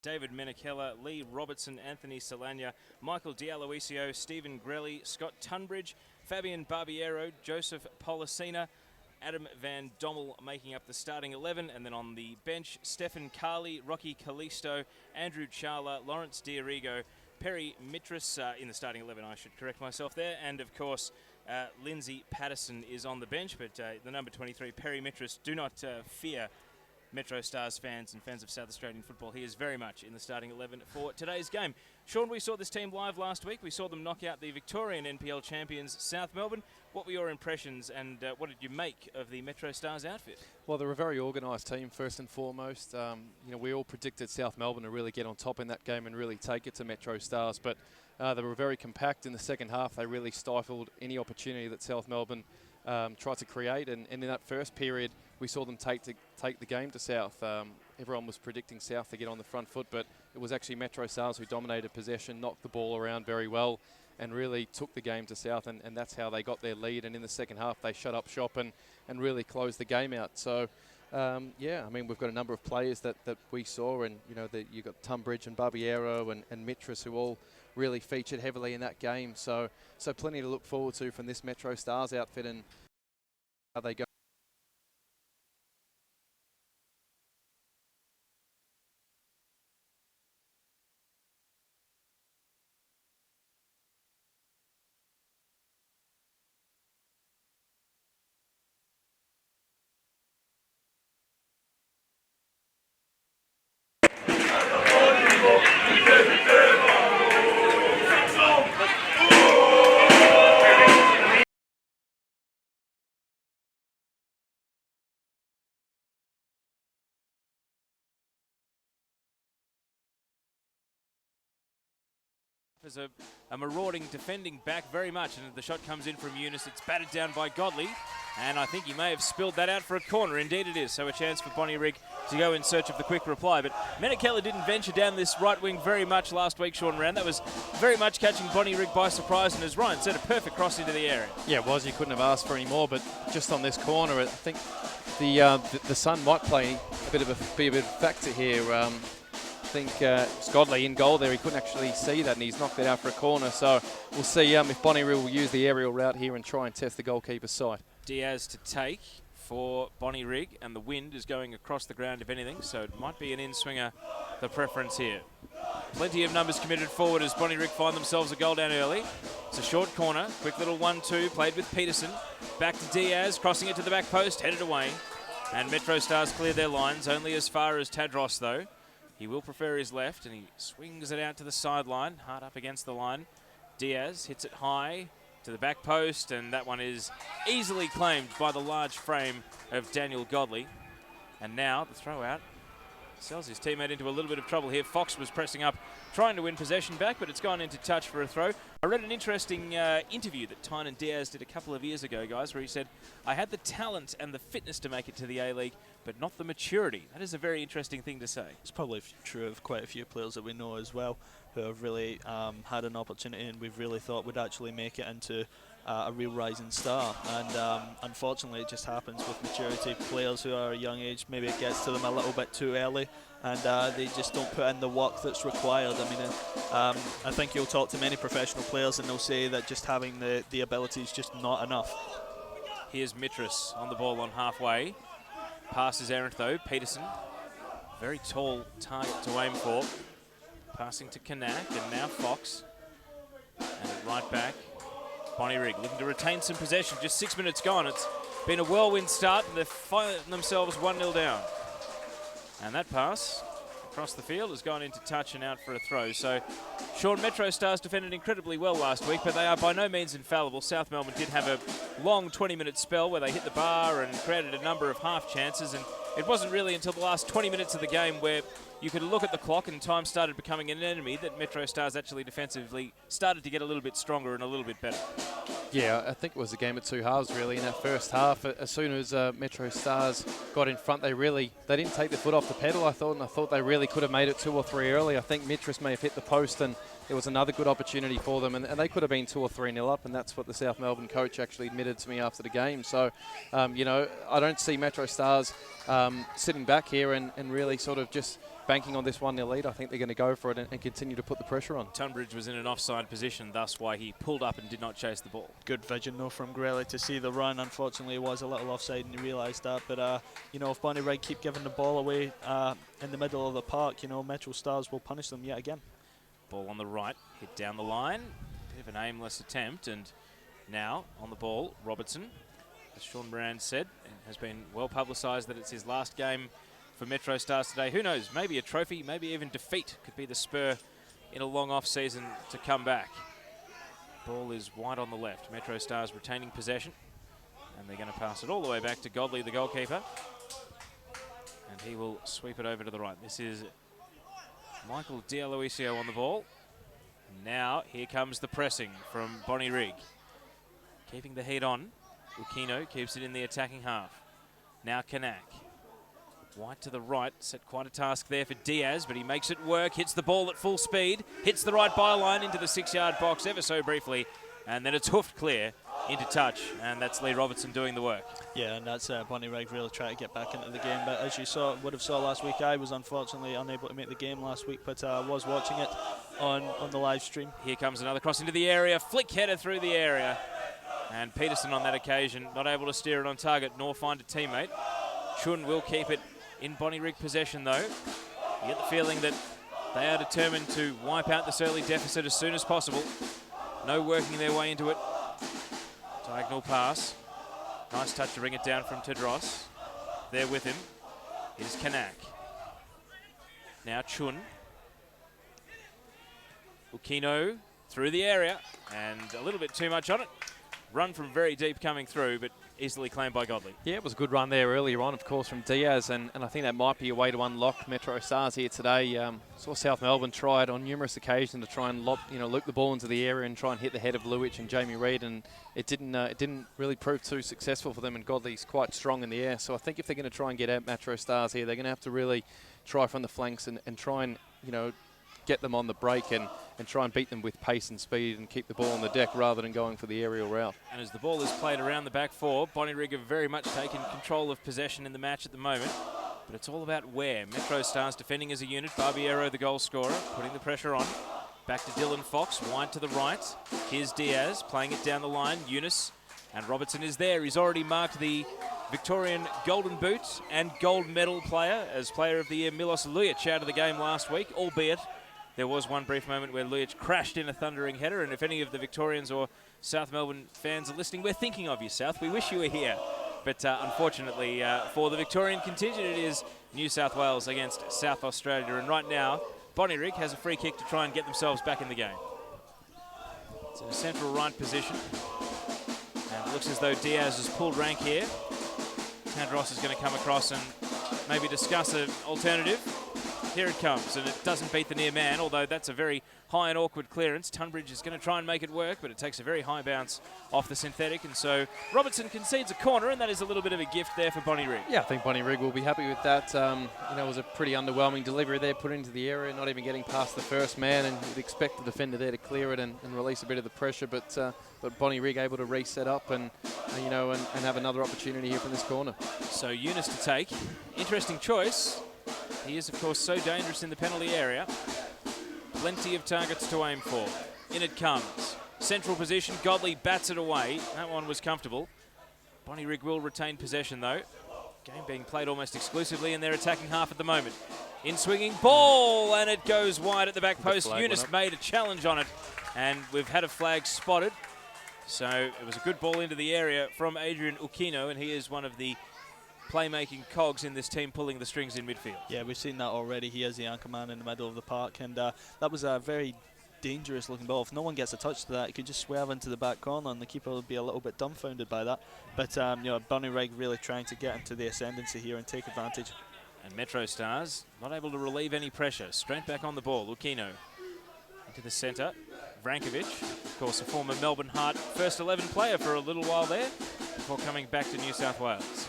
David Menachella, Lee Robertson, Anthony Solana, Michael D'Aloisio, Stephen Grelly, Scott Tunbridge, Fabian Barbiero, Joseph Policina, Adam Van Dommel making up the starting 11, and then on the bench, Stefan Carley, Rocky Callisto, Andrew Charla, Lawrence Diarigo, Perry Mitras in the starting 11, I should correct myself there, and of course Lindsay Patterson is on the bench, but the number 23, Perry Mitras, do not fear Metro Stars fans and fans of South Australian football. He is very much in the starting 11 for today's game. Sean, we saw this team live last week. We saw them knock out the Victorian NPL champions, South Melbourne. What were your impressions and what did you make of the Metro Stars outfit? Well, they're a very organised team, first and foremost. We all predicted South Melbourne to really get on top in that game and really take it to Metro Stars, but they were very compact in the second half. They really stifled any opportunity that South Melbourne tried to create, and in that first period, we saw them take the game to South. Everyone was predicting South to get on the front foot, but it was actually Metro Stars who dominated possession, knocked the ball around very well, and really took the game to South, and that's how they got their lead. And in the second half, they shut up shop and really closed the game out. So, yeah, I mean, we've got a number of players that we saw, and you've got Tunbridge and Barbiero and Mitras, who all really featured heavily in that game. So plenty to look forward to from this Metro Stars outfit and how they go. There's a marauding defending back very much, and the shot comes in from Eunice. It's batted down by Godley, and I think he may have spilled that out for a corner. Indeed it is, so a chance for Bonnyrigg to go in search of the quick reply. But Menachella didn't venture down this right wing very much last week, Sean Round. That was very much catching Bonnyrigg by surprise, and as Ryan said, a perfect cross into the area. Yeah, it was. You couldn't have asked for any more, but just on this corner, I think the sun might play be a bit of a factor here. I think it's Godley in goal there. He couldn't actually see that, and he's knocked it out for a corner. So we'll see if Bonnyrigg will use the aerial route here and try and test the goalkeeper's sight. Diaz to take for Bonnyrigg, and the wind is going across the ground, if anything, so it might be an in-swinger, the preference here. Plenty of numbers committed forward as Bonnyrigg find themselves a goal down early. It's a short corner, quick little 1-2, played with Peterson. Back to Diaz, crossing it to the back post, headed away. And Metro Stars clear their lines, only as far as Tadros though. He will prefer his left, and he swings it out to the sideline, hard up against the line. Diaz hits it high to the back post, and that one is easily claimed by the large frame of Daniel Godley. And now the throw out sells his teammate into a little bit of trouble here. Fox was pressing up, trying to win possession back, but it's gone into touch for a throw. I read an interesting interview that Tynan Diaz did a couple of years ago, guys, where he said, I had the talent and the fitness to make it to the A-League, but not the maturity. That is a very interesting thing to say. It's probably true of quite a few players that we know as well, who have really had an opportunity and we've really thought would actually make it into a real rising star. And unfortunately it just happens with maturity. Players who are a young age, maybe it gets to them a little bit too early, and they just don't put in the work that's required. I mean, I think you'll talk to many professional players and they'll say that just having the ability is just not enough. Here's Mitras on the ball on halfway. Passes errant though, Peterson. Very tall target to aim for. Passing to Kanak, and now Fox. And right back, Bonnyrigg looking to retain some possession. Just 6 minutes gone. It's been a whirlwind start, and they've found themselves 1-0 down. And that pass across the field has gone into touch and out for a throw. So Sean, Metro Stars defended incredibly well last week, but they are by no means infallible. South Melbourne did have a long 20-minute spell where they hit the bar and created a number of half chances, and it wasn't really until the last 20 minutes of the game where you could look at the clock and time started becoming an enemy that Metro Stars actually defensively started to get a little bit stronger and a little bit better. Yeah, I think it was a game of two halves really in that first half. As soon as Metro Stars got in front, they didn't take the foot off the pedal, I thought, and I thought they really could have made it 2 or 3 early. I think Mitras may have hit the post, and it was another good opportunity for them, and they could have been 2 or 3-0 up, and that's what the South Melbourne coach actually admitted to me after the game. So, I don't see Metro Stars sitting back here and really sort of just banking on this 1-0 lead. I think they're going to go for it and continue to put the pressure on. Tunbridge was in an offside position, thus why he pulled up and did not chase the ball. Good vision though from Grelly to see the run. Unfortunately, it was a little offside and he realised that. But you know, if Bonnyrigg keep giving the ball away in the middle of the park, you know, Metro Stars will punish them yet again. Ball on the right, hit down the line. Bit of an aimless attempt, and now on the ball, Robertson. As Sean Moran said, it has been well publicised that it's his last game for Metro Stars today. Who knows, maybe a trophy, maybe even defeat could be the spur in a long off season to come back. Ball is wide on the left. Metro Stars retaining possession, and they're going to pass it all the way back to Godley, the goalkeeper. And he will sweep it over to the right. This is Michael D'Aloisio on the ball. Now here comes the pressing from Bonnyrigg. Keeping the heat on. Ukino keeps it in the attacking half. Now Kanak. White to the right, set quite a task there for Diaz, but he makes it work, hits the ball at full speed, hits the right byline into the 6-yard box ever so briefly, and then it's hoofed clear into touch, and that's Lee Robertson doing the work. Yeah, and that's Bonnyrigg really trying to get back into the game, but as you would have saw last week, I was unfortunately unable to make the game last week, but I was watching it on the live stream. Here comes another cross into the area, flick header through the area, and Peterson on that occasion not able to steer it on target nor find a teammate. Chun will keep it in Bonnyrigg possession though. You get the feeling that they are determined to wipe out this early deficit as soon as possible. No working their way into it. Diagonal pass. Nice touch to bring it down from Tedros. There with him is Kanak. Now Chun. Ukino through the area and a little bit too much on it. Run from very deep coming through, but easily claimed by Godley. Yeah, it was a good run there earlier on, of course, from Diaz, and I think that might be a way to unlock Metro Stars here today. Saw South Melbourne try it on numerous occasions to try and loop the ball into the area and try and hit the head of Luich and Jamie Reid, and it didn't really prove too successful for them, and Godley's quite strong in the air. So I think if they're going to try and get out Metro Stars here, they're going to have to really try from the flanks and try and, get them on the break and try and beat them with pace and speed and keep the ball on the deck rather than going for the aerial route. And as the ball is played around the back four, Bonnyrigg have very much taken control of possession in the match at the moment. But it's all about where. Metro Stars defending as a unit. Barbiero, the goal scorer, putting the pressure on. Back to Dylan Fox, wide to the right. Here's Diaz, playing it down the line. Eunice and Robertson is there. He's already marked the Victorian Golden Boot and Gold Medal player as Player of the Year, Milos Lujic, out of the game last week, albeit there was one brief moment where Lujic crashed in a thundering header, and if any of the Victorians or South Melbourne fans are listening, we're thinking of you, South. We wish you were here. But unfortunately, for the Victorian contingent, it is New South Wales against South Australia. And right now, Bonnyrigg has a free kick to try and get themselves back in the game. It's in a central right position. And it looks as though Diaz has pulled rank here. Tandros is going to come across and maybe discuss an alternative. Here it comes, and it doesn't beat the near man, although that's a very high and awkward clearance. Tunbridge is going to try and make it work, but it takes a very high bounce off the synthetic, and so Robertson concedes a corner, and that is a little bit of a gift there for Bonnyrigg. Yeah, I think Bonnyrigg will be happy with that. It was a pretty underwhelming delivery there, put into the area, not even getting past the first man, and you'd expect the defender there to clear it and release a bit of the pressure, but Bonnyrigg able to reset up and have another opportunity here from this corner. So Eunice to take. Interesting choice. He is, of course, so dangerous in the penalty area. Plenty of targets to aim for. In it comes. Central position. Godley bats it away. That one was comfortable. Bonnyrigg will retain possession, though. Game being played almost exclusively in their attacking half at the moment. In swinging ball, and it goes wide at the back post. Eunice made a challenge on it, and we've had a flag spotted. So it was a good ball into the area from Adrian Ukino, and he is one of the playmaking cogs in this team, pulling the strings in midfield. Yeah, we've seen that already. He is the anchor man in the middle of the park, and that was a very dangerous looking ball. If no one gets a touch to that, it could just swerve into the back corner, and the keeper will be a little bit dumbfounded by that. But Bonnyrigg really trying to get into the ascendancy here and take advantage. And Metro Stars not able to relieve any pressure. Straight back on the ball. Ukino into the centre. Vrankovic, of course, a former Melbourne Heart first 11 player for a little while there before coming back to New South Wales.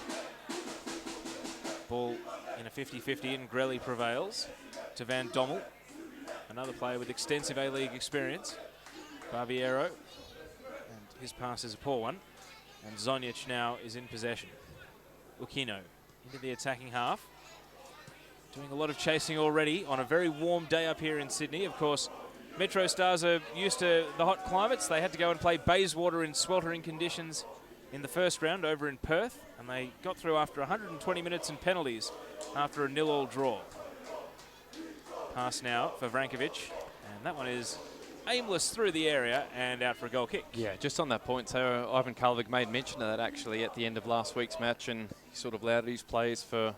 Ball in a 50-50 and Grelly prevails to Van Dommel, another player with extensive A-League experience. Barbiero, and his pass is a poor one. And Zonjic now is in possession. Ukino into the attacking half. doing a lot of chasing already on a very warm day up here in Sydney. Of course, Metro Stars are used to the hot climates. They had to go and play Bayswater in sweltering conditions in the first round over in Perth, and they got through after 120 minutes and penalties after a 0-0 draw. Pass now for Vrankovic, and that one is aimless through the area and out for a goal kick. Yeah, just on that point, so Ivan Karlovic made mention of that actually at the end of last week's match, and he sort of lauded his players for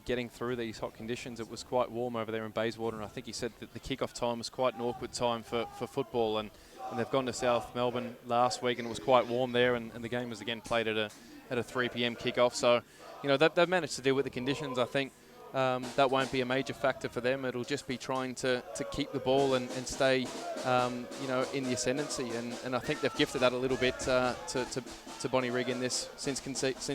getting through these hot conditions. It was quite warm over there in Bayswater, and I think he said that the kickoff time was quite an awkward time for football, and they've gone to South Melbourne last week and it was quite warm there, and the game was again played at a 3 p.m. kickoff. So, they've managed to deal with the conditions. I think that won't be a major factor for them. It'll just be trying to keep the ball and stay, in the ascendancy. And I think they've gifted that a little bit to Bonnyrigg in this since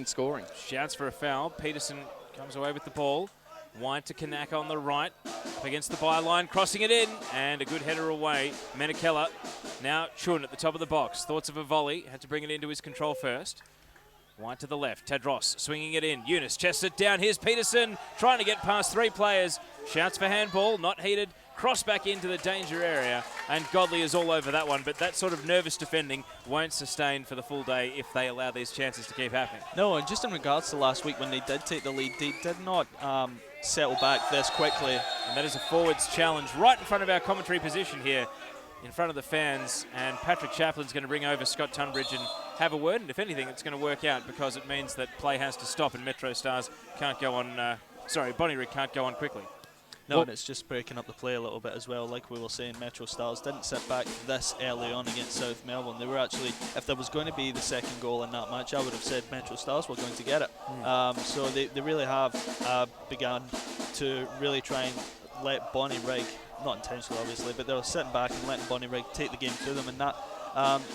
scoring. Shouts for a foul. Peterson comes away with the ball. White to Kanak on the right, up against the byline, crossing it in, and a good header away. Menakella, now Chun at the top of the box. Thoughts of a volley, had to bring it into his control first. White to the left, Tadros swinging it in. Eunice chests it down. Here's Peterson trying to get past three players. Shouts for handball, not heated. Cross back into the danger area, and Godley is all over that one. But that sort of nervous defending won't sustain for the full day if they allow these chances to keep happening. No, and just in regards to last week when they did take the lead, they did not settle back this quickly. And that is a forwards challenge right in front of our commentary position here, in front of the fans. And Patrick Chaplin's going to bring over Scott Tunbridge and have a word. And if anything, it's going to work out because it means that play has to stop and Metro Stars can't go on, Bonnyrigg can't go on quickly. No, and it's just breaking up the play a little bit as well. Like we were saying, Metro Stars didn't sit back this early on against South Melbourne. They were actually, if there was going to be the second goal in that match, I would have said Metro Stars were going to get it. So they really have begun to really try and let Bonnyrigg, not intentionally obviously, but they were sitting back and letting Bonnyrigg take the game to them, and that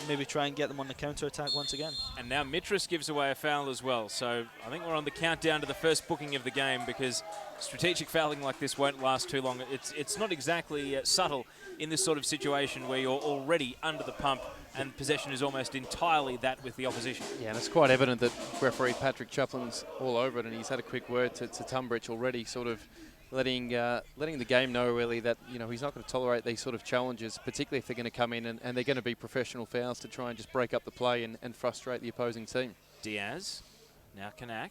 maybe try and get them on the counter-attack once again. And now Mitras gives away a foul as well. So I think we're on the countdown to the first booking of the game, because strategic fouling like this won't last too long. It's not exactly subtle in this sort of situation where you're already under the pump and possession is almost entirely that with the opposition. Yeah, and it's quite evident that referee Patrick Chaplin's all over it, and he's had a quick word to Tunbridge already, sort of letting the game know really that he's not going to tolerate these sort of challenges, particularly if they're going to come in and they're going to be professional fouls to try and just break up the play and frustrate the opposing team. Diaz, now Kanak,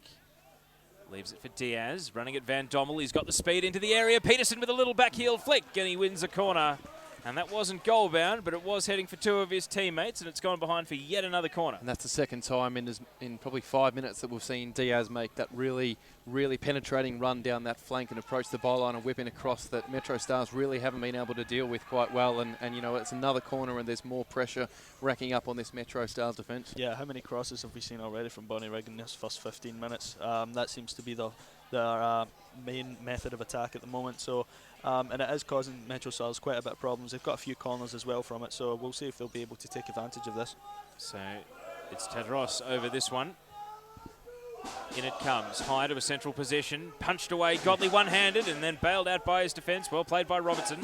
leaves it for Diaz, running at Van Dommel. He's got the speed into the area. Peterson with a little backheel flick, and he wins a corner. And that wasn't goal bound, but it was heading for two of his teammates, and it's gone behind for yet another corner. And that's the second time in probably 5 minutes that we've seen Diaz make that really, really penetrating run down that flank and approach the byline and whipping across that Metro Stars really haven't been able to deal with quite well. And it's another corner, and there's more pressure racking up on this Metro Stars defence. Yeah, how many crosses have we seen already from Bonnyrigg in this first 15 minutes? That seems to be their main method of attack at the moment. So. And it is causing Metro Stars quite a bit of problems. They've got a few corners as well from it, so we'll see if they'll be able to take advantage of this. So it's Tadros over this one. In it comes, high to a central position, punched away, Godley one-handed, and then bailed out by his defence. Well played by Robertson.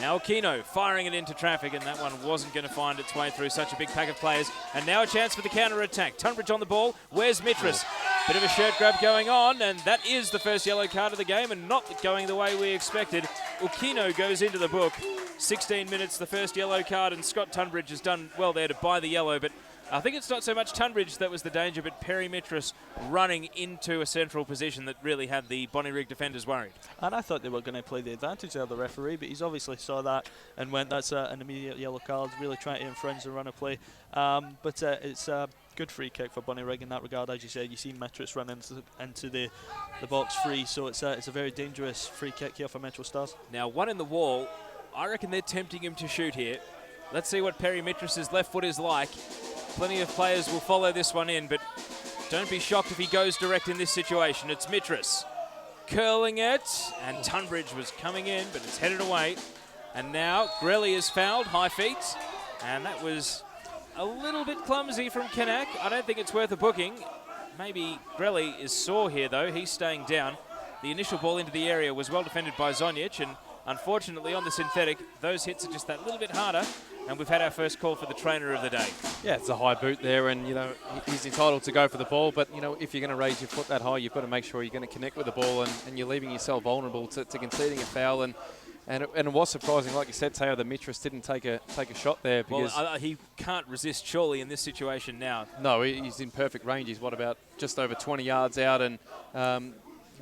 Now Aquino firing it into traffic, and that one wasn't going to find its way through such a big pack of players. And now a chance for the counter-attack. Tunbridge on the ball. Where's Mitras? Bit of a shirt grab going on, and that is the first yellow card of the game, and not going the way we expected. Aquino goes into the book. 16 minutes, the first yellow card, and Scott Tunbridge has done well there to buy the yellow, but I think it's not so much Tunbridge that was the danger, but Perry Mitras running into a central position that really had the Bonnyrigg defenders worried. And I thought they were going to play the advantage of the referee, but he's obviously saw that and went, that's an immediate yellow card, really trying to infringe the run of play. But it's a good free kick for Bonnyrigg in that regard. As you said, you see Mitras run into the box free, so it's a very dangerous free kick here for Metro Stars. Now, one in the wall. I reckon they're tempting him to shoot here. Let's see what Perry Mitras' left foot is like. Plenty of players will follow this one in, but don't be shocked if he goes direct in this situation. It's Mitras curling it, and Tunbridge was coming in, but it's headed away. And now Grelly is fouled, high feet, and that was a little bit clumsy from Kanak. I don't think it's worth a booking. Maybe Grelly is sore here, though. He's staying down. The initial ball into the area was well defended by Zonjic, and Unfortunately, on the synthetic, those hits are just that little bit harder, and we've had our first call for the trainer of the day. Yeah, it's a high boot there, and, he's entitled to go for the ball, but, if you're going to raise your foot that high, you've got to make sure you're going to connect with the ball, and you're leaving yourself vulnerable to conceding a foul, and it was surprising, like you said, Teo, the Mitras didn't take a shot there. Because he can't resist, surely, in this situation now. No, he's in perfect range. He's, about just over 20 yards out, and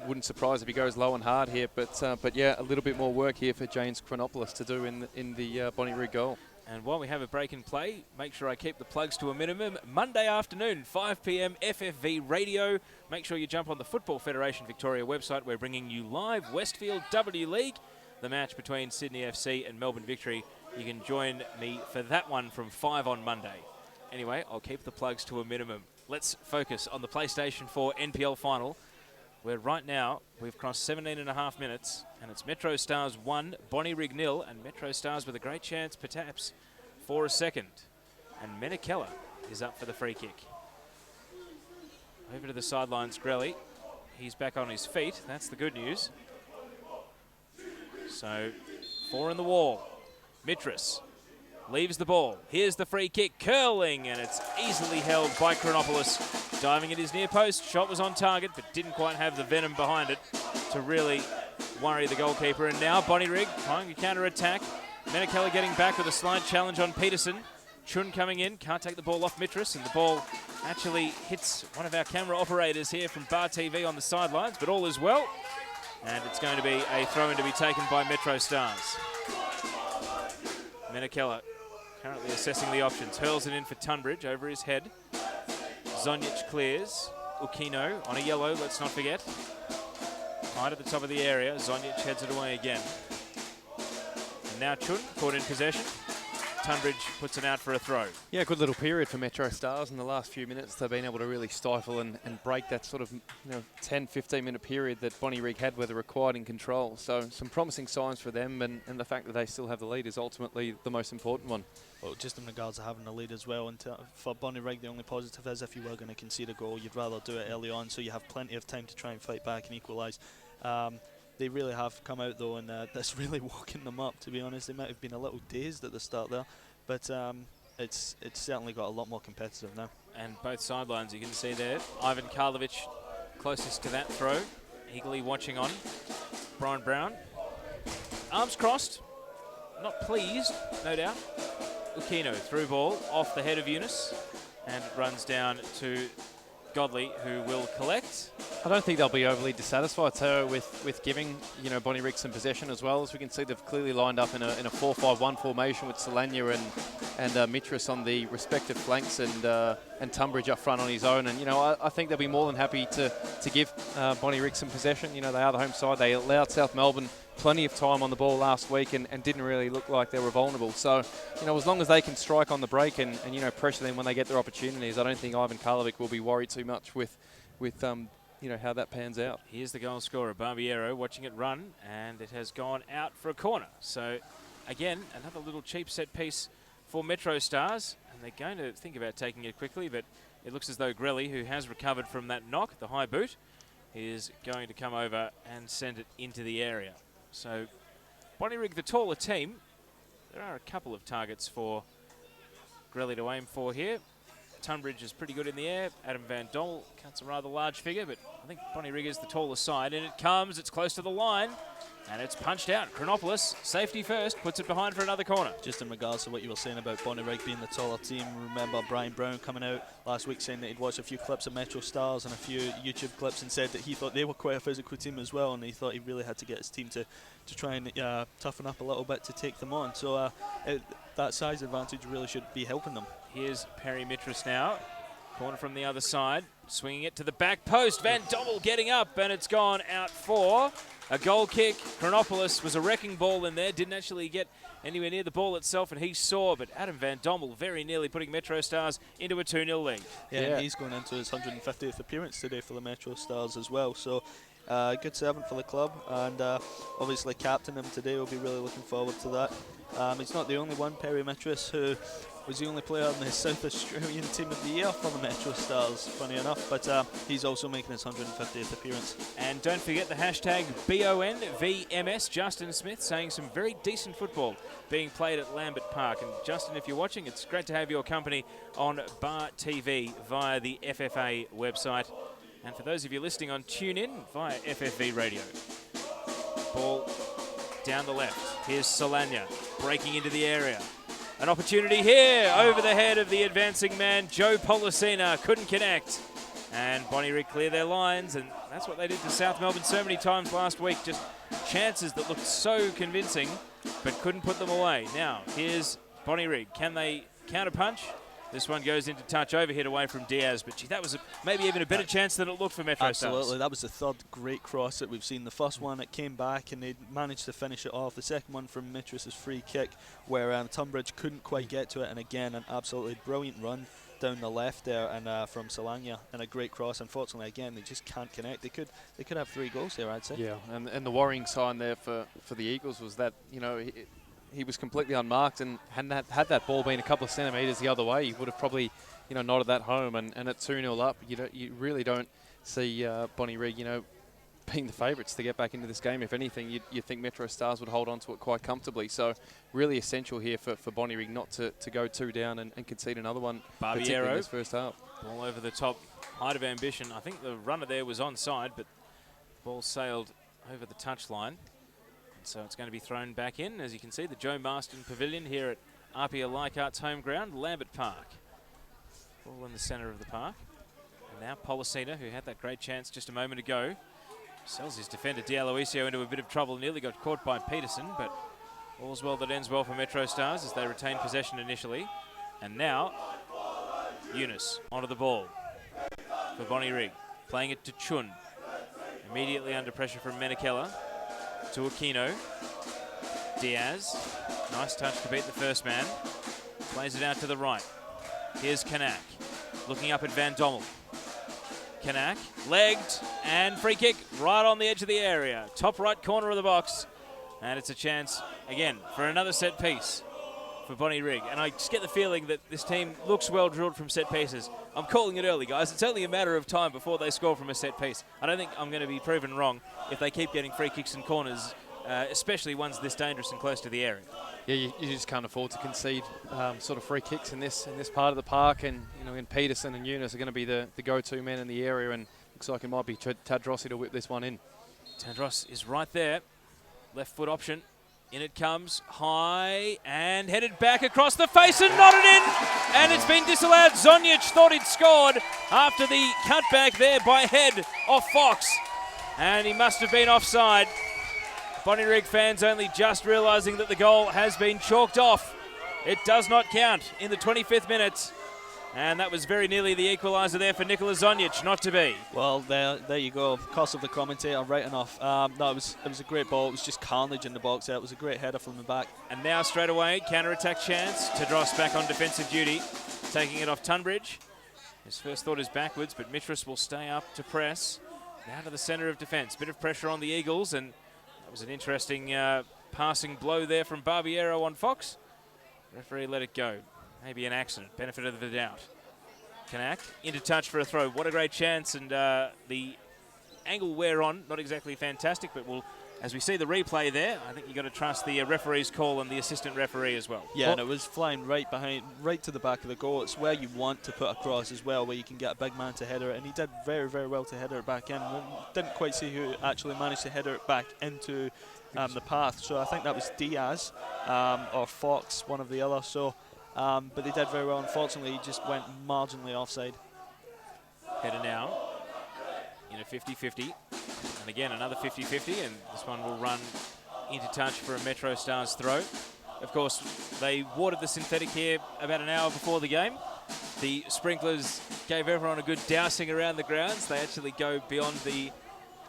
wouldn't surprise if he goes low and hard here. But yeah, a little bit more work here for James Chronopoulos to do in the Bonnyrigg goal. And while we have a break in play, make sure I keep the plugs to a minimum. Monday afternoon, 5 p.m, FFV Radio. Make sure you jump on the Football Federation Victoria website. We're bringing you live Westfield W League, the match between Sydney FC and Melbourne Victory. You can join me for that one from 5 on Monday. Anyway, I'll keep the plugs to a minimum. Let's focus on the PlayStation 4 NPL final, where right now we've crossed 17.5 minutes, and it's Metro Stars 1, Bonnyrigg 0, and Metro Stars with a great chance, perhaps, for a second. And Menakella is up for the free kick. Over to the sidelines, Grelly. He's back on his feet. That's the good news. So, 4 in the wall. Mitras leaves the ball. Here's the free kick, curling, and it's easily held by Chronopoulos. Diving at his near post. Shot was on target, but didn't quite have the venom behind it to really worry the goalkeeper. And now Bonnyrigg trying to counter-attack. Menakella getting back with a slight challenge on Peterson. Chun coming in, can't take the ball off Mitras, and the ball actually hits one of our camera operators here from Bar TV on the sidelines, but all is well. And it's going to be a throw-in to be taken by Metro Stars. Menakella currently assessing the options. Hurls it in for Tunbridge over his head. Zonjic clears. Ukino on a yellow, let's not forget. Right at the top of the area. Zonjic heads it away again. And now Chun caught in possession. Tunbridge puts it out for a throw. Yeah, good little period for Metro Stars in the last few minutes. They've been able to really stifle and break that sort of 10-15 minute period that Bonnyrigg had where they were quite in control. So some promising signs for them, and the fact that they still have the lead is ultimately the most important one. Well, just in regards to having the lead as well, and for Bonnyrigg, the only positive is if you were going to concede a goal, you'd rather do it early on so you have plenty of time to try and fight back and equalise. They really have come out though, and that's really woken them up, to be honest. They might have been a little dazed at the start there, but it's certainly got a lot more competitive now. And both sidelines, you can see there, Ivan Karlovic closest to that throw, eagerly watching on. Brian Brown, arms crossed, not pleased, no doubt. Ukino through ball off the head of Eunice, and it runs down to Godley, who will collect. I don't think they'll be overly dissatisfied, Teo, with giving Bonnyrigg some possession as well. As we can see, they've clearly lined up in a 4-5-1 formation with Solana and Mitras on the respective flanks, and Tunbridge up front on his own. And I think they'll be more than happy to give Bonnyrigg some possession. They are the home side. They allowed South Melbourne plenty of time on the ball last week and didn't really look like they were vulnerable. So, as long as they can strike on the break and pressure them when they get their opportunities, I don't think Ivan Karlovic will be worried too much with how that pans out. Here's the goal scorer, Barbiero, watching it run, and it has gone out for a corner. So, again, another little cheap set piece for Metro Stars, and they're going to think about taking it quickly, but it looks as though Grelly, who has recovered from that knock, the high boot, is going to come over and send it into the area. So, Bonnyrigg, the taller team. There are a couple of targets for Grelly to aim for here. Tunbridge is pretty good in the air. Adam Van Dommel cuts a rather large figure, but I think Bonnyrigg is the taller side. And it comes, it's close to the line, and it's punched out. Chronopoulos, safety first, puts it behind for another corner. Just in regards to what you were saying about Bonnyrigg being the taller team, remember Brian Brown coming out last week saying that he'd watched a few clips of Metro Stars and a few YouTube clips and said that he thought they were quite a physical team as well, and he thought he really had to get his team to try and toughen up a little bit to take them on. So that size advantage really should be helping them. Here's Perry Mitras now. Corner from the other side. Swinging it to the back post. Van Dommel getting up, and it's gone out for a goal kick. Chronopoulos was a wrecking ball in there. Didn't actually get anywhere near the ball itself, and he saw, but Adam Van Dommel very nearly putting Metro Stars into a 2-0 lead. Yeah, and he's going into his 150th appearance today for the Metro Stars as well. So Good servant for the club, and obviously captain him today. We'll be really looking forward to that. He's not the only one, Perry Mitras, who was the only player on the South Australian Team of the Year for the Metro Stars, funny enough, but he's also making his 150th appearance. And don't forget the hashtag BONVMS, Justin Smith, saying some very decent football being played at Lambert Park. And Justin, if you're watching, it's great to have your company on Bar TV via the FFA website. And for those of you listening on TuneIn via FFV Radio. Ball down the left. Here's Solana breaking into the area. An opportunity here over the head of the advancing man, Joe Policina. Couldn't connect. And Bonnyrigg clear their lines, and that's what they did to South Melbourne so many times last week. Just chances that looked so convincing, but couldn't put them away. Now, here's Bonnyrigg. Can they counter-punch? This one goes into touch, overhead away from Diaz, but gee, that was maybe even a better chance than it looked for Metro Stars. Absolutely, that was the third great cross that we've seen. The first one, it came back and they managed to finish it off. The second one from Mitras' free kick, where Tunbridge couldn't quite get to it, and again, an absolutely brilliant run down the left there, and from Solana, and a great cross. Unfortunately, again, they just can't connect. They could have 3 goals here, I'd say. Yeah, and the worrying sign there for the Eagles was that, you know, he was completely unmarked, and had that ball been a couple of centimetres the other way, he would have probably, you know, nodded that home. And at 2-0 up, you really don't see Bonnyrigg, you know, being the favourites to get back into this game. If anything, you think Metro Stars would hold on to it quite comfortably. So really essential here for Bonnyrigg not to go 2 down and concede another one, particularly in this first half. Ball over the top, height of ambition. I think the runner there was onside, but the ball sailed over the touchline. So it's going to be thrown back in. As you can see, the Joe Marston Pavilion here at RPL Leichhardt's home ground, Lambert Park. Ball in the centre of the park. And now Policina, who had that great chance just a moment ago, sells his defender D'Aloisio into a bit of trouble. Nearly got caught by Peterson, but all's well that ends well for Metro Stars as they retain possession initially. And now, Eunice onto the ball for Bonnyrigg, playing it to Chun. Immediately under pressure from Menakella. To Aquino. Diaz. Nice touch to beat the first man. Plays it out to the right. Here's Kanak. Looking up at Van Dommel. Kanak. Legged. And free kick right on the edge of the area. Top right corner of the box. And it's a chance, again, for another set piece for Bonnyrigg. And I just get the feeling that this team looks well drilled from set pieces. I'm calling it early, guys. It's only a matter of time before they score from a set piece. I don't think I'm going to be proven wrong if they keep getting free kicks and corners, especially ones this dangerous and close to the area. Yeah, you just can't afford to concede sort of free kicks in this part of the park. And, you know, Peterson and Eunice are going to be the go-to men in the area, and looks like it might be Tadrossi to whip this one in. Tadros is right there. Left foot option. In it comes, high, and headed back across the face and nodded in. And it's been disallowed. Zonjic thought he'd scored after the cutback there by head off Fox. And he must have been offside. Bonnyrigg fans only just realising that the goal has been chalked off. It does not count in the 25th minute. And that was very nearly the equaliser there for Nikola Zonjic, not to be. Well, there you go. Cost of the commentator writing off. It was a great ball. It was just carnage in the box there. It was a great header from the back. And now straight away, counter-attack chance. Tadros back on defensive duty, taking it off Tunbridge. His first thought is backwards, but Mitras will stay up to press. Now to the centre of defence. Bit of pressure on the Eagles, and that was an interesting passing blow there from Barbiero on Fox. Referee let it go. Maybe an accident, benefit of the doubt. Kanak into touch for a throw. What a great chance, and the angle we're on, not exactly fantastic, but as we see the replay there, I think you've got to trust the referee's call and the assistant referee as well. Yeah, and it was flying right to the back of the goal. It's where you want to put a cross as well, where you can get a big man to header it, and he did very, very well to header it back in. Didn't quite see who actually managed to header it back into the path, so I think that was Diaz or Fox, one of the other. So. But they did very well. Unfortunately, he just went marginally offside. Header now in a 50-50. And again, another 50-50. And this one will run into touch for a Metro Stars throw. Of course, they watered the synthetic here about an hour before the game. The sprinklers gave everyone a good dousing around the grounds. They actually go beyond the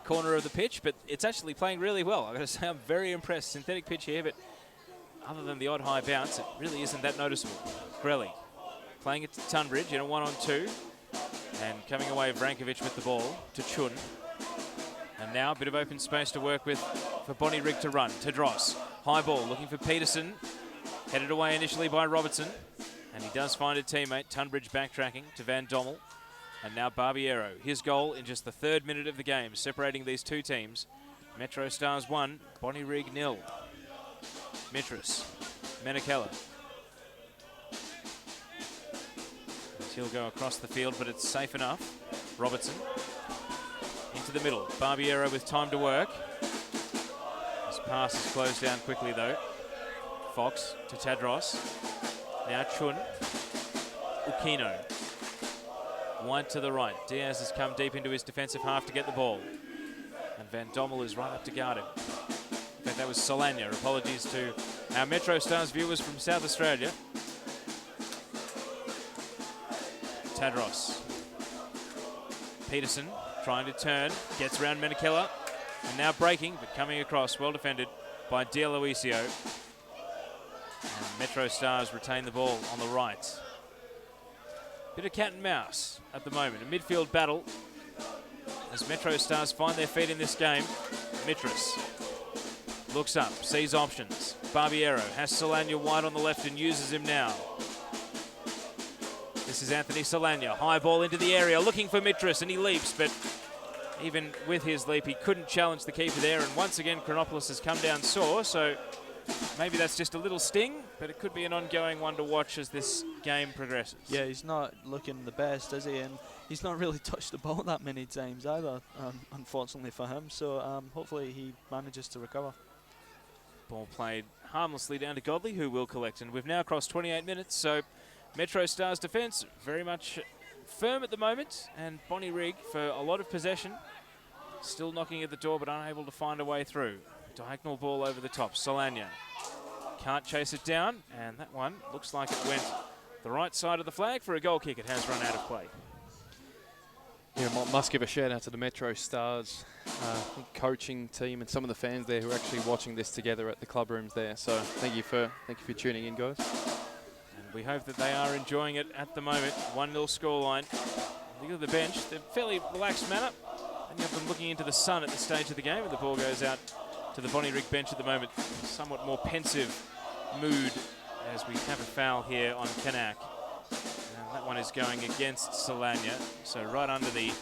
corner of the pitch. But it's actually playing really well. I've got to say, I'm very impressed. Synthetic pitch here, but other than the odd high bounce, it really isn't that noticeable. Grelly playing it to Tunbridge in a 1-on-2. And coming away, Vrankovic with the ball to Chun. And now a bit of open space to work with for Bonnyrigg to run. To Dross. High ball looking for Peterson. Headed away initially by Robertson. And he does find a teammate. Tunbridge backtracking to Van Dommel. And now Barbiero. His goal in just the 3rd minute of the game, separating these two teams. Metro Stars 1, Bonnyrigg 0. Mitras. Menakella. He'll go across the field, but it's safe enough. Robertson. Into the middle. Barbiero with time to work. His pass is closed down quickly though. Fox to Tadros. Now Chun. Ukino. Wide to the right. Diaz has come deep into his defensive half to get the ball. And Van Dommel is right up to guard him. In fact, that was Solana. Apologies to our Metro Stars viewers from South Australia. Tadros. Peterson trying to turn, gets around Menakella, and now breaking, but coming across, well defended by D'Aloisio. And Metro Stars retain the ball on the right. Bit of cat and mouse at the moment. A midfield battle as Metro Stars find their feet in this game. Mitras looks up, sees options. Barbiero has Solana wide on the left and uses him now. This is Anthony Solana, high ball into the area, looking for Mitras, and he leaps, but even with his leap, he couldn't challenge the keeper there, and once again, Chronopoulos has come down sore, so maybe that's just a little sting, but it could be an ongoing one to watch as this game progresses. Yeah, he's not looking the best, is he? And he's not really touched the ball that many times either, unfortunately for him, so hopefully he manages to recover. Ball played harmlessly down to Godley, who will collect, and we've now crossed 28 minutes, so Metro Stars defence very much firm at the moment, and Bonnyrigg for a lot of possession, still knocking at the door but unable to find a way through. Diagonal ball over the top. Solana can't chase it down, and that one looks like it went the right side of the flag for a goal kick. It has run out of play. Yeah, must give a shout out to the Metro Stars coaching team and some of the fans there who are actually watching this together at the club rooms there. So thank you for tuning in, guys. We hope that they are enjoying it at the moment. 1-0 scoreline. Look at the bench. They're fairly relaxed manner. And you have them looking into the sun at this stage of the game, and the ball goes out to the Bonnyrigg bench at the moment. Somewhat more pensive mood as we have a foul here on Kanak. And that one is going against Solana. So right under the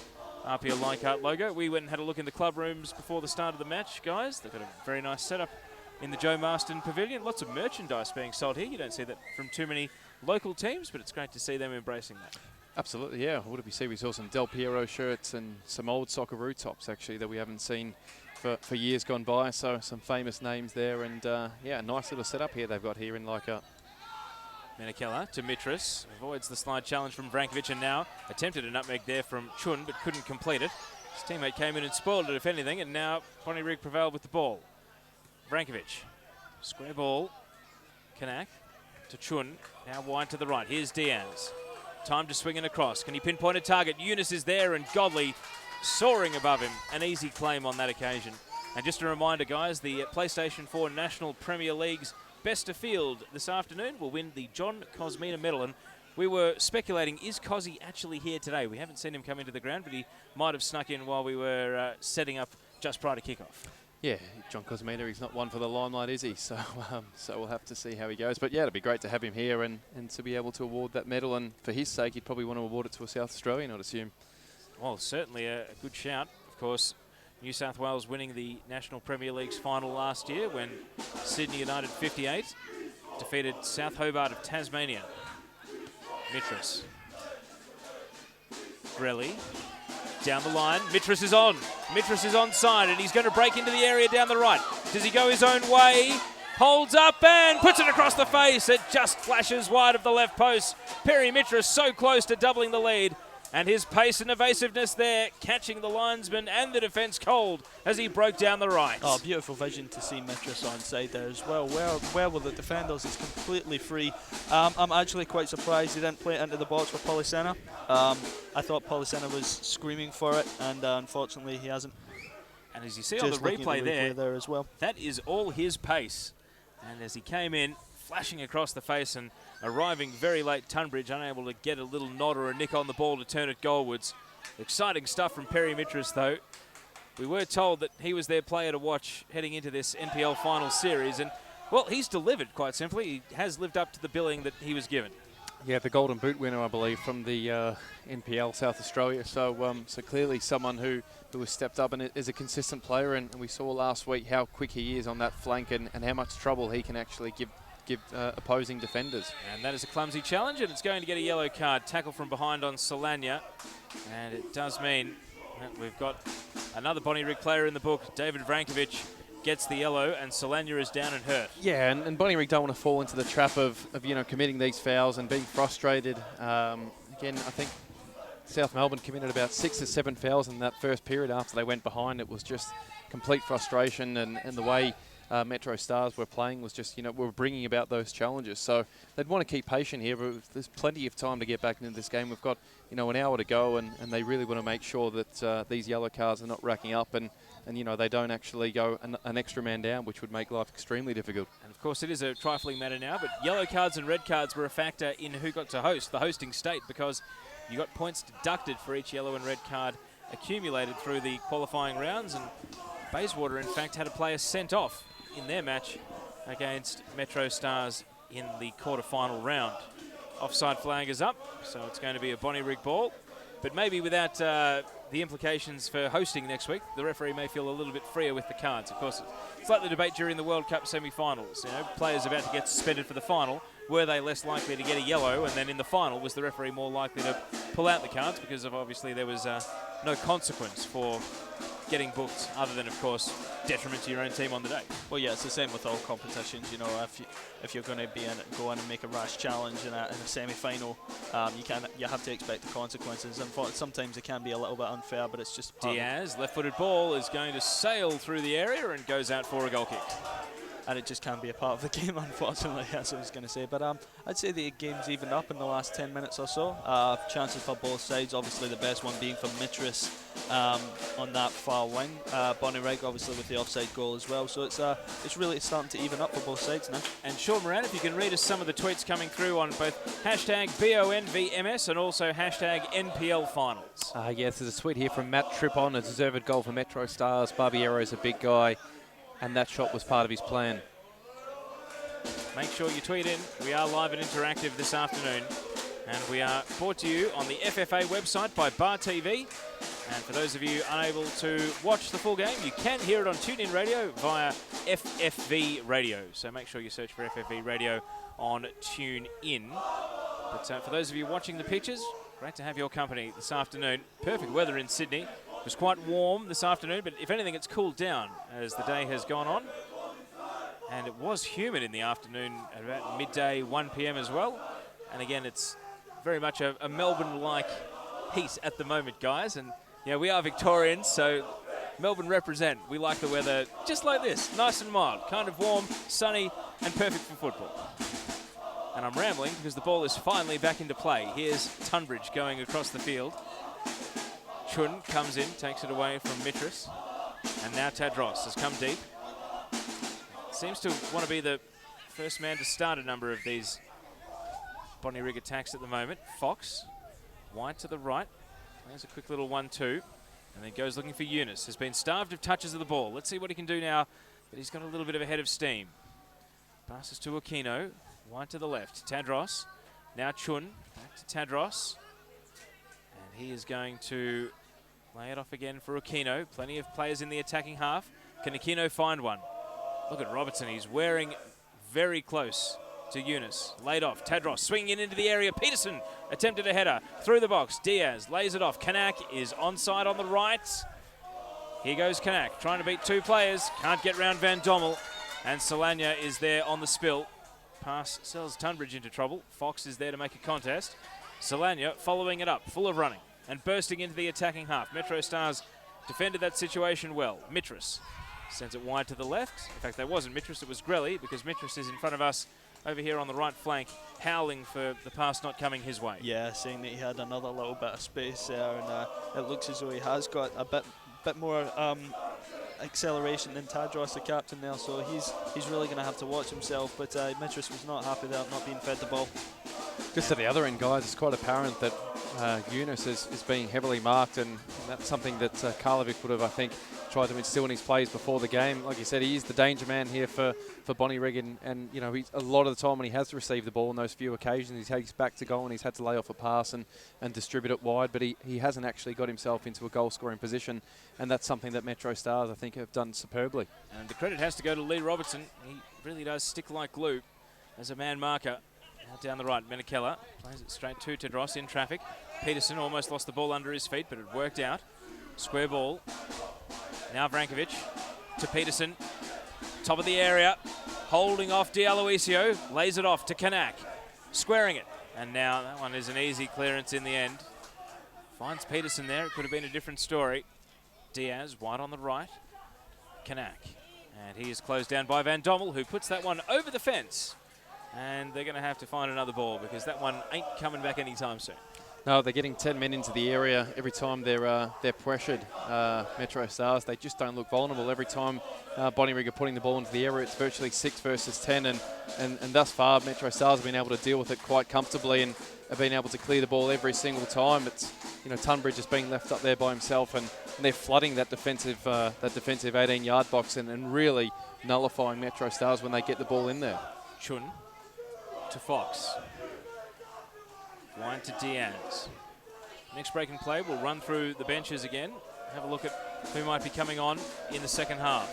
RPL Leichhardt logo. We went and had a look in the club rooms before the start of the match, guys. They've got a very nice setup in the Joe Marston Pavilion. Lots of merchandise being sold here. You don't see that from too many local teams, but it's great to see them embracing that. Absolutely, yeah. What did we see? We saw some Del Piero shirts and some old Socceroo tops, actually, that we haven't seen for years gone by. So some famous names there, and yeah, nice little setup here they've got here in Leichhardt. Menakella to Mitras, avoids the slide challenge from Vrankovic, and now attempted a nutmeg there from Chun, but couldn't complete it. His teammate came in and spoiled it, if anything, and now Bonnyrigg prevailed with the ball. Vrankovic, square ball, Kanak to Chun, now wide to the right. Here's Diaz. Time to swing and across. Can he pinpoint a target? Eunice is there, and Godley soaring above him. An easy claim on that occasion. And just a reminder, guys, the PlayStation 4 National Premier League's Best of Field this afternoon will win the John Cosmina medal. And we were speculating, is Cosy actually here today? We haven't seen him come into the ground, but he might have snuck in while we were setting up just prior to kickoff. Yeah, John Cosmina, he's not one for the limelight, is he? So so we'll have to see how he goes. But yeah, it'd be great to have him here and to be able to award that medal. And for his sake, he'd probably want to award it to a South Australian, I'd assume. Well, certainly a good shout. Of course, New South Wales winning the National Premier League's final last year when Sydney United 58 defeated South Hobart of Tasmania. Mitras. Grelly. Down the line, Mitras is on. Mitras is onside, and he's going to break into the area down the right. Does he go his own way? Holds up and puts it across the face. It just flashes wide of the left post. Perry Mitras so close to doubling the lead. And his pace and evasiveness there, catching the linesman and the defence cold as he broke down the right. Oh, beautiful vision to see Mitras onside there as well. Where were the defenders? He's completely free. I'm actually quite surprised he didn't play it into the box for Polisena. I thought Polisena was screaming for it, and unfortunately he hasn't. And as you see on the replay there as well, that is all his pace. And as he came in, flashing across the face and arriving very late, Tunbridge unable to get a little nod or a nick on the ball to turn it goalwards. Exciting stuff from Perry Mitras, though. we were told that he was their player to watch heading into this NPL final series. And, well, he's delivered, quite simply. He has lived up to the billing that he was given. Yeah, the Golden Boot winner, I believe, from the NPL South Australia. So so clearly someone who has stepped up and is a consistent player. And we saw last week how quick he is on that flank and how much trouble he can actually give opposing defenders. And that is a clumsy challenge, and it's going to get a yellow card. Tackle from behind on Solania. And it does mean that we've got another Bonnyrigg player in the book. David Vrankovic gets the yellow, and Solania is down and hurt. Yeah, and Bonnyrigg don't want to fall into the trap of committing these fouls and being frustrated. Again, I think South Melbourne committed about 6 or 7 fouls in that first period after they went behind. It was just complete frustration, and the way Metro Stars were playing was just, were bringing about those challenges. So they'd want to keep patient here, but there's plenty of time to get back into this game. We've got, an hour to go, and they really want to make sure that these yellow cards are not racking up and they don't actually go an extra man down, which would make life extremely difficult. And of course, it is a trifling matter now, but yellow cards and red cards were a factor in who got to host, the hosting state, because you got points deducted for each yellow and red card accumulated through the qualifying rounds, and Bayswater, in fact, had a player sent off in their match against Metro Stars in the quarter-final round. Offside flag is up, so it's going to be a Bonnyrigg ball. But maybe without the implications for hosting next week, the referee may feel a little bit freer with the cards. Of course, it's like the debate during the World Cup semi-finals. Players about to get suspended for the final. Were they less likely to get a yellow? And then in the final, was the referee more likely to pull out the cards? Because of obviously there was no consequence for getting booked, other than, of course, detriment to your own team on the day. Well, yeah, it's the same with all competitions. If you're going to go in and make a rash challenge in a semi-final, you have to expect the consequences. And sometimes it can be a little bit unfair, but it's just Diaz, left-footed ball, is going to sail through the area and goes out for a goal kick. And it just can be a part of the game, unfortunately, as I was going to say. But I'd say the game's evened up in the last 10 minutes or so. Chances for both sides, obviously the best one being for Mitris on that far wing. Bonnyrigg, obviously, with the offside goal as well. So it's really starting to even up for both sides now. And Sean Moran, if you can read us some of the tweets coming through on both hashtag BONVMS and also hashtag NPL Finals. Yes, there's a tweet here from Matt Trippon, a deserved goal for Metro Stars. Barbiero's a big guy, and that shot was part of his plan. Make sure you tweet in. We are live and interactive this afternoon, and we are brought to you on the FFA website by Bar TV. And for those of you unable to watch the full game, you can hear it on TuneIn Radio via FFV Radio. So make sure you search for FFV Radio on TuneIn. But for those of you watching the pictures, great to have your company this afternoon. Perfect weather in Sydney. It was quite warm this afternoon, but if anything, it's cooled down as the day has gone on. And it was humid in the afternoon at about midday, 1 p.m. as well. And again, it's very much a Melbourne-like heat at the moment, guys. And we are Victorians, so Melbourne represent. We like the weather just like this, nice and mild, kind of warm, sunny, and perfect for football. And I'm rambling because the ball is finally back into play. Here's Tunbridge going across the field. Chun comes in, takes it away from Mitris. And now Tadros has come deep. Seems to want to be the first man to start a number of these Bonnyrigg attacks at the moment. Fox, wide to the right. There's a quick little 1-2. And then goes looking for Eunice. Has been starved of touches of the ball. Let's see what he can do now, but he's got a little bit of a head of steam. Passes to Aquino, wide to the left. Tadros, now Chun, back to Tadros. And he is going to lay it off again for Aquino. Plenty of players in the attacking half. Can Aquino find one? Look at Robertson. He's wearing very close to Eunice. Laid off. Tadros swinging into the area. Peterson attempted a header through the box. Diaz lays it off. Kanak is onside on the right. Here goes Kanak trying to beat two players. Can't get round Van Dommel. And Solania is there on the spill. Pass sells Tunbridge into trouble. Fox is there to make a contest. Solania following it up. Full of running and bursting into the attacking half. Metro Stars defended that situation well. Mitris sends it wide to the left. In fact, that wasn't Mitris, it was Grelly, because Mitris is in front of us over here on the right flank, howling for the pass not coming his way. Yeah, saying that he had another little bit of space there, and it looks as though he has got a bit more acceleration than Tadros, the captain there, so he's really going to have to watch himself, but Mitris was not happy there, not being fed the ball. Just at the other end, guys, it's quite apparent that Eunice is being heavily marked, and that's something that Karlovic would have, I think, tried to instill in his plays before the game. Like you said, he is the danger man here for Bonnyrigg, and you know, he's, a lot of the time when he has received the ball on those few occasions, he's had his back to goal and he's had to lay off a pass and distribute it wide, but he hasn't actually got himself into a goal-scoring position, and that's something that Metro Stars, I think, have done superbly. And the credit has to go to Lee Robertson. He really does stick like glue as a man marker. Out down the right, Menakella plays it straight to Tedros in traffic. Peterson almost lost the ball under his feet, but it worked out. Square ball. Now Vrankovic to Peterson. Top of the area. Holding off D'Aloisio. Lays it off to Kanak. Squaring it. And now that one is an easy clearance in the end. Finds Peterson there. It could have been a different story. Diaz wide on the right. Kanak. And he is closed down by Van Dommel, who puts that one over the fence. And they're going to have to find another ball because that one ain't coming back anytime soon. No, they're getting 10 men into the area every time they're pressured. Metro Stars, they just don't look vulnerable. Every time Bonnyrigg are putting the ball into the area, it's virtually 6 versus 10. And thus far, Metro Stars have been able to deal with it quite comfortably and have been able to clear the ball every single time. It's, you know, Tunbridge is being left up there by himself, and they're flooding that defensive 18-yard box and really nullifying Metro Stars when they get the ball in there. Chun to Fox. Wide to Diaz. Next breaking play, we'll run through the benches again. Have a look at who might be coming on in the second half.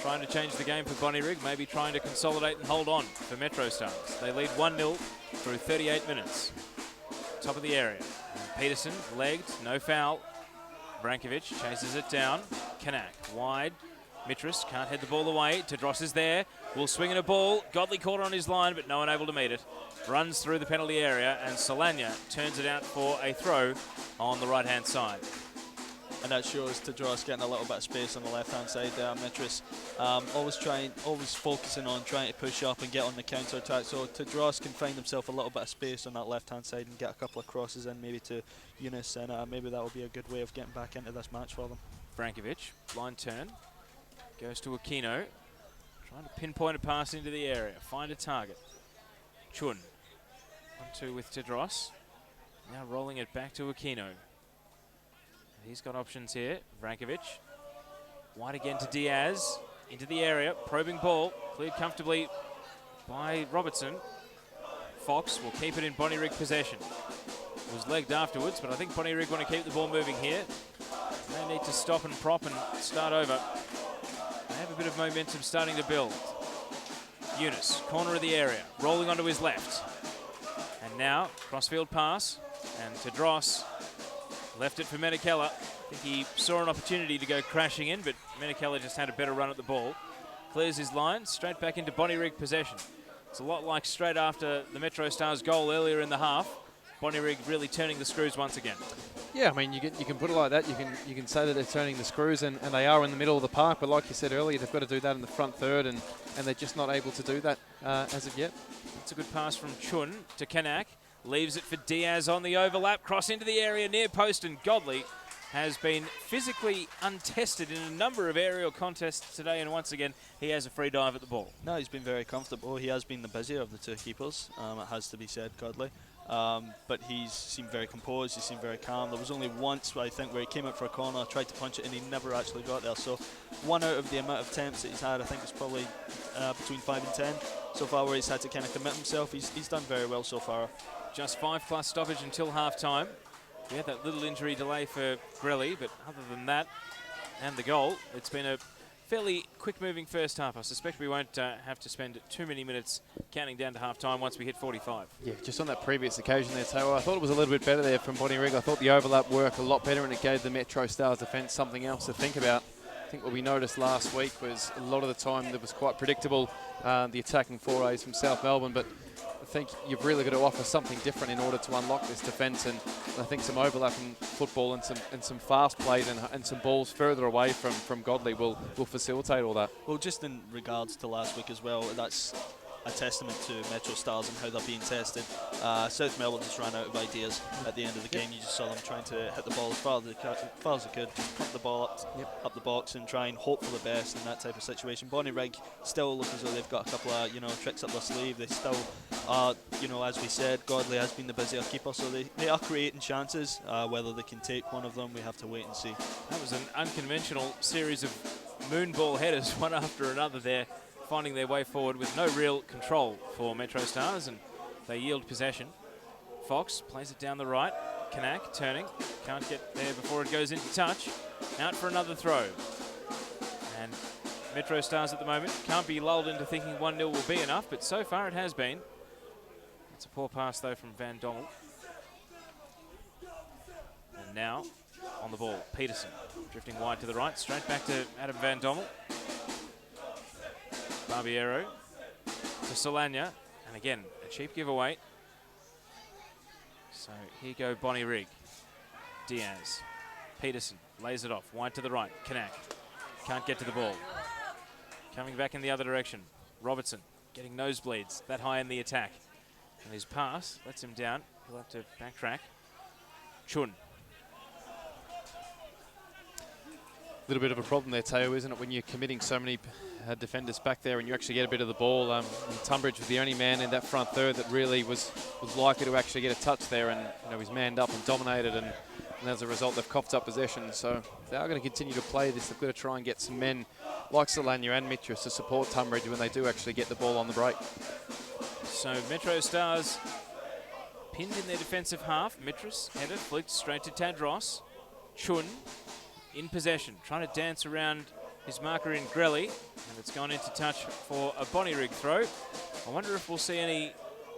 Trying to change the game for Bonnyrigg, maybe trying to consolidate and hold on for Metro Stars. They lead 1-0 through 38 minutes. Top of the area. Peterson, legged, no foul. Vrankovic chases it down. Kanak, wide. Mitris can't head the ball away. Tedros is there. Will swing in a ball. Godley caught on his line, but no one able to meet it. Runs through the penalty area, and Solana turns it out for a throw on the right-hand side. And that shows Tedros getting a little bit of space on the left-hand side there. Mitris always focusing on trying to push up and get on the counter-attack. So Tedros can find himself a little bit of space on that left-hand side and get a couple of crosses in maybe to Eunice, and maybe that will be a good way of getting back into this match for them. Vrankovic, line turn. Goes to Aquino. Trying to pinpoint a pass into the area. Find a target. Chun. 1-2 with Tedros. Now rolling it back to Aquino. He's got options here. Vrankovic. Wide again to Diaz. Into the area. Probing ball. Cleared comfortably by Robertson. Fox will keep it in Bonnyrigg possession. It was legged afterwards, but I think Bonnyrigg want to keep the ball moving here. They need to stop and prop and start over. They have a bit of momentum starting to build. Eunice, corner of the area, rolling onto his left. And now, crossfield pass, and Tedros left it for Menakella. I think he saw an opportunity to go crashing in, but Menakella just had a better run at the ball. Clears his line, straight back into Bonnyrigg possession. It's a lot like straight after the Metro Stars goal earlier in the half. Bonnyrigg really turning the screws once again. Yeah, I mean, you can put it like that. You can say that they're turning the screws, and they are in the middle of the park. But like you said earlier, they've got to do that in the front third, and they're just not able to do that as of yet. It's a good pass from Chun to Kanak. Leaves it for Diaz on the overlap. Cross into the area near post, and Godley has been physically untested in a number of aerial contests today, and once again, he has a free dive at the ball. No, he's been very comfortable. He has been the busier of the two keepers, it has to be said, Godley. But he's seemed very composed, he seemed very calm. There was only once, I think, where he came up for a corner, tried to punch it, and he never actually got there. So 1 out of the amount of attempts that he's had, I think it's probably between 5 and 10 so far, where he's had to kind of commit himself. He's done very well so far. Just 5+ stoppage until half-time. We had that little injury delay for Grelly, but other than that and the goal, it's been a fairly quick-moving first half. I suspect we won't have to spend too many minutes counting down to half-time once we hit 45. Yeah, just on that previous occasion there, Taylor, I thought it was a little bit better there from Bonnyrigg. I thought the overlap worked a lot better, and it gave the Metro Stars defence something else to think about. I think what we noticed last week was a lot of the time that was quite predictable, the attacking forays from South Melbourne, but I think you've really got to offer something different in order to unlock this defence, and I think some overlapping football and some fast plays and some balls further away from Godley will facilitate all that. Well, just in regards to last week as well, that's a testament to Metro Stars and how they're being tested. South Melbourne just ran out of ideas at the end of the game. You just saw them trying to hit the ball as far as they could, just pump the ball up the box and try and hope for the best in that type of situation. Bonnyrigg still look as though they've got a couple of tricks up their sleeve. They still are, as we said, Godley has been the busier keeper, so they are creating chances. Whether they can take one of them, we have to wait and see. That was an unconventional series of moonball headers, one after another there, finding their way forward with no real control for Metro Stars, and they yield possession. Fox plays it down the right. Kanak turning, can't get there before it goes into touch. Out for another throw. And Metro Stars at the moment can't be lulled into thinking 1-0 will be enough, but so far it has been. It's a poor pass though from Van Dommel. And now on the ball, Peterson drifting wide to the right, straight back to Adam Van Dommel. Barbiero to Solana, and again, a cheap giveaway. So here go Bonnyrigg. Diaz. Peterson lays it off, wide to the right. Kanak can't get to the ball. Coming back in the other direction. Robertson getting nosebleeds that high in the attack. And his pass lets him down. He'll have to backtrack. Chun. A little bit of a problem there, Teo, isn't it, when you're committing so many defenders back there and you actually get a bit of the ball. Tunbridge was the only man in that front third that really was likely to actually get a touch there, and he's manned up and dominated, and as a result they've coughed up possession. So they are going to continue to play this. They've got to try and get some men like Solana and Mitras to support Tunbridge when they do actually get the ball on the break. So Metro Stars pinned in their defensive half. Mitras header flicked straight to Tadros. Chun in possession, trying to dance around his marker in Grelly, and it's gone into touch for a Bonnyrigg throw. I wonder if we'll see any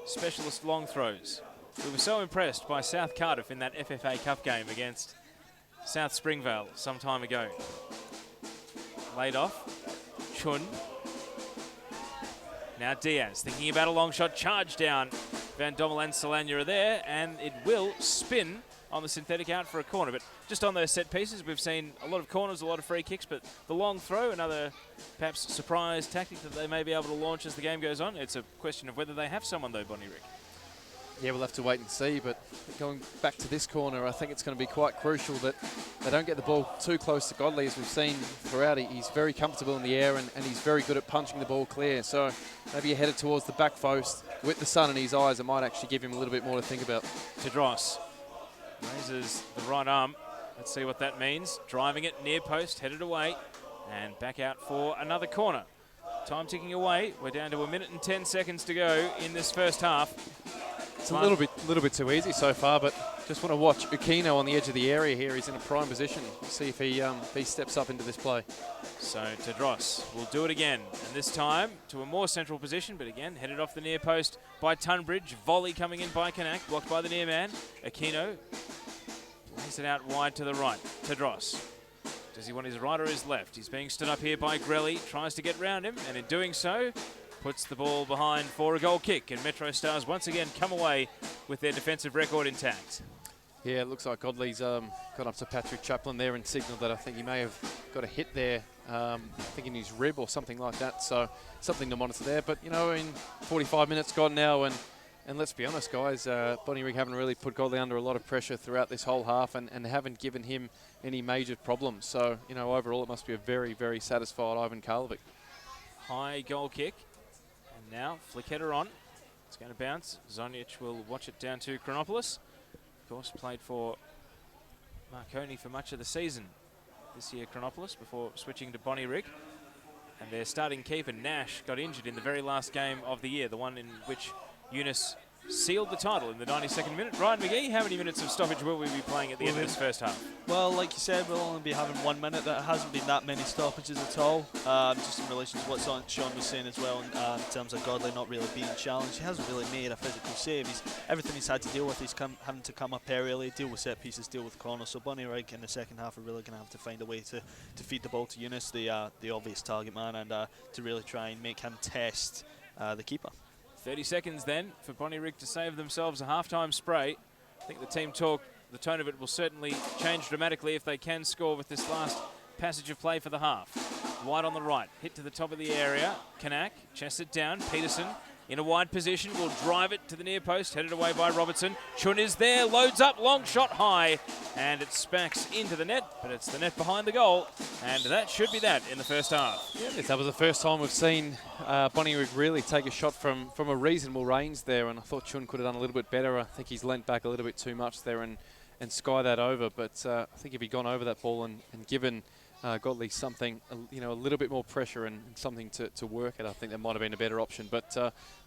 specialist long throws. We were so impressed by South Cardiff in that FFA Cup game against South Springvale some time ago. Laid off, Chun. Now Diaz thinking about a long shot, charge down. Van Dommel and Solana are there, and it will spin on the synthetic out for a corner. But just on those set pieces, we've seen a lot of corners, a lot of free kicks, but the long throw, another perhaps surprise tactic that they may be able to launch as the game goes on. It's a question of whether they have someone though, Bonnyrigg. Yeah, we'll have to wait and see, but going back to this corner, I think it's going to be quite crucial that they don't get the ball too close to Godley. As we've seen throughout, he's very comfortable in the air and he's very good at punching the ball clear. So maybe you're headed towards the back post with the sun in his eyes. It might actually give him a little bit more to think about. Tadros raises the right arm. Let's see what that means. Driving it near post, headed away, and back out for another corner. Time ticking away. We're down to 1 minute and 10 seconds to go in this first half. It's a little bit too easy so far, but just want to watch Ukino on the edge of the area here. He's in a prime position. We'll see if he steps up into this play. So Tadros will do it again, and this time to a more central position, but again headed off the near post by Tunbridge. Volley coming in by Kanak, blocked by the near man. Aquino lays it out wide to the right. Tadros. Does he want his right or his left? He's being stood up here by Grelly, tries to get round him, and in doing so, puts the ball behind for a goal kick, and Metro Stars once again come away with their defensive record intact. Yeah, it looks like Godley's got up to Patrick Chaplin there and signalled that I think he may have got a hit there, I think in his rib or something like that, so something to monitor there. But, in 45 minutes gone now, and let's be honest, guys, Bonnyrigg haven't really put Godley under a lot of pressure throughout this whole half and haven't given him any major problems. So, overall it must be a very, very satisfied Ivan Karlovic. High goal kick. And now, flick header on. It's going to bounce. Zonic will watch it down to Chronopoulos. Of course, played for Marconi for much of the season this year, Chronopoulos, before switching to Bonnyrigg. And their starting keeper, Nash, got injured in the very last game of the year, the one in which Eunice sealed the title in the 92nd minute. Ryan McGee, how many minutes of stoppage will we be playing at the end of this first half? Well, like you said, we'll only be having 1 minute. There hasn't been that many stoppages at all. Just in relation to what Sean was saying as well, in terms of Godley not really being challenged. He hasn't really made a physical save. Everything he's had to deal with, he's having to come up aerially, deal with set pieces, deal with corners. So Bonnyrigg in the second half are really going to have to find a way to feed the ball to Eunice, the obvious target man, and to really try and make him test the keeper. 30 seconds then for Bonnyrigg to save themselves a half-time spray. I think the team talk, the tone of it will certainly change dramatically if they can score with this last passage of play for the half. Wide on the right, hit to the top of the area. Kanak chests it down. Peterson in a wide position, will drive it to the near post, headed away by Robertson. Chun is there, loads up, long shot high, and it smacks into the net, but it's the net behind the goal, and that should be that in the first half. Yeah, that was the first time we've seen Bonnyrigg really take a shot from a reasonable range there, and I thought Chun could have done a little bit better. I think he's leant back a little bit too much there and sky that over, but I think if he'd gone over that ball and given Godley something, a little bit more pressure and something to work at, I think that might have been a better option. But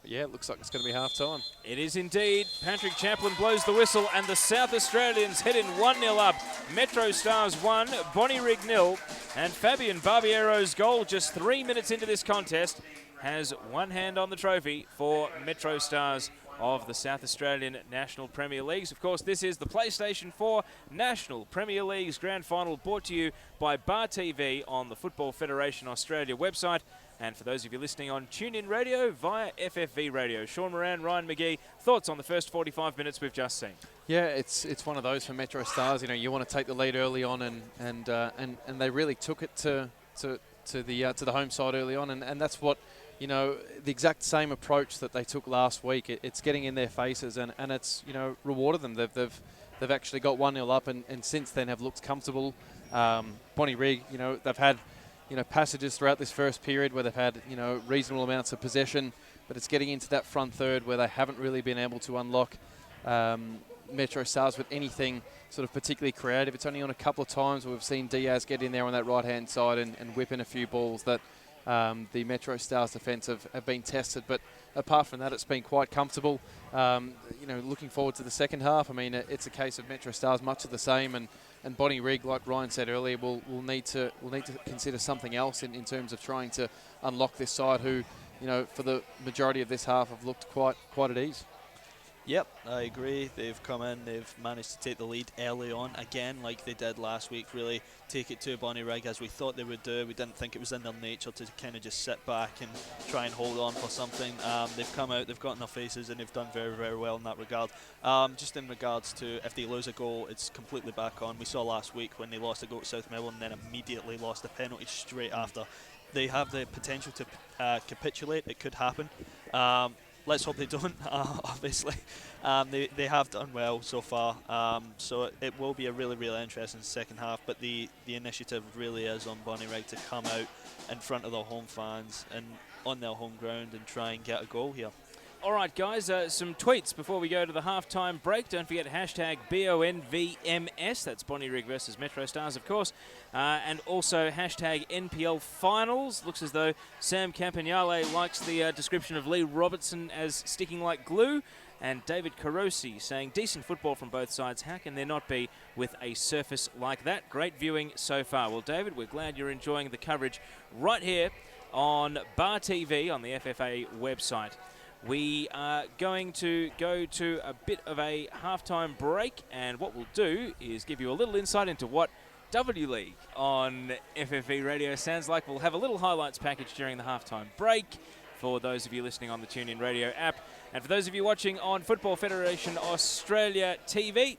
yeah, it looks like it's going to be half-time. It is indeed. Patrick Chaplin blows the whistle, and the South Australians head in 1-0 up. Metro Stars 1, Bonnyrigg 0, and Fabian Barbiero's goal just 3 minutes into this contest has one hand on the trophy for Metro Stars of the South Australian National Premier Leagues. Of course, this is the PlayStation 4 National Premier Leagues Grand Final, brought to you by Bar TV on the Football Federation Australia website. And for those of you listening on TuneIn Radio via FFV Radio, Sean Moran, Ryan McGee, thoughts on the first 45 minutes we've just seen? Yeah, it's one of those for Metro Stars. You want to take the lead early on, and they really took it to the home side early on, and that's what. The exact same approach that they took last week. It's getting in their faces, and it's rewarded them. They've actually got 1-0 up, and since then have looked comfortable. Bonnyrigg, they've had passages throughout this first period where they've had reasonable amounts of possession, but it's getting into that front third where they haven't really been able to unlock Metro Stars with anything sort of particularly creative. It's only on a couple of times where we've seen Diaz get in there on that right hand side and whip in a few balls that the Metro Stars defence have been tested, but apart from that, it's been quite comfortable. Looking forward to the second half. I mean, it's a case of Metro Stars much of the same, and Bonnyrigg, like Ryan said earlier, will need to consider something else in terms of trying to unlock this side, who, for the majority of this half have looked quite at ease. Yep, I agree. They've come in, they've managed to take the lead early on, again, like they did last week, really take it to Bonnyrigg as we thought they would do. We didn't think it was in their nature to kind of just sit back and try and hold on for something. They've come out, they've got in their faces, and they've done very, very well in that regard. Just in regards to if they lose a goal, it's completely back on. We saw last week when they lost a goal to South Melbourne and then immediately lost a penalty straight after. They have the potential to capitulate. It could happen. Let's hope they don't, obviously. They have done well so far, so it will be a really, really interesting second half, but the initiative really is on Bonnyrigg to come out in front of their home fans and on their home ground and try and get a goal here. All right, guys, some tweets before we go to the halftime break. Don't forget hashtag BONVMS, that's Bonnyrigg versus Metro Stars, of course, and also hashtag NPL Finals. Looks as though Sam Campagnale likes the description of Lee Robertson as sticking like glue, and David Carosi saying decent football from both sides. How can there not be with a surface like that? Great viewing so far. Well, David, we're glad you're enjoying the coverage right here on Bar TV on the FFA website. We are going to go to a bit of a halftime break, and what we'll do is give you a little insight into what W League on FFV Radio sounds like. We'll have a little highlights package during the halftime break for those of you listening on the TuneIn Radio app. And for those of you watching on Football Federation Australia TV,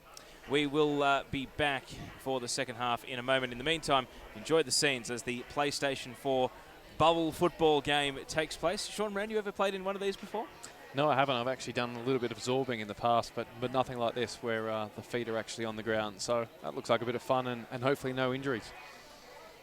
we will be back for the second half in a moment. In the meantime, enjoy the scenes as the PlayStation 4 bubble football game takes place. Sean Moran, you ever played in one of these before? No, I haven't. I've actually done a little bit of absorbing in the past, but nothing like this where the feet are actually on the ground. So that looks like a bit of fun and hopefully no injuries.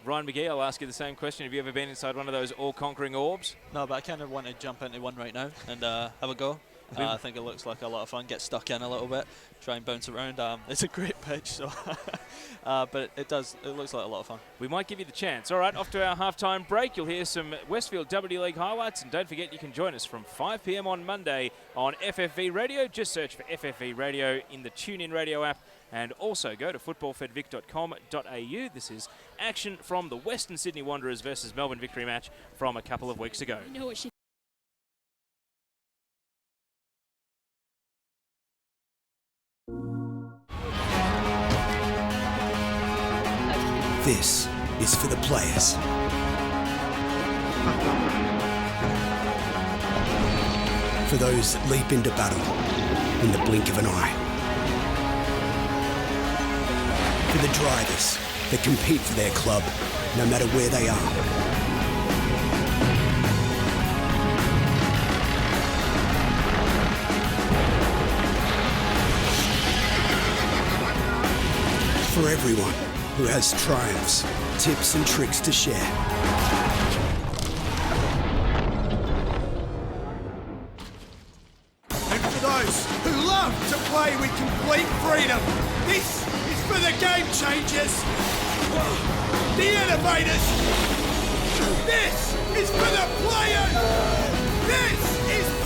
Ryan McGee, I'll ask you the same question. Have you ever been inside one of those all-conquering orbs? No, but I kind of want to jump into one right now and have a go. I think it looks like a lot of fun. Get stuck in a little bit, try and bounce around. It's a great pitch, so but it looks like a lot of fun. We might give you the chance. All right, off to our halftime break. You'll hear some Westfield W League highlights, and don't forget you can join us from 5 p.m. on Monday on FFV Radio. Just search for FFV Radio in the TuneIn Radio app, and also go to footballfedvic.com.au. This is action from the Western Sydney Wanderers versus Melbourne Victory match from a couple of weeks ago. You know what she This is for the players. For those that leap into battle in the blink of an eye. For the drivers that compete for their club no matter where they are. for everyone who has triumphs, tips and tricks to share. And for those who love to play with complete freedom, this is for the game changers, the innovators. This is for the players. This is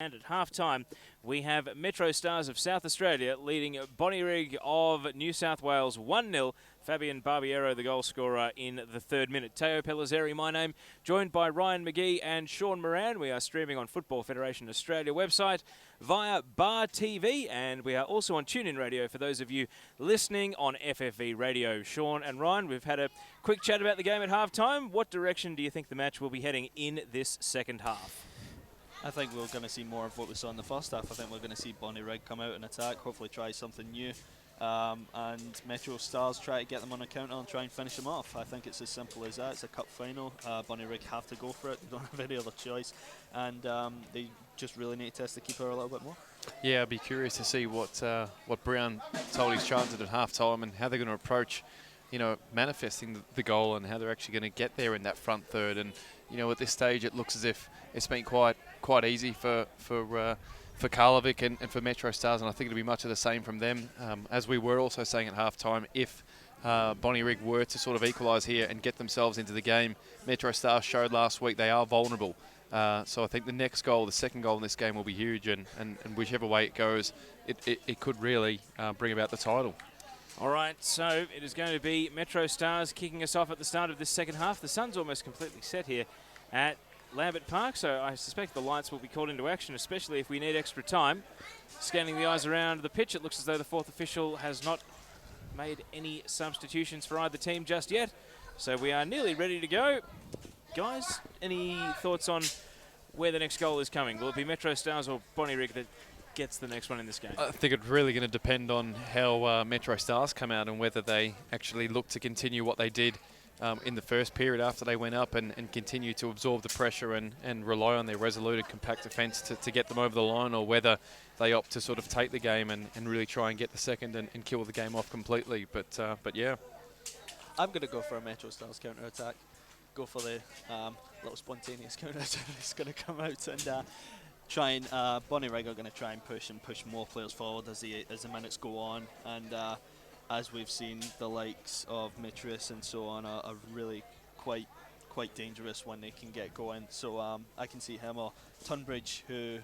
And at half-time, we have Metro Stars of South Australia leading Bonnyrigg of New South Wales 1-0. Fabian Barbiero, the goal scorer in the 3rd minute. Teo Pellizzeri, my name, joined by Ryan McGee and Sean Moran. We are streaming on Football Federation Australia website via Bar TV, and we are also on TuneIn Radio for those of you listening on FFV Radio. Sean and Ryan, we've had a quick chat about the game at half-time. What direction do you think the match will be heading in this second half? I think we're going to see more of what we saw in the first half. I think we're going to see Bonnyrigg come out and attack, hopefully try something new, and Metro Stars try to get them on a counter and try and finish them off. I think it's as simple as that. It's a cup final. Bonnyrigg have to go for it. They don't have any other choice, and they just really need to test the keeper a little bit more. Yeah, I'd be curious to see what Brown told his charges at half-time and how they're going to approach, manifesting the goal and how they're actually going to get there in that front third. And at this stage, it looks as if it's been quite easy for Karlovic and for Metro Stars, and I think it'll be much of the same from them. As we were also saying at half-time, if Bonnyrigg were to sort of equalise here and get themselves into the game, Metro Stars showed last week they are vulnerable. So I think the next goal, the second goal in this game, will be huge, and whichever way it goes, it could really bring about the title. All right, so it is going to be Metro Stars kicking us off at the start of this second half. The sun's almost completely set here at Lambert Park, so I suspect the lights will be called into action, especially if we need extra time. Scanning the eyes around the pitch, it looks as though the 4th official has not made any substitutions for either team just yet. So we are nearly ready to go. Guys, any thoughts on where the next goal is coming? Will it be Metro Stars or Bonnyrigg that gets the next one in this game? I think it's really going to depend on how Metro Stars come out and whether they actually look to continue what they did in the first period after they went up and continue to absorb the pressure and rely on their resolute and compact defence to get them over the line, or whether they opt to sort of take the game and really try and get the second and kill the game off completely. But yeah. I'm going to go for a Metro Stars counter-attack. Go for the little spontaneous counter-attack that's going to come out and try and Bonnyrigg are going to try and push more players forward as the minutes go on, and as we've seen, the likes of Mitris and so on are really quite dangerous when they can get going. So I can see him, or Tunbridge, who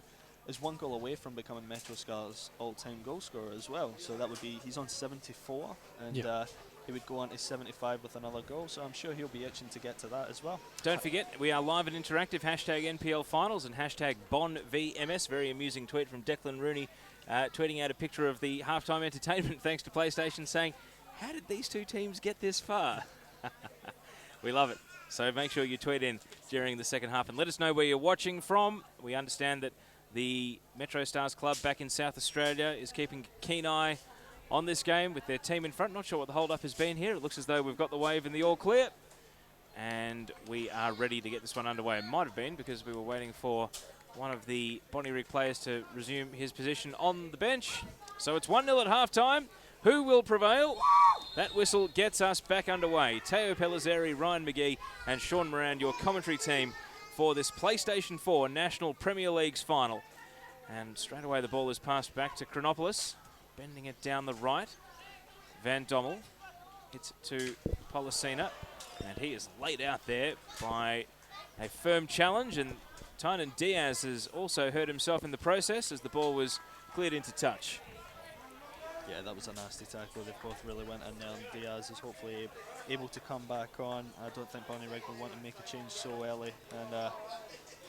is 1 goal away from becoming Metro Stars' all-time goal scorer as well. So that would be, he's on 74, and he would go on to 75 with another goal. So I'm sure he'll be itching to get to that as well. Don't forget, we are live and interactive. Hashtag NPL Finals and hashtag BonVMS. Very amusing tweet from Declan Rooney, tweeting out a picture of the halftime entertainment thanks to PlayStation, saying, how did these two teams get this far? We love it. So make sure you tweet in during the second half and let us know where you're watching from. We understand that the Metro Stars Club back in South Australia is keeping a keen eye on this game with their team in front. Not sure what the hold-up has been here. It looks as though we've got the wave and the all clear. And we are ready to get this one underway. It might have been because we were waiting for one of the Bonnyrigg players to resume his position on the bench. So it's 1-0 at half-time. Who will prevail? That whistle gets us back underway. Teo Pellizzeri, Ryan McGee and Sean Moran, your commentary team for this PlayStation 4 National Premier League's final. And straight away the ball is passed back to Chronopoulos, bending it down the right. Van Dommel hits it to Policina, and he is laid out there by a firm challenge, and Tynan Diaz has also hurt himself in the process as the ball was cleared into touch. Yeah, that was a nasty tackle. They both really went in there, and Diaz is hopefully able to come back on. I don't think Bonnyrigg will want to make a change so early, and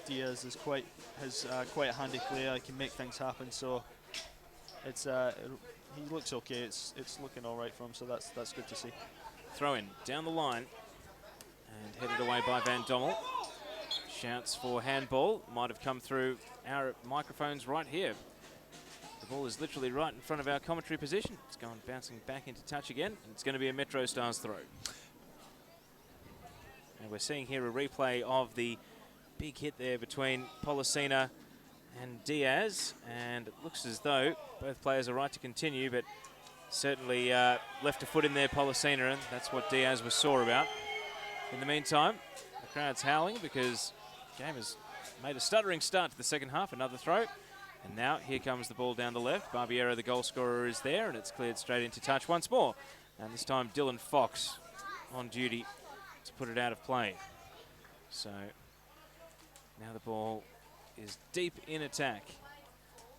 Diaz is quite a handy player. He can make things happen, so it's he looks okay. It's looking all right for him, so that's good to see. Throw in down the line and headed away by Van Dommel. Shouts for handball. Might have come through our microphones right here. The ball is literally right in front of our commentary position. It's gone bouncing back into touch again, and it's going to be a Metro Stars throw. And we're seeing here a replay of the big hit there between Policina and Diaz, and it looks as though both players are right to continue, but certainly left a foot in there, Policina, and that's what Diaz was sore about. In the meantime, the crowd's howling because the game has made a stuttering start to the second half. Another throw, and now here comes the ball down the left. Barbiero, the goal scorer, is there, and it's cleared straight into touch once more. And this time Dylan Fox on duty to put it out of play. So now the ball is deep in attack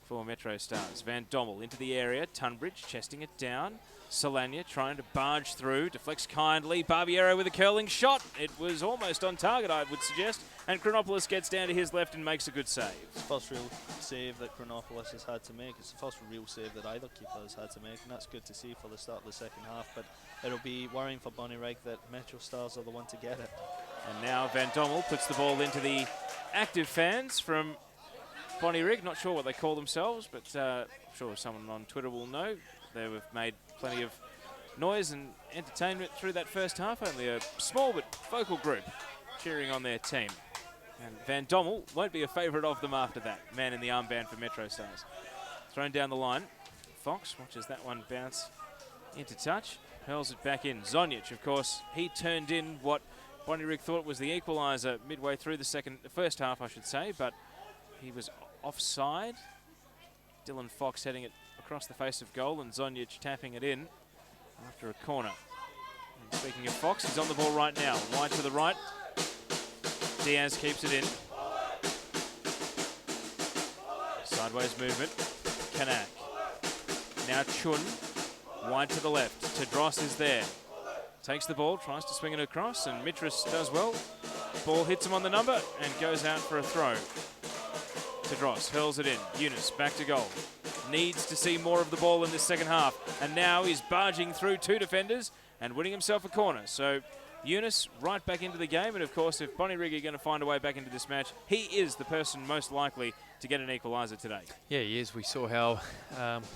for Metro Stars. Van Dommel into the area. Tunbridge chesting it down. Solania trying to barge through. Deflects kindly. Barbiero with a curling shot. It was almost on target, I would suggest. And Chronopoulos gets down to his left and makes a good save. It's the first real save that Chronopoulos has had to make. It's the first real save that either keeper has had to make, and that's good to see for the start of the second half. But it'll be worrying for Bonnyrigg that Metro Stars are the one to get it. And now Van Dommel puts the ball into the active fans from Bonnyrigg. Not sure what they call themselves, but I'm sure someone on Twitter will know. They have made plenty of noise and entertainment through that first half. Only a small but vocal group cheering on their team. And Van Dommel won't be a favourite of them after that. Man in the armband for Metro Stars. Thrown down the line. Fox watches that one bounce into touch. Hurls it back in. Zonjic, of course, he turned in what Bonnyrigg thought was the equaliser midway through the first half, I should say, but he was offside. Dylan Fox heading it across the face of goal, and Zonjic tapping it in after a corner. And speaking of Fox, he's on the ball right now. Wide to the right. Diaz keeps it in. Sideways movement. Kanak. Now Chun. Wide to the left. Tedros is there. Takes the ball, tries to swing it across, and Mitras does well. Ball hits him on the number and goes out for a throw. Tedros hurls it in. Eunice back to goal. Needs to see more of the ball in this second half. And now he's barging through two defenders and winning himself a corner. So Eunice right back into the game. And of course, if Bonnyrigg are going to find a way back into this match, he is the person most likely to get an equaliser today. Yeah, he is. We saw how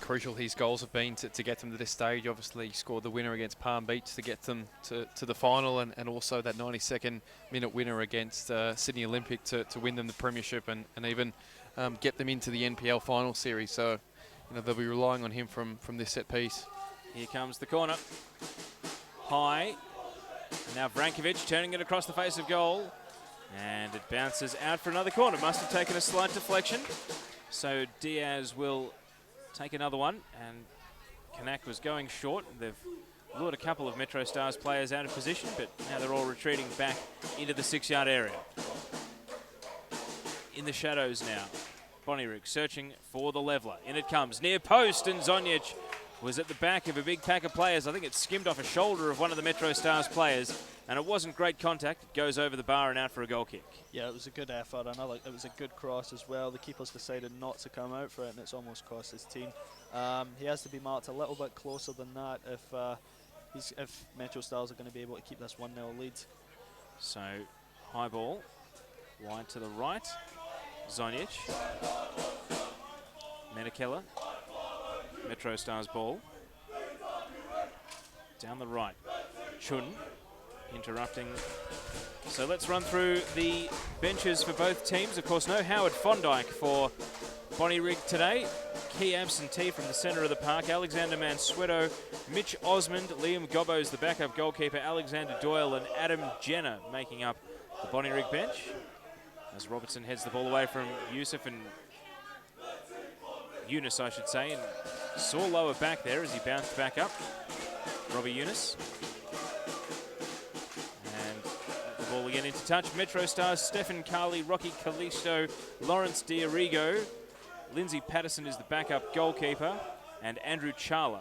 crucial his goals have been to get them to this stage. Obviously, he scored the winner against Palm Beach to get them to the final, and also that 92nd minute winner against Sydney Olympic to win them the premiership and even get them into the NPL final series. So, you know, they'll be relying on him from this set piece. Here comes the corner. High. Now Vrankovic turning it across the face of goal. And it bounces out for another corner. Must have taken a slight deflection. So Diaz will take another one. And Kanak was going short. They've lured a couple of Metro Stars players out of position, but now they're all retreating back into the 6-yard area. In the shadows now. Bonnyrigg searching for the leveller. In it comes. Near post, and Zonjic was at the back of a big pack of players. I think it skimmed off a shoulder of one of the Metro Stars players, and it wasn't great contact. It goes over the bar and out for a goal kick. Yeah, it was a good effort. It was a good cross as well. The keeper's decided not to come out for it, and it's almost cost his team. He has to be marked a little bit closer than that if Metro Stars are going to be able to keep this 1-0 lead. So, high ball, wide to the right. Zonjic. Menakella. Metro Stars ball. Down the right. Chun interrupting. So let's run through the benches for both teams. Of course, no Howard Fondike for Bonnyrigg today. Key absentee from the centre of the park, Alexander Mansueto, Mitch Osmond, Liam Gobbo's the backup goalkeeper, Alexander Doyle and Adam Jenner making up the Bonnyrigg bench. As Robertson heads the ball away from Yusuf and Eunice, I should say, and saw lower back there as he bounced back up. Robbie Eunice. And the ball again into touch. Metro Stars, Stefan Carley, Rocky Callisto, Lawrence Diarigo. Lindsay Patterson is the backup goalkeeper. And Andrew Charla.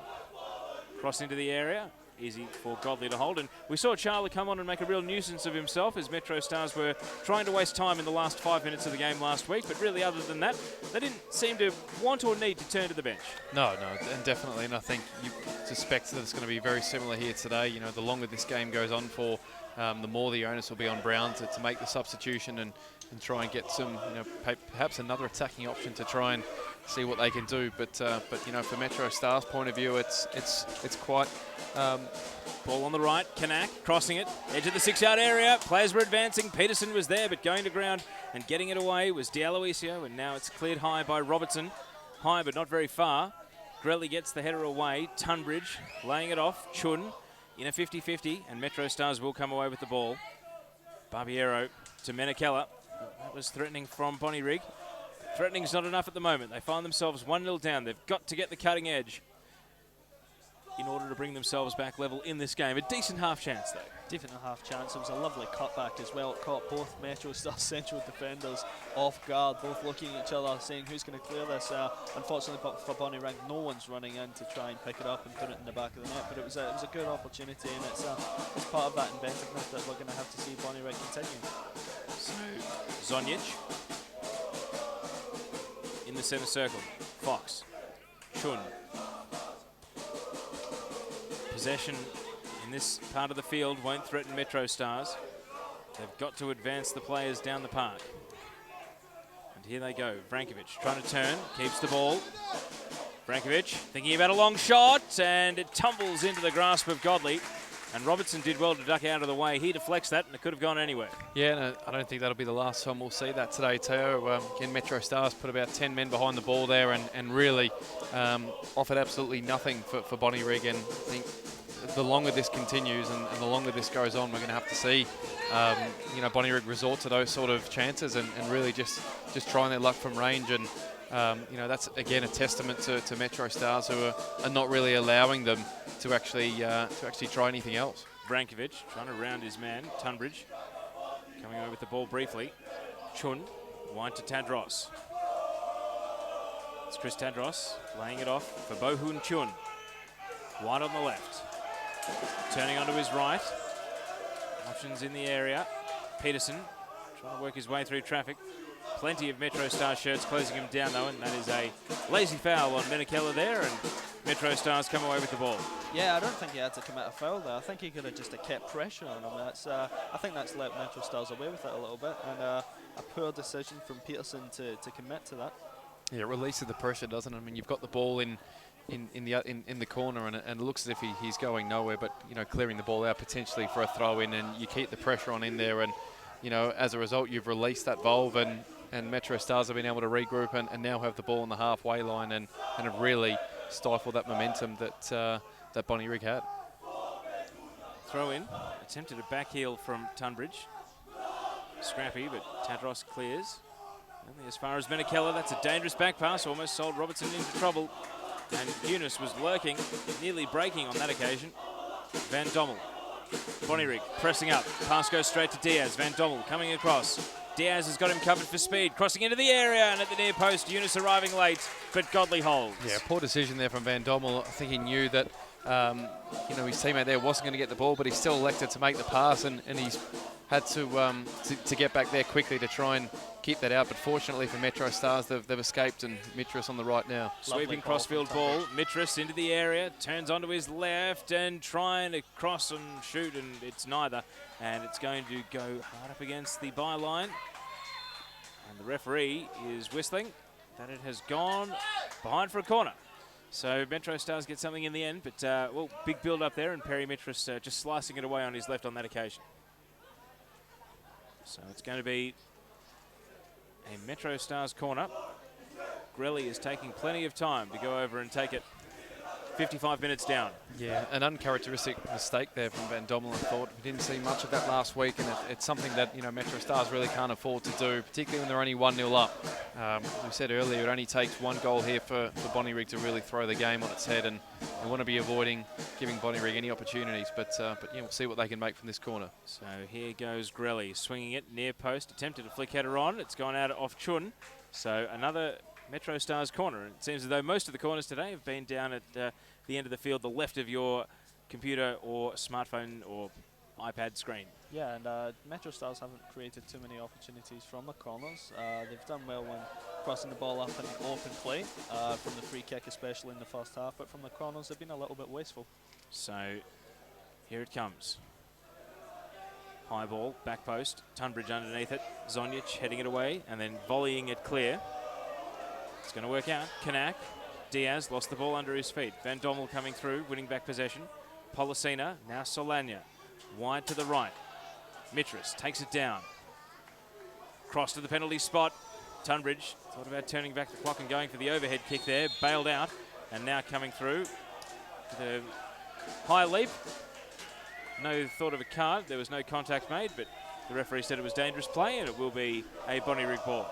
Cross into the area. Easy for Godley to hold. And we saw Charla come on and make a real nuisance of himself as Metro Stars were trying to waste time in the last 5 minutes of the game last week. But really, other than that, they didn't seem to want or need to turn to the bench. No, and definitely. And I think you suspect that it's going to be very similar here today. You know, the longer this game goes on for, the more the onus will be on Brown to make the substitution and try and get some, you know, perhaps another attacking option to try and see what they can do. But you know, for Metro Stars' point of view, it's quite. Ball on the right, Kanak crossing it, edge of the 6-yard area. Players were advancing. Peterson was there, but going to ground and getting it away was D'Aloisio, and now it's cleared high by Robertson. High, but not very far. Grelly gets the header away. Tunbridge laying it off. Chun in a 50-50, and Metro Stars will come away with the ball. Barbiero to Menakella. That was threatening from Bonnyrigg. Threatening's not enough at the moment. They find themselves 1-0 down. They've got to get the cutting edge. in order to bring themselves back level in this game. A decent half chance, though. Definitely a half chance. It was a lovely cutback as well. It caught both Metro Star Central defenders off guard, both looking at each other, saying who's going to clear this. Unfortunately, for Bonnyrigg, no one's running in to try and pick it up and put it in the back of the net. But it was a good opportunity, and it's part of that inventiveness that we're going to have to see Bonnyrigg continue. So Zonjic in the centre circle. Fox, Chun. Possession in this part of the field won't threaten Metro Stars. They've got to advance the players down the park. And here they go. Brankovic trying to turn, keeps the ball. Brankovic thinking about a long shot, and it tumbles into the grasp of Godley. And Robertson did well to duck out of the way. He deflects that, and it could have gone anywhere. Yeah, no, I don't think that'll be the last time we'll see that today, Teo. Again, Metro Stars put about 10 men behind the ball there and really offered absolutely nothing for Bonnyrigg. And I think the longer this continues and the longer this goes on, we're going to have to see Bonnyrigg resort to those sort of chances and really just trying their luck from range. And that's again a testament to Metro Stars, who are not really allowing them to actually try anything else. Brankovic trying to round his man. Tunbridge coming away with the ball briefly. Chun wide to Tadros. It's Chris Tadros laying it off for Bohun Chun. Wide on the left. Turning onto his right. Options in the area. Peterson trying to work his way through traffic. Plenty of Metro Stars shirts closing him down, though, and that is a lazy foul on Menakella there, and Metro Stars come away with the ball. Yeah, I don't think he had to commit a foul there. I think he could have just kept pressure on him. I think that's let Metro Stars away with it a little bit, and a poor decision from Peterson to commit to that. Yeah, it releases the pressure, doesn't it? I mean, you've got the ball in the corner, and it looks as if he's going nowhere, but clearing the ball out potentially for a throw in, and you keep the pressure on in there, and as a result you've released that valve, and Metro Stars have been able to regroup and now have the ball on the halfway line and have really stifled that momentum that Bonnyrigg had. Throw in, attempted a back heel from Tunbridge. Scrappy, but Tadros clears. Only as far as Menakella. That's a dangerous back pass, almost sold Robertson into trouble. And Eunice was lurking, nearly breaking on that occasion. Van Dommel. Bonnyrigg pressing up. Pass goes straight to Diaz. Van Dommel coming across. Diaz has got him covered for speed. Crossing into the area, and at the near post, Eunice arriving late, but Godley holds. Yeah, poor decision there from Van Dommel. I think he knew that his teammate there wasn't going to get the ball, but he still elected to make the pass, and he's had to get back there quickly to try and keep that out. But fortunately for Metro Stars, they've escaped, and Mitras on the right now. Sweeping crossfield ball. Mitras into the area, turns onto his left and trying to cross and shoot, and it's neither. And it's going to go hard up against the byline. And the referee is whistling that it has gone behind for a corner. So Metro Stars get something in the end, but big build up there, and Perry Mitras just slicing it away on his left on that occasion. So it's going to be a Metro Stars corner. Grelly is taking plenty of time to go over and take it 55 minutes down. Yeah, an uncharacteristic mistake there from Van Dommel, I thought. We didn't see much of that last week, and it's something that Metro Stars really can't afford to do, particularly when they're only 1-0 up. We said earlier, it only takes one goal here for Bonnyrigg to really throw the game on its head, and we want to be avoiding giving Bonnyrigg any opportunities, but we'll see what they can make from this corner. So here goes Grelly, swinging it near post, attempted a flick header on. It's gone out off Chun. So another Metro Stars corner. It seems as though most of the corners today have been down at the end of the field, the left of your computer or smartphone or iPad screen. Yeah, and Metro Stars haven't created too many opportunities from the corners. They've done well when crossing the ball up in open play, from the free kick especially in the first half, but from the corners they've been a little bit wasteful. So here it comes. High ball, back post, Tunbridge underneath it, Zonjic heading it away and then volleying it clear. It's going to work out. Kanak, Diaz lost the ball under his feet. Van Dommel coming through, winning back possession. Policina, now Solana, wide to the right. Mitras takes it down. Cross to the penalty spot. Tunbridge thought about turning back the clock and going for the overhead kick there, bailed out, and now coming through with a high leap. No thought of a card, there was no contact made, but the referee said it was dangerous play and it will be a Bonnyrigg ball.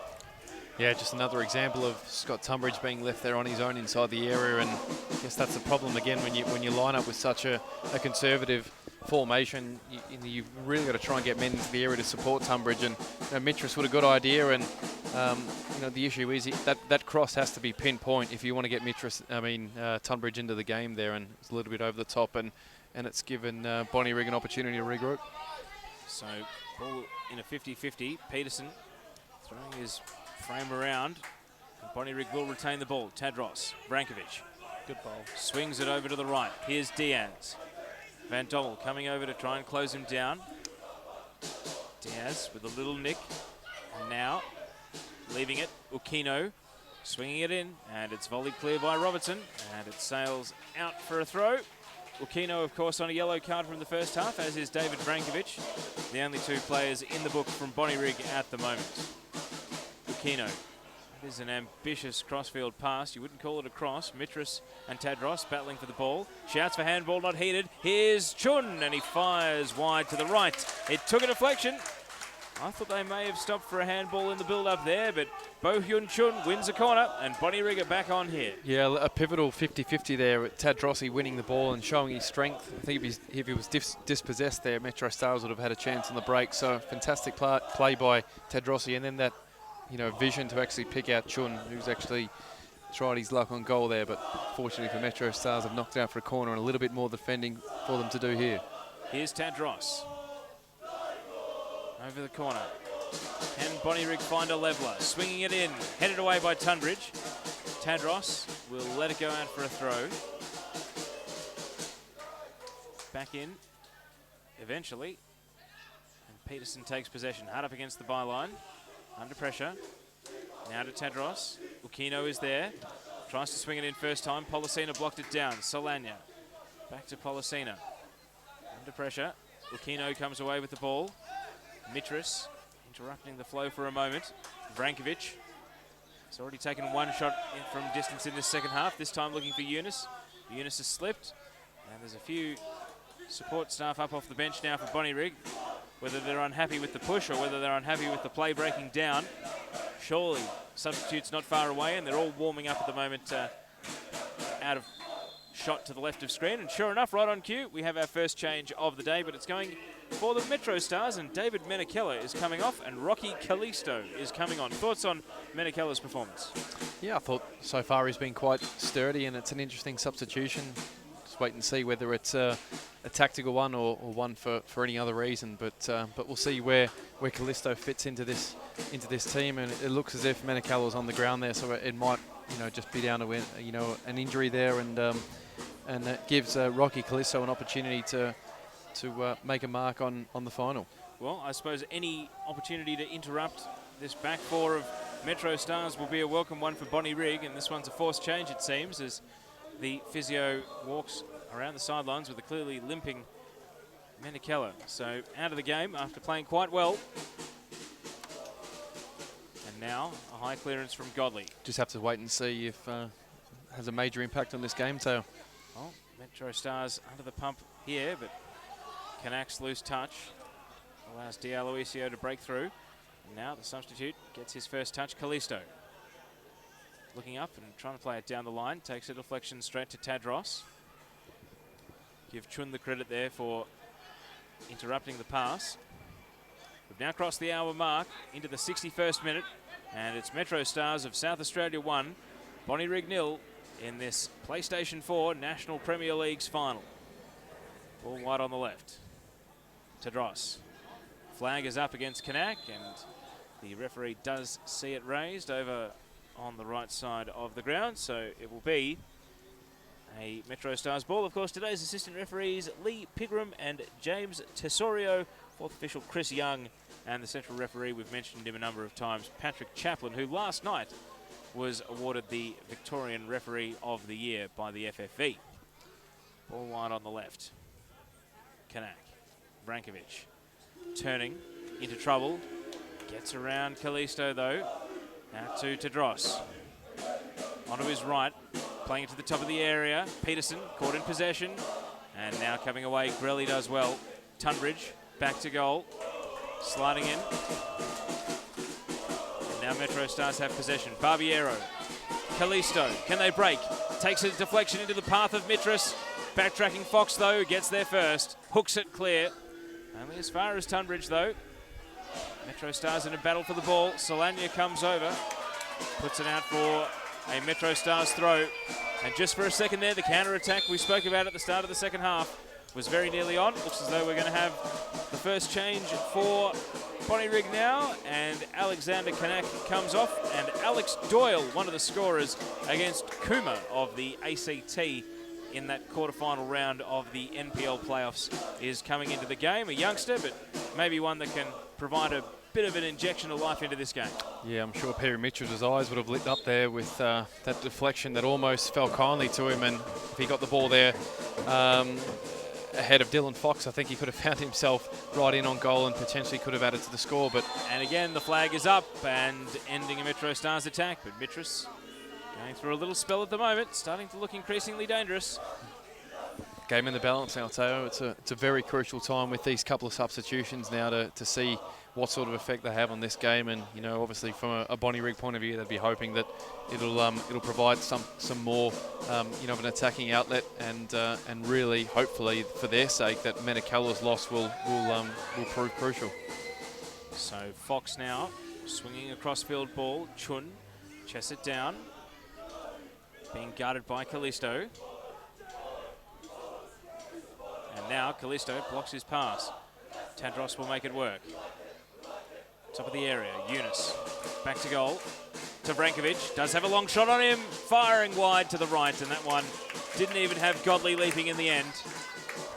Yeah, just another example of Scott Tunbridge being left there on his own inside the area, and I guess that's the problem again when you line up with such a conservative formation. You've really got to try and get men into the area to support Tunbridge, and Mitras would a good idea, and the issue is that cross has to be pinpoint if you want to get Tunbridge into the game there, and it's a little bit over the top, and it's given Bonnyrigg an opportunity to regroup. So ball in a 50-50. Peterson throwing his frame around. Bonnyrigg will retain the ball. Tadros, Brankovic. Good ball. Swings it over to the right. Here's Diaz. Van Dommel coming over to try and close him down. Diaz with a little nick. And now leaving it. Ukino swinging it in. And it's volleyed clear by Robertson. And it sails out for a throw. Ukino, of course, on a yellow card from the first half, as is David Brankovic. The only two players in the book from Bonnyrigg at the moment. Ukino. That is an ambitious crossfield pass. You wouldn't call it a cross. Mitras and Tadros battling for the ball. Shouts for handball, not heeded. Here's Chun, and he fires wide to the right. It took a deflection. I thought they may have stopped for a handball in the build-up there, but Bo Hyun Chun wins a corner, and Bonnyrigg are back on here. Yeah, a pivotal 50-50 there. Tadrossi winning the ball and showing his strength. I think if he was dispossessed there, Metro Stars would have had a chance on the break. So fantastic play by Tadrossi, and then that vision to actually pick out Chun, who's actually tried his luck on goal there, but fortunately for Metro Stars, have knocked it out for a corner, and a little bit more defending for them to do here. Here's Tadros. Over the corner. Can Bonnyrigg find a leveller? Swinging it in. Headed away by Tunbridge. Tadros will let it go out for a throw. Back in. Eventually. And Peterson takes possession. Hard up against the byline. Under pressure. Now to Tadros. Ukino is there. Tries to swing it in first time. Policina blocked it down. Solana. Back to Policina. Under pressure. Ukino comes away with the ball. Mitras interrupting the flow for a moment. Brankovic has already taken one shot from distance in this second half, this time looking for Eunice. Eunice has slipped, and there's a few support staff up off the bench now for Bonnyrigg. Whether they're unhappy with the push or whether they're unhappy with the play breaking down, surely substitutes not far away, and they're all warming up at the moment out of shot to the left of screen. And sure enough, right on cue, we have our first change of the day, but it's going for the Metro Stars, and David Menachella is coming off, and Rocky Callisto is coming on. Thoughts on Menachella's performance? Yeah, I thought so far he's been quite sturdy, and it's an interesting substitution. Just wait and see whether it's a tactical one or one for any other reason. But we'll see where Callisto fits into this team, and it looks as if Menachella's on the ground there, so it might just be down to an injury there, and that gives Rocky Callisto an opportunity to make a mark on the final. Well, I suppose any opportunity to interrupt this back four of Metro Stars will be a welcome one for Bonnyrigg, and this one's a forced change, it seems, as the physio walks around the sidelines with a clearly limping Menachella. So out of the game after playing quite well. And now a high clearance from Godley. Just have to wait and see if it has a major impact on this game, Tao. Well, Metro Stars under the pump here, but Canac's loose touch allows D'Aloisio to break through. And now the substitute gets his first touch, Callisto. Looking up and trying to play it down the line. Takes a deflection straight to Tadros. Give Chun the credit there for interrupting the pass. We've now crossed the hour mark into the 61st minute. And it's Metro Stars of South Australia 1, Bonnyrigg 0 in this PlayStation 4 National Premier League's final. Ball wide on the left. Tadros. Flag is up against Canac, and the referee does see it raised over on the right side of the ground, so it will be a Metro Stars ball. Of course, today's assistant referees Lee Pigram and James Tesorio, fourth official Chris Young, and the central referee, we've mentioned him a number of times, Patrick Chaplin, who last night was awarded the Victorian Referee of the Year by the FFV. Ball wide on the left. Canac. Brankovic turning into trouble. Gets around Callisto though. Now to Tadros. Onto his right. Playing it to the top of the area. Peterson caught in possession. And now coming away, Grelly does well. Tunbridge back to goal. Sliding in. And Now Metro Stars have possession. Barbiero, Callisto, can they break? Takes a deflection into the path of Mitras. Backtracking Fox though, gets there first. Hooks it clear. Only as far as Tunbridge though. Metro Stars in a battle for the ball. Solana comes over, puts it out for a Metro Stars throw. And just for a second there, the counter-attack we spoke about at the start of the second half was very nearly on. Looks as though we're going to have the first change for Bonnyrigg now, and Alexander Kanak comes off, and Alex Doyle, one of the scorers against Kuma of the ACT in that quarterfinal round of the NPL playoffs, is coming into the game. A youngster, but maybe one that can provide a bit of an injection of life into this game. Yeah, I'm sure Perry Mitchell's eyes would have lit up there with that deflection that almost fell kindly to him, and if he got the ball there ahead of Dylan Fox, I think he could have found himself right in on goal and potentially could have added to the score. But and again, the flag is up and ending a Metro Stars attack, but Mitras going through a little spell at the moment, starting to look increasingly dangerous. Game in the balance now, Teo. It's a very crucial time with these couple of substitutions now to see what sort of effect they have on this game. And you know, obviously from a Bonnyrigg point of view, they'd be hoping that it'll provide some more you know, of an attacking outlet, and really hopefully for their sake that Menacala's loss will prove crucial. So Fox now swinging a cross-field ball. Chun chests it down, being guarded by Callisto. And now Callisto blocks his pass. Tadros will make it work. Top of the area, Eunice. Back to goal. To Brankovic. Does have a long shot on him. Firing wide to the right, and that one didn't even have Godley leaping in the end.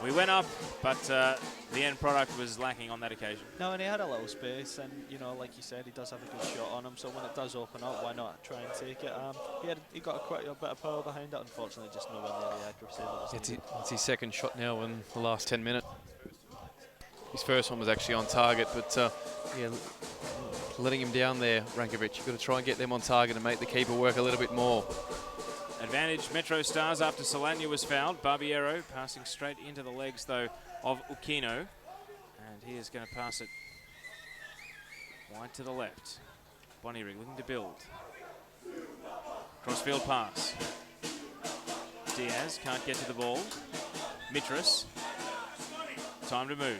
We went up, but the end product was lacking on that occasion. No, and he had a little space, and you know, like you said, he does have a good shot on him. So when it does open up, why not try and take it? He got quite a bit of power behind it. Unfortunately, just nowhere near the accuracy that was needed. It's his second shot now in the last 10 minutes. His first one was actually on target, but yeah, letting him down there, Brankovic. You've got to try and get them on target and make the keeper work a little bit more. Advantage Metro Stars after Solana was fouled. Barbiero passing straight into the legs, though, of Ukino. And he is going to pass it wide to the left. Bonnyrigg looking to build. Crossfield pass. Diaz can't get to the ball. Mitras. Time to move.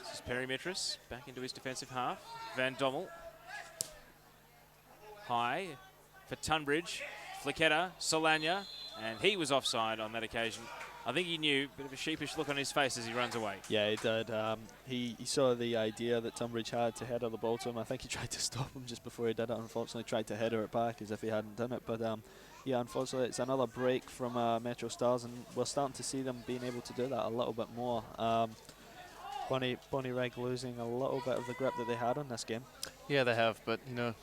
This is Perry Mitras back into his defensive half. Van Dommel. High for Tunbridge. Flicketta, Solana, and he was offside on that occasion. I think he knew, bit of a sheepish look on his face as he runs away. Yeah, he did. He saw the idea that Tunbridge had to header the ball to him. I think he tried to stop him just before he did it. Unfortunately, tried to header it back as if he hadn't done it. But yeah, unfortunately, it's another break from Metro Stars, and we're starting to see them being able to do that a little bit more. Bonnyrigg losing a little bit of the grip that they had on this game. Yeah, they have, but you know,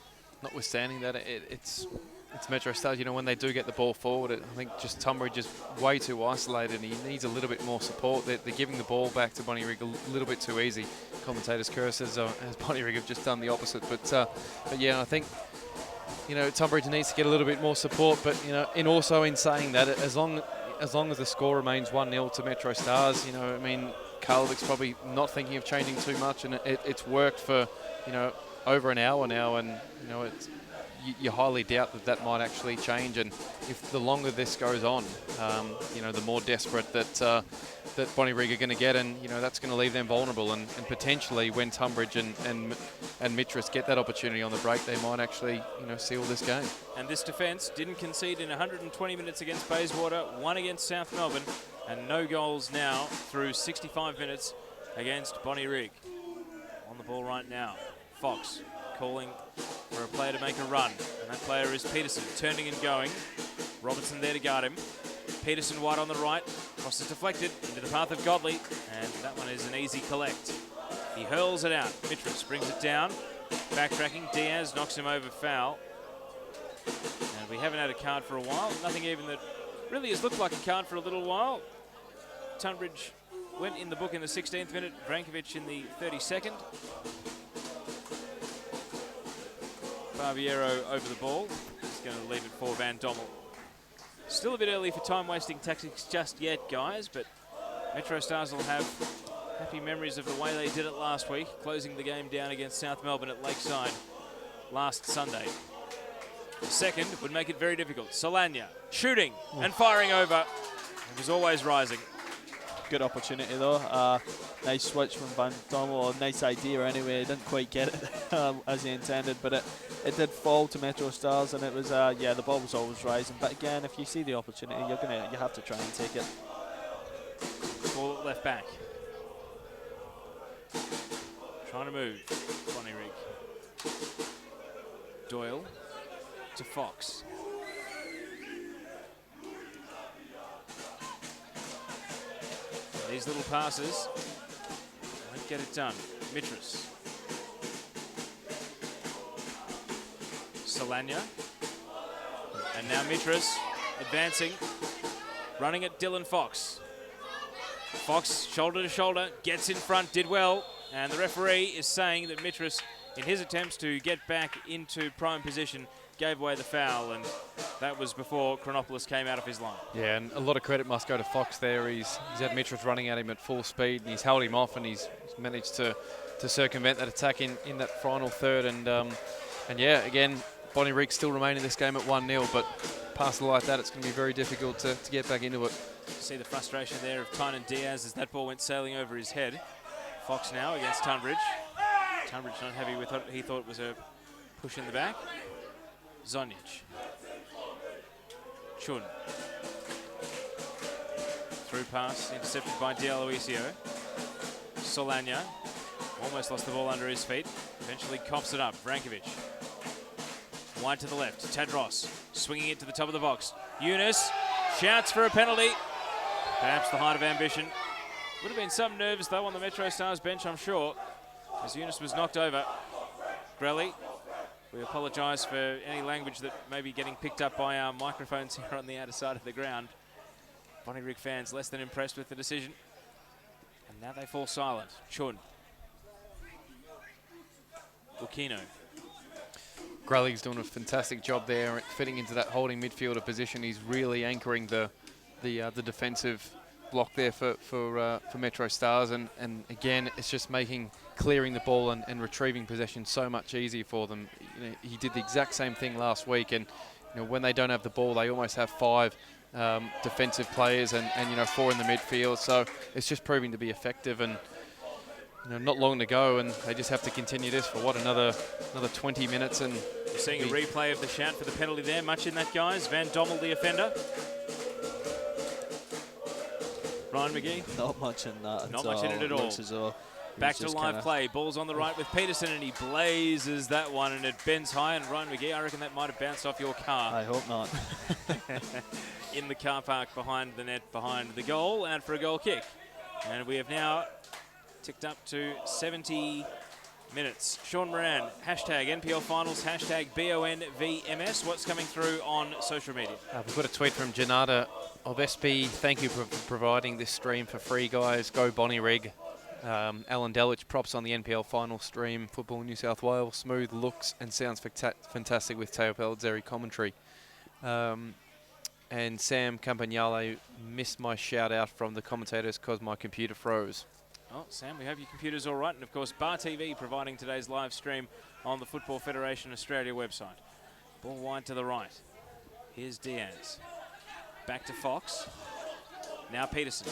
notwithstanding that, it's Metro Stars. You know, when they do get the ball forward, I think just Tunbridge is way too isolated, and he needs a little bit more support. They're giving the ball back to Bonnyrigg a little bit too easy. Commentators curse as Bonnyrigg have just done the opposite. But yeah, I think, you know, Tunbridge needs to get a little bit more support. But you know, in saying that, as long as the score remains 1-0 to Metro Stars, you know, I mean, Karlovic's probably not thinking of changing too much, and it's worked for, you know, over an hour now, and you know, you highly doubt that might actually change. And if the longer this goes on, you know, the more desperate that Bonnyrigg are going to get, and you know, that's going to leave them vulnerable. And potentially, when Tunbridge and Mitras get that opportunity on the break, they might actually, you know, seal this game. And this defence didn't concede in 120 minutes against Bayswater, one against South Melbourne, and no goals now through 65 minutes against Bonnyrigg. On the ball right now, Fox calling for a player to make a run, and that player is Peterson, turning and going. Robertson there to guard him. Peterson wide on the right, cross is deflected into the path of Godley, and that one is an easy collect. He hurls it out. Mitras brings it down, backtracking. Diaz knocks him over, foul. And we haven't had a card for a while. Nothing even that really has looked like a card for a little while. Tunbridge went in the book in the 16th minute, Brankovic in the 32nd. Barbiero over the ball. He's going to leave it for Van Dommel. Still a bit early for time-wasting tactics just yet, guys, but Metro Stars will have happy memories of the way they did it last week, closing the game down against South Melbourne at Lakeside last Sunday. The second would make it very difficult. Solana shooting and firing over. It was always rising. Good opportunity though. Nice switch from Van Dommel, or nice idea anyway. Didn't quite get it as he intended, but it did fall to Metro Stars, and it was yeah, the ball was always rising. But again, if you see the opportunity, you have to try and take it. Ball at left back. Trying to move. Bonnyrigg. Doyle to Fox. These little passes won't get it done. Mitras. Solana. And now Mitras advancing, running at Dylan Fox. Fox, shoulder to shoulder, gets in front, did well. And the referee is saying that Mitras, in his attempts to get back into prime position, gave away the foul, and that was before Chronopoulos came out of his line. Yeah, and a lot of credit must go to Fox there. He's had Mitras running at him at full speed, and he's held him off, and he's managed to circumvent that attack in that final third. And yeah, again, Bonnyrigg still remain in this game at 1-0, but past like that, it's going to be very difficult to get back into it. See the frustration there of Tynan Diaz as that ball went sailing over his head. Fox now against Tunbridge. Tunbridge not happy with what he thought was a push in the back. Zonjic. Chun. Through pass, intercepted by D'Aloisio. Solana almost lost the ball under his feet. Eventually coughs it up. Brankovic. Wide to the left. Tadros swinging it to the top of the box. Yunus shouts for a penalty. Perhaps the height of ambition. Would have been some nerves though on the Metro Stars bench, I'm sure, as Yunus was knocked over. Grelly, we apologise for any language that may be getting picked up by our microphones here on the outer side of the ground. Bonnyrigg fans less than impressed with the decision. And now they fall silent. Chun. Ukino. Grelly's doing a fantastic job there, fitting into that holding midfielder position. He's really anchoring the defensive block there for Metro Stars, and again, it's just making clearing the ball and retrieving possession so much easier for them. You know, he did the exact same thing last week, and when they don't have the ball, they almost have 5 defensive players and 4 in the midfield. So it's just proving to be effective, and not long to go, and they just have to continue this for what, another 20 minutes. And you're seeing a replay of the shout for the penalty there. Much in that, guys. Van Dommel, the offender. Ryan McGee? Not much in that. Not much in it at all. Back to live play. Ball's on the right with Peterson, and he blazes that one, and it bends high. And Ryan McGee, I reckon that might have bounced off your car. I hope not. In the car park behind the net, behind the goal, and for a goal kick. And we have now ticked up to 70 minutes. Sean Moran, hashtag NPL Finals, hashtag BONVMS. What's coming through on social media? We've got a tweet from Janata of SP. Thank you for providing this stream for free, guys. Go Bonnyrigg. Alan Delich, props on the NPL final stream. Football New South Wales. Smooth looks and sounds fantastic with Teo Pellizzeri commentary. And Sam Campagnale, missed my shout out from the commentators because my computer froze. Oh, Sam, we hope your computer's all right. And, of course, Bar TV providing today's live stream on the Football Federation Australia website. Ball wide to the right. Here's Diaz. Back to Fox. Now Peterson.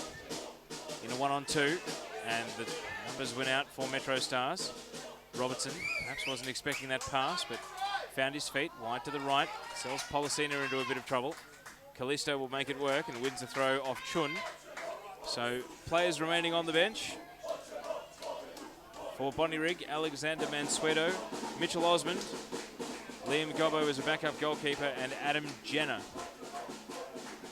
In a 1-on-2. And the numbers went out for Metro Stars. Robertson perhaps wasn't expecting that pass, but found his feet. Wide to the right. Sells Policina into a bit of trouble. Callisto will make it work and wins the throw off Chun. So players remaining on the bench. For Bonnyrigg, Alexander Mansueto, Mitchell Osmond, Liam Gobbo as a backup goalkeeper, and Adam Jenner.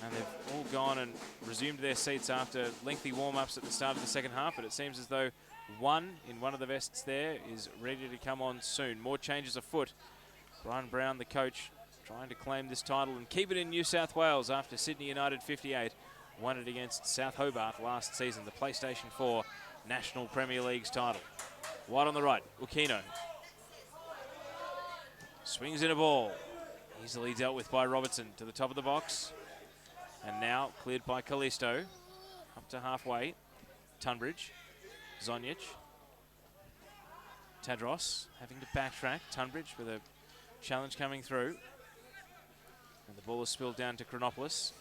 And they've all gone and resumed their seats after lengthy warm-ups at the start of the second half, but it seems as though one in one of the vests there is ready to come on soon. More changes afoot. Brian Brown, the coach, trying to claim this title and keep it in New South Wales after Sydney United 58 won it against South Hobart last season, the PlayStation 4 National Premier League's title. Wide on the right, Ukino. Swings in a ball. Easily dealt with by Robertson to the top of the box. And now cleared by Callisto. Up to halfway. Tunbridge. Zonjic. Tadros having to backtrack. Tunbridge with a challenge coming through. And the ball is spilled down to Chronopoulos.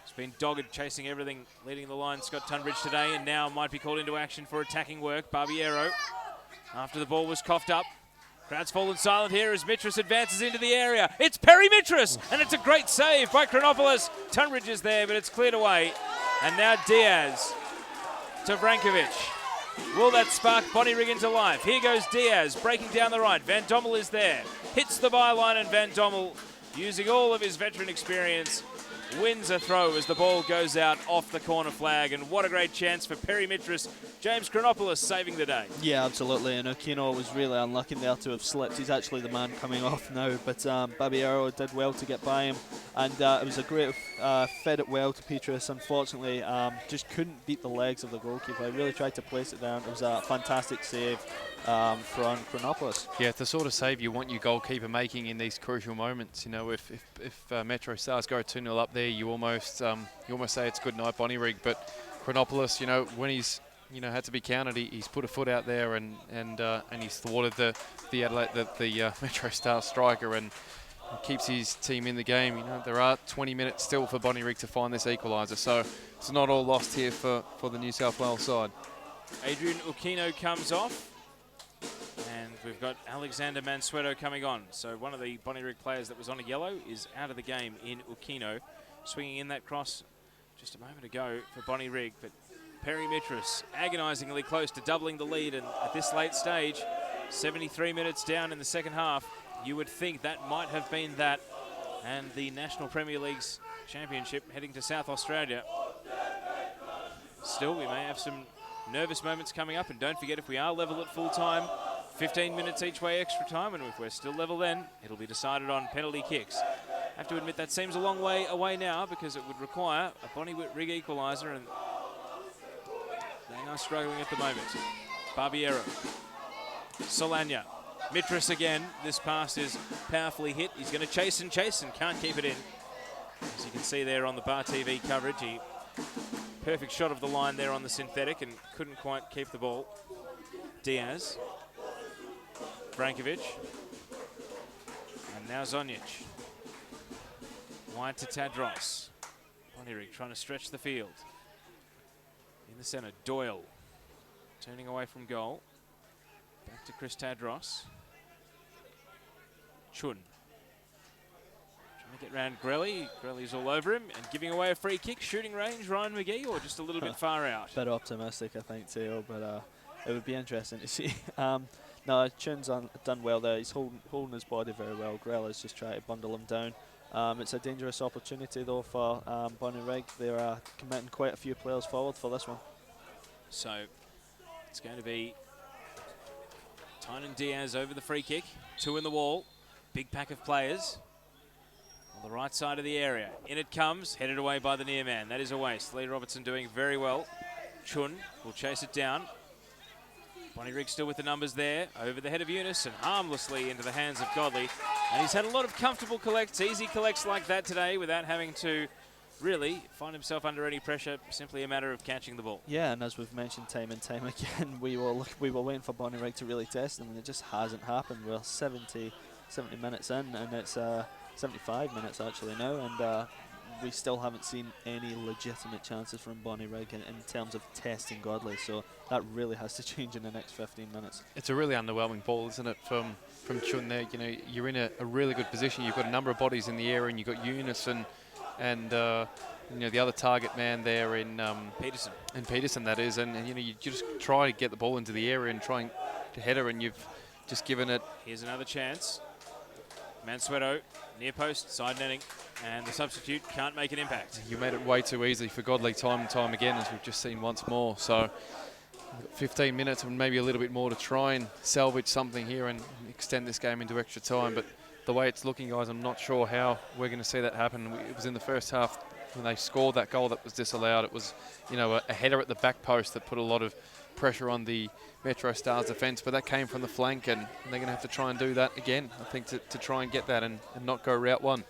He's been dogged, chasing everything, leading the line. Scott Tunbridge today, and now might be called into action for attacking work. Barbiero, after the ball was coughed up. Crowd's fallen silent here as Mitras advances into the area. It's Perry Mitras, and it's a great save by Chronopoulos. Tunbridge is there, but it's cleared away. And now Diaz to Vrankovic. Will that spark Bonnyrigg into life? Here goes Diaz, breaking down the right. Van Dommel is there. Hits the byline, and Van Dommel, using all of his veteran experience, wins a throw as the ball goes out off the corner flag. And what a great chance for Perry Mitras. James Chronopoulos saving the day. Yeah, absolutely. And Okino was really unlucky there to have slipped. He's actually the man coming off now. But Barbiero did well to get by him. And it was a great, fed it well to Petrus. Unfortunately, just couldn't beat the legs of the goalkeeper. He really tried to place it down. It was a fantastic save from Chronopoulos. Yeah, it's the sort of save you want your goalkeeper making in these crucial moments. You know, if Metro Stars go 2-0 up there, you almost say it's good night, Bonnyrigg. But Chronopoulos, you know, when he's had to be counted, he's put a foot out there and he's thwarted the Metro Stars striker and keeps his team in the game. You know, there are 20 minutes still for Bonnyrigg to find this equaliser, so it's not all lost here for the New South Wales side. Adrian Ukino comes off. And we've got Alexander Mansueto coming on. So one of the Bonnyrigg players that was on a yellow is out of the game in Ukino. Swinging in that cross just a moment ago for Bonnyrigg. But Perry Mitras agonisingly close to doubling the lead. And at this late stage, 73 minutes down in the second half, you would think that might have been that. And the National Premier League's championship heading to South Australia. Still, we may have some nervous moments coming up. And don't forget, if we are level at full time, 15 minutes each way extra time, and if we're still level then, it'll be decided on penalty kicks. I have to admit that seems a long way away now because it would require a Bonnyrigg equaliser, and they are struggling at the moment. Barbiero, Solana, Mitras again. This pass is powerfully hit. He's going to chase and can't keep it in. As you can see there on the Bar TV coverage, perfect shot of the line there on the synthetic and couldn't quite keep the ball. Diaz. Vrankovic. And now Zonjic. Wide to Tadros. Bonnyrigg trying to stretch the field. In the centre, Doyle. Turning away from goal. Back to Chris Tadros. Chun. Trying to get round Grelly. Grelly's all over him and giving away a free kick. Shooting range, Ryan McGee, or just a little bit far out? Bit optimistic, I think, too, but it would be interesting to see. No, Chun's done well there. He's holding his body very well. Grella's just trying to bundle him down. It's a dangerous opportunity, though, for Bonnyrigg. They're committing quite a few players forward for this one. So it's going to be Tynan Diaz over the free kick. Two in the wall. Big pack of players on the right side of the area. In it comes, headed away by the near man. That is a waste. Lee Robertson doing very well. Chun will chase it down. Bonnyrigg still with the numbers there, over the head of Eunice and harmlessly into the hands of Godley. And he's had a lot of comfortable collects, easy collects like that today without having to really find himself under any pressure, simply a matter of catching the ball. Yeah, and as we've mentioned time and time again, we were waiting for Bonnyrigg to really test them, and it just hasn't happened. We're 70 minutes in, and it's 75 minutes actually now, and we still haven't seen any legitimate chances from Bonnyrigg in terms of testing Godley, so that really has to change in the next 15 minutes. It's a really underwhelming ball, isn't it, from Chun there? You know, you're in a really good position. You've got a number of bodies in the area, and you've got Eunice and you know, the other target man there in Peterson. In Peterson, that is, and you know, you just try to get the ball into the area and trying to header, and you've just given it. Here's another chance. Mansueto, near post, side netting, and the substitute can't make an impact. You made it way too easy for Godley time and time again, as we've just seen once more. So 15 minutes and maybe a little bit more to try and salvage something here and extend this game into extra time. But the way it's looking, guys, I'm not sure how we're going to see that happen. It was in the first half when they scored that goal that was disallowed. It was, you know, a header at the back post that put a lot of pressure on the Metro Stars defence, but that came from the flank, and they're going to have to try and do that again, I think, to try and get that and not go route one.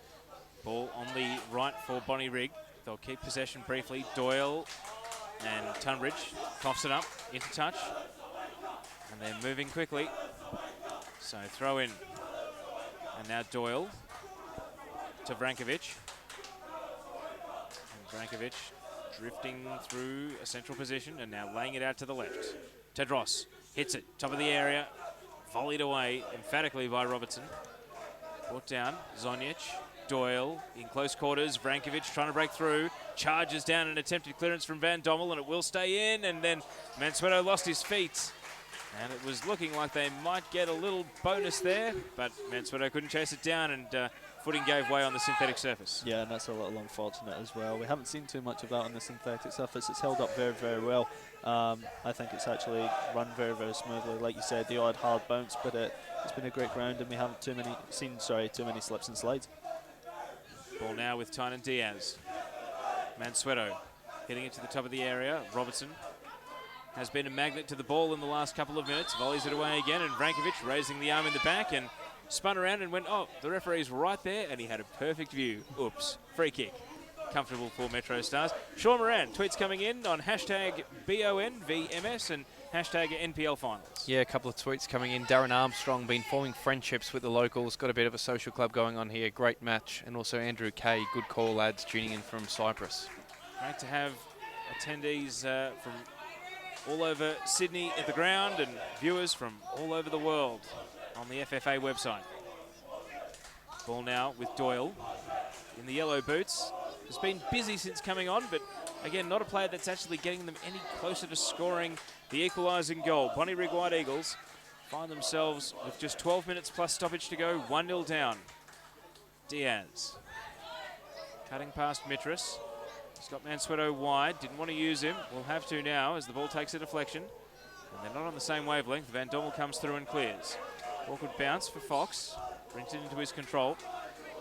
Ball on the right for Bonnyrigg. They'll keep possession briefly. Doyle And Tunbridge coughs it up into touch. And they're moving quickly. So throw in. And now Doyle to Vrankovic. And Vrankovic drifting through a central position and now laying it out to the left. Tedros hits it, top of the area, volleyed away emphatically by Robertson. Brought down, Zonjic, Doyle in close quarters, Vrankovic trying to break through, charges down an attempted clearance from Van Dommel and it will stay in, and then Mansueto lost his feet. And it was looking like they might get a little bonus there, but Mansueto couldn't chase it down and footing gave way on the synthetic surface. Yeah, and that's a little unfortunate as well. We haven't seen too much of that on the synthetic surface. It's held up very, very well. I think it's actually run very, very smoothly. Like you said, the odd hard bounce, but it's been a great ground, and we haven't seen too many slips and slides. Ball now with Tynan Diaz. Mansueto hitting it to the top of the area. Robertson has been a magnet to the ball in the last couple of minutes. Volleys it away again, and Vrankovic raising the arm in the back and spun around and went, oh, the referee's right there, and he had a perfect view. Oops, free kick. Comfortable for Metro Stars. Sean Moran, tweets coming in on hashtag BONVMS and hashtag NPL Finals. Yeah, a couple of tweets coming in. Darren Armstrong been forming friendships with the locals. Got a bit of a social club going on here. Great match. And also Andrew Kay, good call, lads, tuning in from Cyprus. Great to have attendees from all over Sydney at the ground and viewers from all over the world on the FFA website. Ball now with Doyle in the yellow boots. Has been busy since coming on, but again, not a player that's actually getting them any closer to scoring the equalising goal. Bonnyrigg White Eagles find themselves with just 12 minutes plus stoppage to go, 1-0 down. Diaz cutting past Mitras. He's got Mansueto wide, didn't want to use him. Will have to now as the ball takes a deflection. And they're not on the same wavelength. Van Dommel comes through and clears. Awkward bounce for Fox, brings it into his control.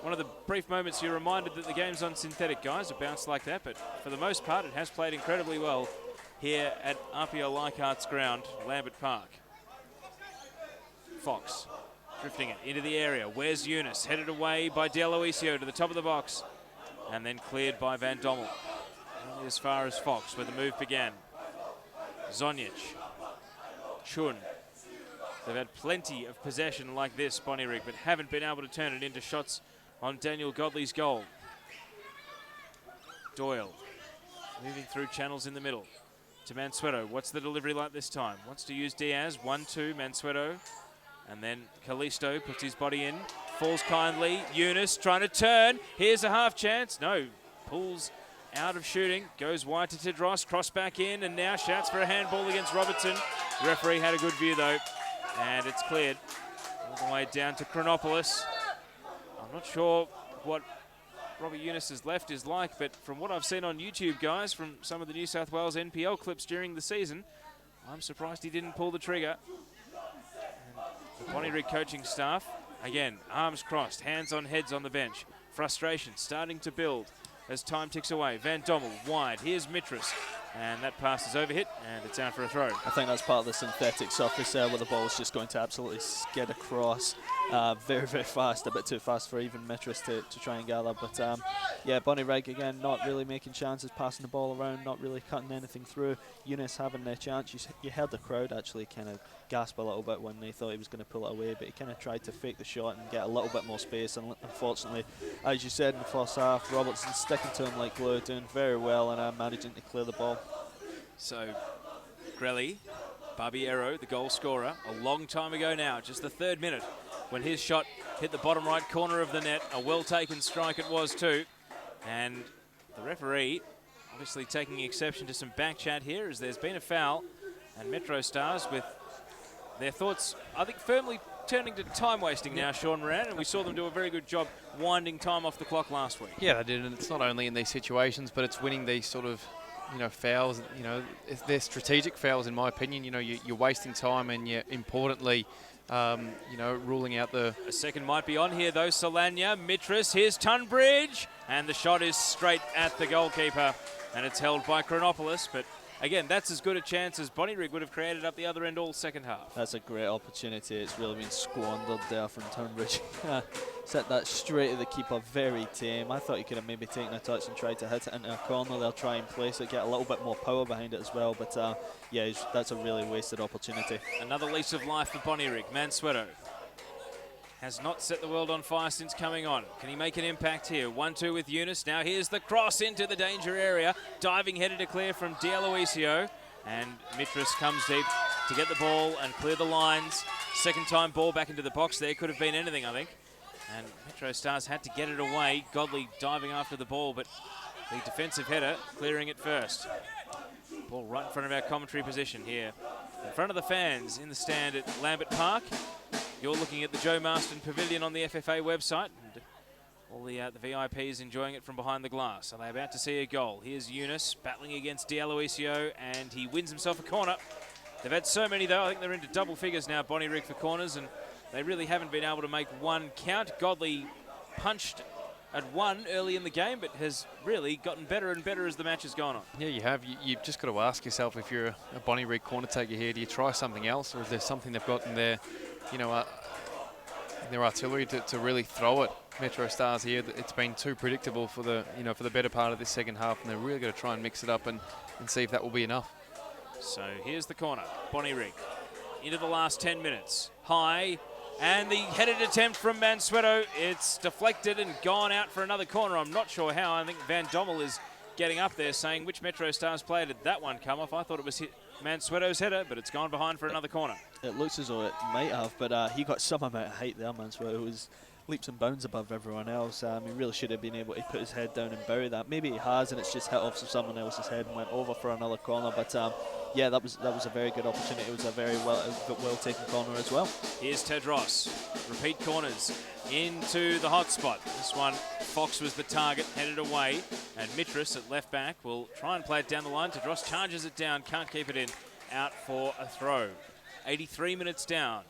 One of the brief moments you're reminded that the game's on synthetic, guys, a bounce like that, but for the most part it has played incredibly well here at RPL Leichhardt's ground, Lambert Park. Fox drifting it into the area. Where's Eunice? Headed away by D'Aloisio to the top of the box and then cleared by Van Dommel. Only as far as Fox where the move began. Zonjic, Chun. They've had plenty of possession like this, Bonnyrigg, but haven't been able to turn it into shots on Daniel Godley's goal. Doyle moving through channels in the middle to Mansueto. What's the delivery like this time? Wants to use Diaz. 1-2, Mansueto. And then Callisto puts his body in. Falls kindly. Eunice trying to turn. Here's a half chance. No. Pulls out of shooting. Goes wide to Tedros. Cross back in. And now shouts for a handball against Robertson. The referee had a good view though. And it's cleared. All the way down to Chronopoulos. I'm not sure what Robert Eunice's left is like, but from what I've seen on YouTube, guys, from some of the New South Wales NPL clips during the season, I'm surprised he didn't pull the trigger. And the Bonnyrigg coaching staff, again, arms crossed, hands on heads on the bench. Frustration starting to build as time ticks away. Van Dommel wide. Here's Mitras. And that pass is overhit, and it's out for a throw. I think that's part of the synthetic surface there where the ball is just going to absolutely skid across very, very fast, a bit too fast for even Mitras to try and gather. But yeah, Bonnyrigg again not really making chances, passing the ball around, not really cutting anything through. Eunice having their chance. You heard the crowd actually kind of gasp a little bit when they thought he was going to pull it away, but he kind of tried to fake the shot and get a little bit more space. And unfortunately, as you said in the first half, Robertson sticking to him like glue, doing very well and managing to clear the ball. So, Grelly, Barbiero, the goal scorer, a long time ago now, just the 3rd minute, when his shot hit the bottom right corner of the net. A well-taken strike it was too. And the referee obviously taking exception to some back chat here as there's been a foul. And Metro Stars with their thoughts, I think, firmly turning to time wasting now, Sean Moran, and we saw them do a very good job winding time off the clock last week. Yeah, they did, and it's not only in these situations, but it's winning these sort of, fouls. They're strategic fouls, in my opinion. You're wasting time, and you're importantly, ruling out the... A second might be on here, though. Solana, Mitras, here's Tunbridge, and the shot is straight at the goalkeeper, and it's held by Chronopoulos, but again, that's as good a chance as Bonnyrigg would have created up the other end all second half. That's a great opportunity. It's really been squandered there from Tunbridge. Set that straight at the keeper, very tame. I thought he could have maybe taken a touch and tried to hit it into a corner. They'll try and place it, get a little bit more power behind it as well. But yeah, that's a really wasted opportunity. Another lease of life for Bonnyrigg. Mansueto has not set the world on fire since coming on. Can he make an impact here? 1-2 with Eunice. Now here's the cross into the danger area. Diving header to clear from D'Aloisio. And Mitras comes deep to get the ball and clear the lines. Second time ball back into the box there. Could have been anything, I think. And Metro Stars had to get it away. Godley diving after the ball, but the defensive header clearing it first. Ball right in front of our commentary position here. In front of the fans in the stand at Lambert Park. You're looking at the Joe Marston Pavilion on the FFA website. And all the VIPs enjoying it from behind the glass. Are they about to see a goal? Here's Eunice battling against D'Aloisio, and he wins himself a corner. They've had so many, though. I think they're into double figures now, Bonnyrigg, for corners, and they really haven't been able to make one count. Godley punched at one early in the game, but has really gotten better and better as the match has gone on. Yeah, you have. You've just got to ask yourself, if you're a Bonnyrigg corner taker here, do you try something else, or is there something they've got in their, you know, their artillery to really throw at Metro Stars here? It's been too predictable for the, you know, for the better part of this second half, and they're really going to try and mix it up and see if that will be enough. So here's the corner. Bonnyrigg into the last 10 minutes. High. And the headed attempt from Mansueto, it's deflected and gone out for another corner. I'm not sure how. I think Van Dommel is getting up there saying, which Metro Stars player did that one come off? I thought it was Mansueto's header, but it's gone behind for another corner. It looks as though it might have, but he got some amount of height there, Mansueto. Was leaps and bounds above everyone else. He really should have been able to put his head down and bury that. Maybe he has, and it's just hit off someone else's head and went over for another corner. But yeah, that was a very good opportunity. It was a very well taken corner as well. Here's Tedros. Repeat corners into the hot spot. This one, Fox was the target, headed away, and Mitras at left back will try and play it down the line. Tedros charges it down, can't keep it in, out for a throw. 83 minutes down,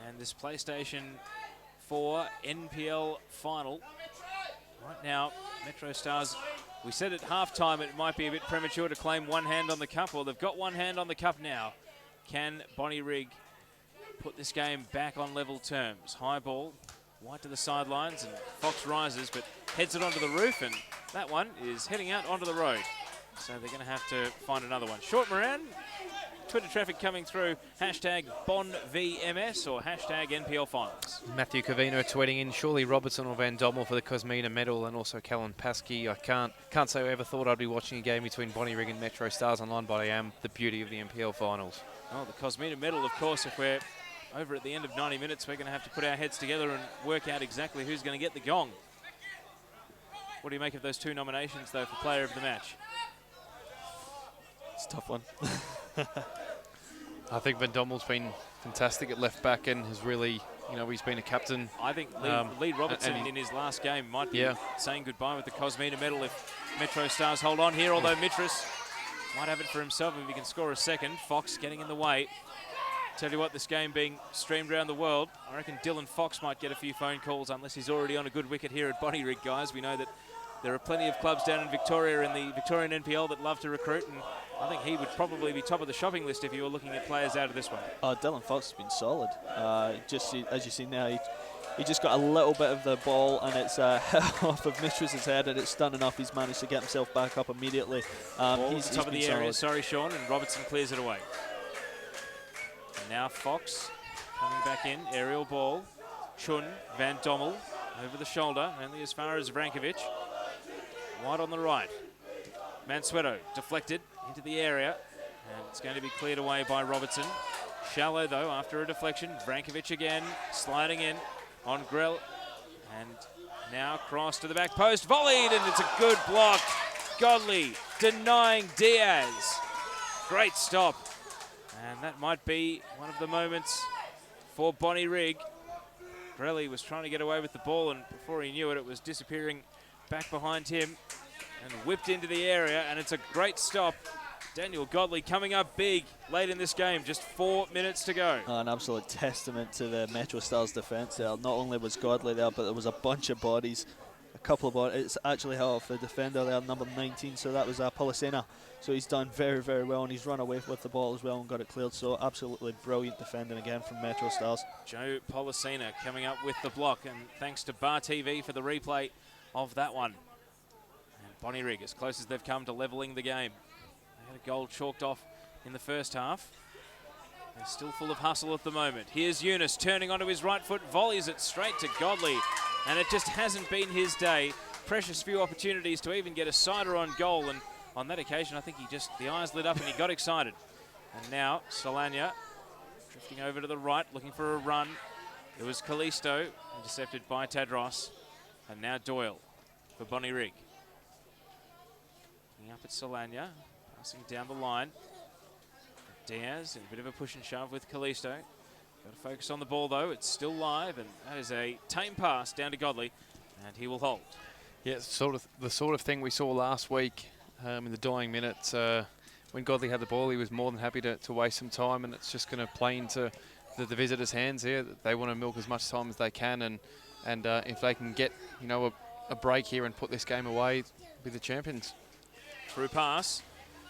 and this PlayStation 4 NPL final. Right now, Metro Stars, we said at halftime it might be a bit premature to claim one hand on the cup. Well, they've got one hand on the cup now. Can Bonnyrigg put this game back on level terms? High ball, wide to the sidelines, and Fox rises, but heads it onto the roof, and that one is heading out onto the road. So they're going to have to find another one. Short Moran, Twitter traffic coming through, hashtag BonVMS or hashtag NPL Finals. Matthew Covino tweeting in, surely Robertson or Van Dommel for the Cosmina medal, and also Callan Paskey. I can't say I ever thought I'd be watching a game between Bonnyrigg and Metro Stars online, but I am. The beauty of the NPL Finals. Oh, the Cosmina medal, of course. If we're over at the end of 90 minutes, we're going to have to put our heads together and work out exactly who's going to get the gong. What do you make of those two nominations, though, for player of the match? It's a tough one. I think Van Dommel's been fantastic at left back and has really, you know, he's been a captain. I think Lee Robertson in his last game might be saying goodbye with the Cosmina medal if Metro Stars hold on here, although Mitras might have it for himself if he can score a second. Fox getting in the way. Tell you what, this game being streamed around the world, I reckon Dylan Fox might get a few phone calls unless he's already on a good wicket here at Bonnyrigg, guys. We know that there are plenty of clubs down in Victoria in the Victorian NPL that love to recruit, and I think he would probably be top of the shopping list if you were looking at players out of this one. Dylan Fox has been solid. As you see now, he just got a little bit of the ball, and it's hit off of Mistress's head, and it's stunning enough. He's managed to get himself back up immediately. He's top of the area, sorry, Sean, and Robertson clears it away. And now Fox coming back in, aerial ball. Chun, Van Dommel over the shoulder, only as far as Vrankovic. Wide on the right. Mansueto deflected into the area, and it's going to be cleared away by Robertson. Shallow, though, after a deflection. Vrankovic again, sliding in on Grell. And now cross to the back post. Volleyed, and it's a good block. Godley denying Diaz. Great stop. And that might be one of the moments for Bonnyrigg. Grelly was trying to get away with the ball, and before he knew it, it was disappearing back behind him and whipped into the area, and it's a great stop. Daniel Godley coming up big late in this game, just 4 minutes to go. An absolute testament to the Metro Stars defence there. Not only was Godley there, but there was a bunch of bodies a couple of balls. It's actually held off the defender there, number 19, so that was Polisena. So he's done very, very well, and he's run away with the ball as well and got it cleared. So absolutely brilliant defending again from Metro Stars. Joe Polisena coming up with the block, and thanks to Bar TV for the replay of that one. And Bonnyrigg, as close as they've come to levelling the game. They had a goal chalked off in the first half. They're still full of hustle at the moment. Here's Eunice turning onto his right foot, volleys it straight to Godley, and it just hasn't been his day. Precious few opportunities to even get a sider on goal, and on that occasion I think the eyes lit up and he got excited. And now Solana drifting over to the right, looking for a run. It was Callisto, intercepted by Tadros, and now Doyle for Bonnyrigg. Looking up at Solana, passing down the line. Diaz in a bit of a push and shove with Callisto. Got to focus on the ball though, it's still live, and that is a tame pass down to Godley, and he will hold. Yeah, it's the sort of thing we saw last week in the dying minutes. When Godley had the ball, he was more than happy to waste some time, and it's just going to play into the visitors' hands here. They want to milk as much time as they can, and if they can get a break here and put this game away, be the champions. Through pass,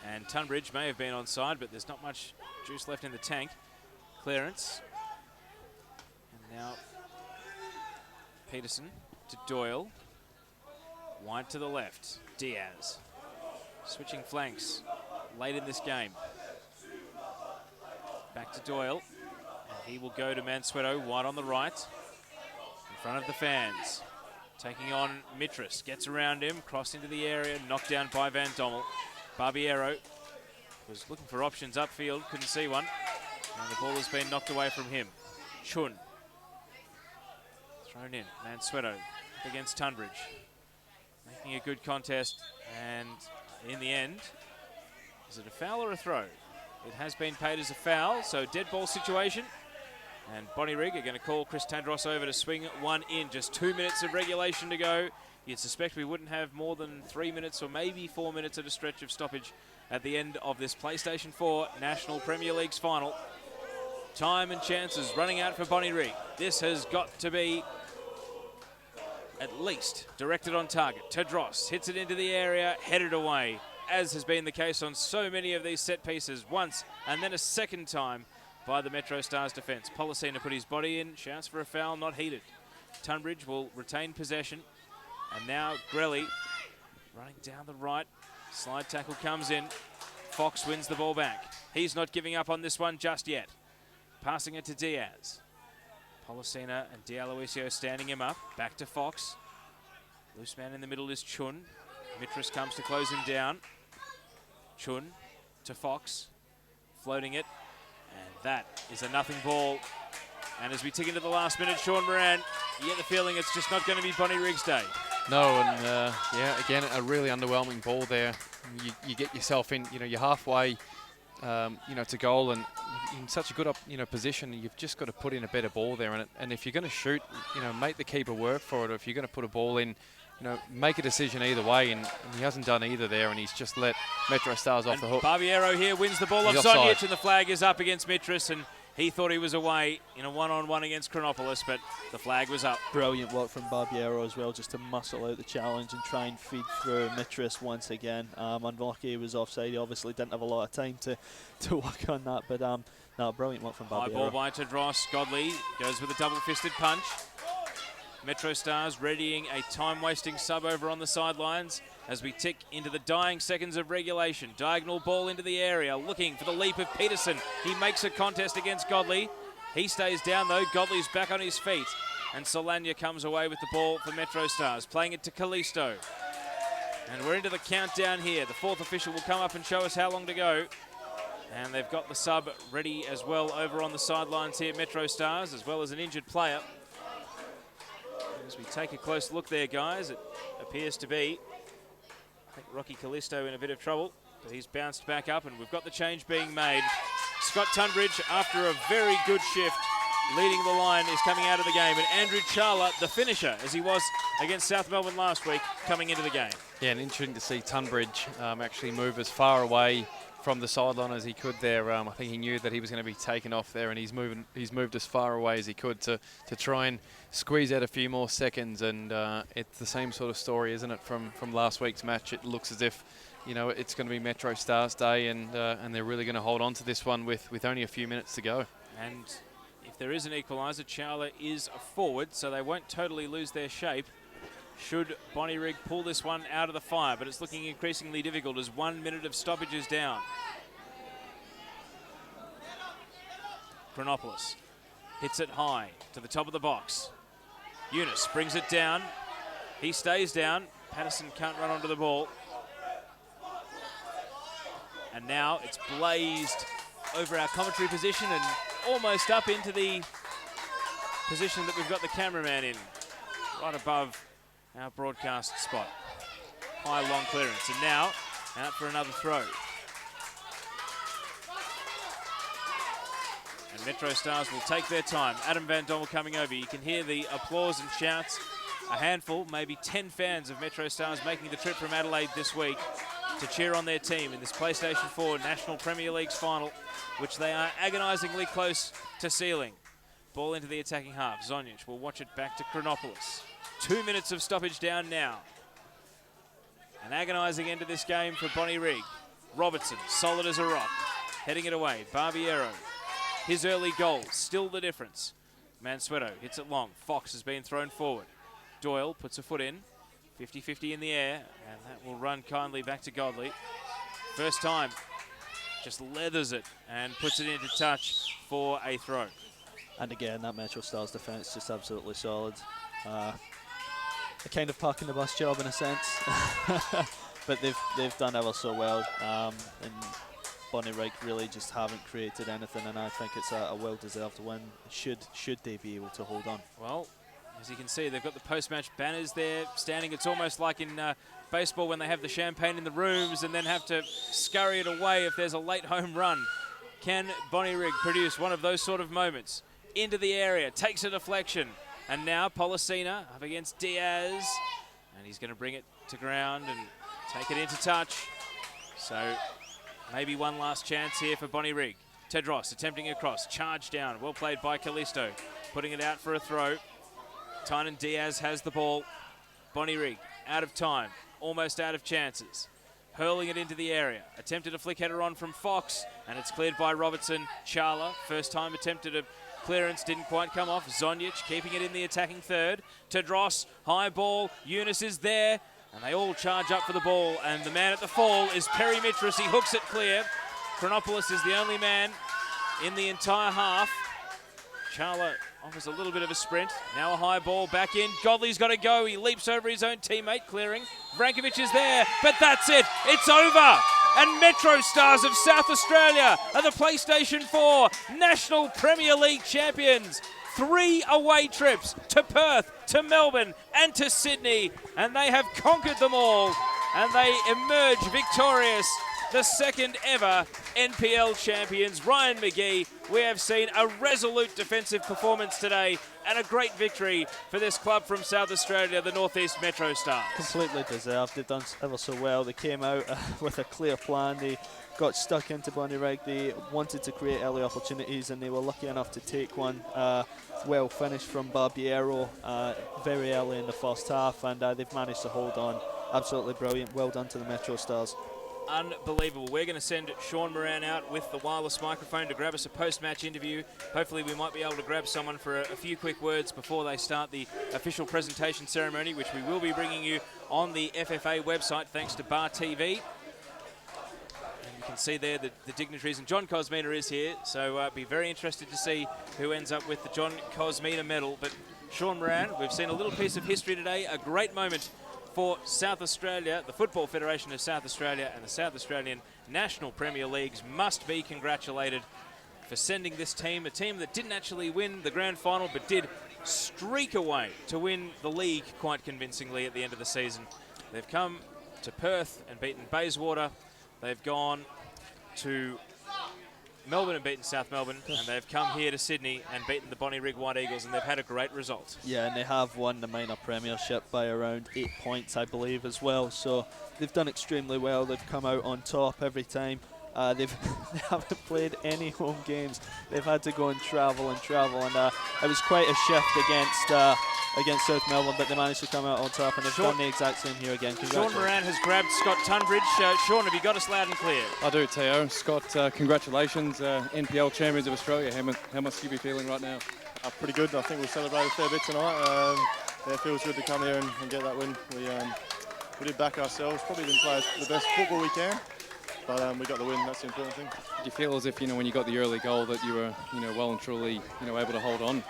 and Tunbridge may have been onside, but there's not much juice left in the tank. Clearance, and now Peterson to Doyle. Wide to the left, Diaz. Switching flanks late in this game. Back to Doyle, and he will go to Mansueto, wide on the right, in front of the fans. Taking on Mitras, gets around him, crossed into the area, knocked down by Van Dommel. Barbiero was looking for options upfield, couldn't see one, and the ball has been knocked away from him. Chun, thrown in, Mansueto up against Tunbridge. Making a good contest, and in the end, is it a foul or a throw? It has been paid as a foul, so dead ball situation. And Bonnyrigg are going to call Chris Tadros over to swing one in. Just 2 minutes of regulation to go. You'd suspect we wouldn't have more than 3 minutes or maybe 4 minutes at a stretch of stoppage at the end of this PlayStation 4 National Premier League's final. Time and chances running out for Bonnyrigg. This has got to be at least directed on target. Tadros hits it into the area, headed away, as has been the case on so many of these set pieces, once and then a second time by the Metro Stars defence. Polisena put his body in, shouts for a foul, not heeded. Tunbridge will retain possession, and now Grelly running down the right. Slide tackle comes in. Fox wins the ball back. He's not giving up on this one just yet. Passing it to Diaz. Polisena and D'Aloisio standing him up. Back to Fox. Loose man in the middle is Chun. Mitras comes to close him down. Chun to Fox. Floating it. And that is a nothing ball. And as we tick into the last minute, Sean Moran, you get the feeling it's just not going to be Bonnyrigg's day. No, and yeah, again, a really underwhelming ball there. You get yourself in, you're halfway, to goal, and in such a good position, you've just got to put in a better ball there. And if you're going to shoot, make the keeper work for it. Or if you're going to put a ball in, make a decision either way. And he hasn't done either there, and he's just let Metro Stars off the hook. Barbiero here wins the ball off Zonic, and the flag is up against Mitras, and he thought he was away in a one-on-one against Chronopolis, but the flag was up. Brilliant work from Barbiero as well, just to muscle out the challenge and try and feed through Mitras once again. Unlucky he was offside. He obviously didn't have a lot of time to work on that, but no, brilliant work from Barbiero. High ball by Tadros. Godley goes with a double-fisted punch. Metro Stars readying a time-wasting sub over on the sidelines as we tick into the dying seconds of regulation. Diagonal ball into the area, looking for the leap of Peterson. He makes a contest against Godley. He stays down though. Godley's back on his feet. And Solana comes away with the ball for Metro Stars, playing it to Callisto. And we're into the countdown here. The fourth official will come up and show us how long to go. And they've got the sub ready as well over on the sidelines here, Metro Stars, as well as an injured player. As we take a close look there, guys, it appears to be, I think, Rocky Callisto in a bit of trouble, but he's bounced back up, and we've got the change being made. Scott Tunbridge, after a very good shift, leading the line, is coming out of the game, and Andrew Charla, the finisher, as he was against South Melbourne last week, coming into the game. Yeah, and interesting to see Tunbridge actually move as far away from the sideline as he could there. I think he knew that he was going to be taken off there, and he's moved as far away as he could to try and squeeze out a few more seconds. And it's the same sort of story, isn't it, from last week's match? It looks as if, you know, it's going to be Metro Stars Day, and they're really going to hold on to this one with only a few minutes to go. And if there is an equaliser, Charla is a forward, so they won't totally lose their shape should Bonnyrigg pull this one out of the fire. But it's looking increasingly difficult as 1 minute of stoppages down. Chronopoulos hits it high to the top of the box. Eunice brings it down. He stays down. Patterson can't run onto the ball. And now it's blazed over our commentary position and almost up into the position that we've got the cameraman in, right above our broadcast spot. High long clearance, and now out for another throw. And Metro Stars will take their time. Adam Van Dommel coming over. You can hear the applause and shouts. A handful, maybe 10 fans of Metro Stars making the trip from Adelaide this week to cheer on their team in this PlayStation 4 National Premier League's final, which they are agonisingly close to sealing. Ball into the attacking half. Zonjic will watch it back to Chronopoulos. 2 minutes of stoppage down now. An agonising end to this game for Bonnyrigg. Robertson, solid as a rock, heading it away. Barbiero, his early goal, still the difference. Mansueto hits it long. Fox has been thrown forward. Doyle puts a foot in. 50-50 in the air, and that will run kindly back to Godley. First time, just leathers it and puts it into touch for a throw. And again, that Metro Stars defence just absolutely solid. A kind of parking the bus job in a sense, but they've done ever so well. And Bonnyrigg really just haven't created anything, and I think it's a well-deserved win. Should they be able to hold on? Well, as you can see, they've got the post-match banners there standing. It's almost like in baseball when they have the champagne in the rooms and then have to scurry it away if there's a late home run. Can Bonnyrigg produce one of those sort of moments? Into the area, takes a deflection. And now Policina up against Diaz. And he's going to bring it to ground and take it into touch. So maybe one last chance here for Bonnyrigg. Tedros attempting a cross, charge down. Well played by Callisto. Putting it out for a throw. Tynan Diaz has the ball. Bonnyrigg out of time, almost out of chances. Hurling it into the area. Attempted a flick header on from Fox, and it's cleared by Robertson. Charla, first time attempted a clearance, didn't quite come off. Zonjic keeping it in the attacking third. Tedros, high ball. Eunice is there, and they all charge up for the ball, and the man at the fall is Perry Mitras. He hooks it clear. Chronopoulos is the only man in the entire half. Charla offers a little bit of a sprint. Now a high ball back in. Godley's got to go. He leaps over his own teammate, clearing. Vrankovic is there, but that's it. It's over. And Metro Stars of South Australia are the PlayStation 4 National Premier League champions. 3 away trips to Perth, to Melbourne, and to Sydney. And they have conquered them all. And they emerge victorious. The second ever NPL champions. Ryan McGee, we have seen a resolute defensive performance today and a great victory for this club from South Australia, the North East Metro Stars. Completely deserved. They've done ever so well. They came out with a clear plan. They got stuck into Bonnyrigg. They wanted to create early opportunities, and they were lucky enough to take one. Well finished from Barbiero very early in the first half, and they've managed to hold on. Absolutely brilliant. Well done to the Metro Stars. Unbelievable. We're going to send Sean Moran out with the wireless microphone to grab us a post-match interview. Hopefully we might be able to grab someone for a few quick words before they start the official presentation ceremony, which we will be bringing you on the FFA website thanks to Bar TV. And you can see there the dignitaries, and John Cosmina is here, so be very interested to see who ends up with the John Cosmina medal. But Sean Moran, we've seen a little piece of history today, a great moment for South Australia. The Football Federation of South Australia and the South Australian National Premier Leagues must be congratulated for sending this team, a team that didn't actually win the grand final but did streak away to win the league quite convincingly at the end of the season. They've come to Perth and beaten Bayswater. They've gone to Melbourne and beaten South Melbourne, and they've come here to Sydney and beaten the Bonnyrigg White Eagles, and they've had a great result. Yeah, and they have won the minor premiership by around 8 points, I believe, as well. So they've done extremely well. They've come out on top every time. They haven't played any home games. They've had to go and travel, and it was quite a shift against South Melbourne, but they managed to come out on top, and they've done the exact same here again. Sean Moran has grabbed Scott Tunbridge. Sean, have you got us loud and clear? I do, Theo. Scott, congratulations, NPL champions of Australia. How must you be feeling right now? Pretty good. I think we'll celebrate a fair bit tonight. It feels good to come here and get that win. We did back ourselves. Probably didn't play the best football we can, but we got the win. That's the important thing. Did you feel as if, when you got the early goal that you were, well and truly, able to hold on?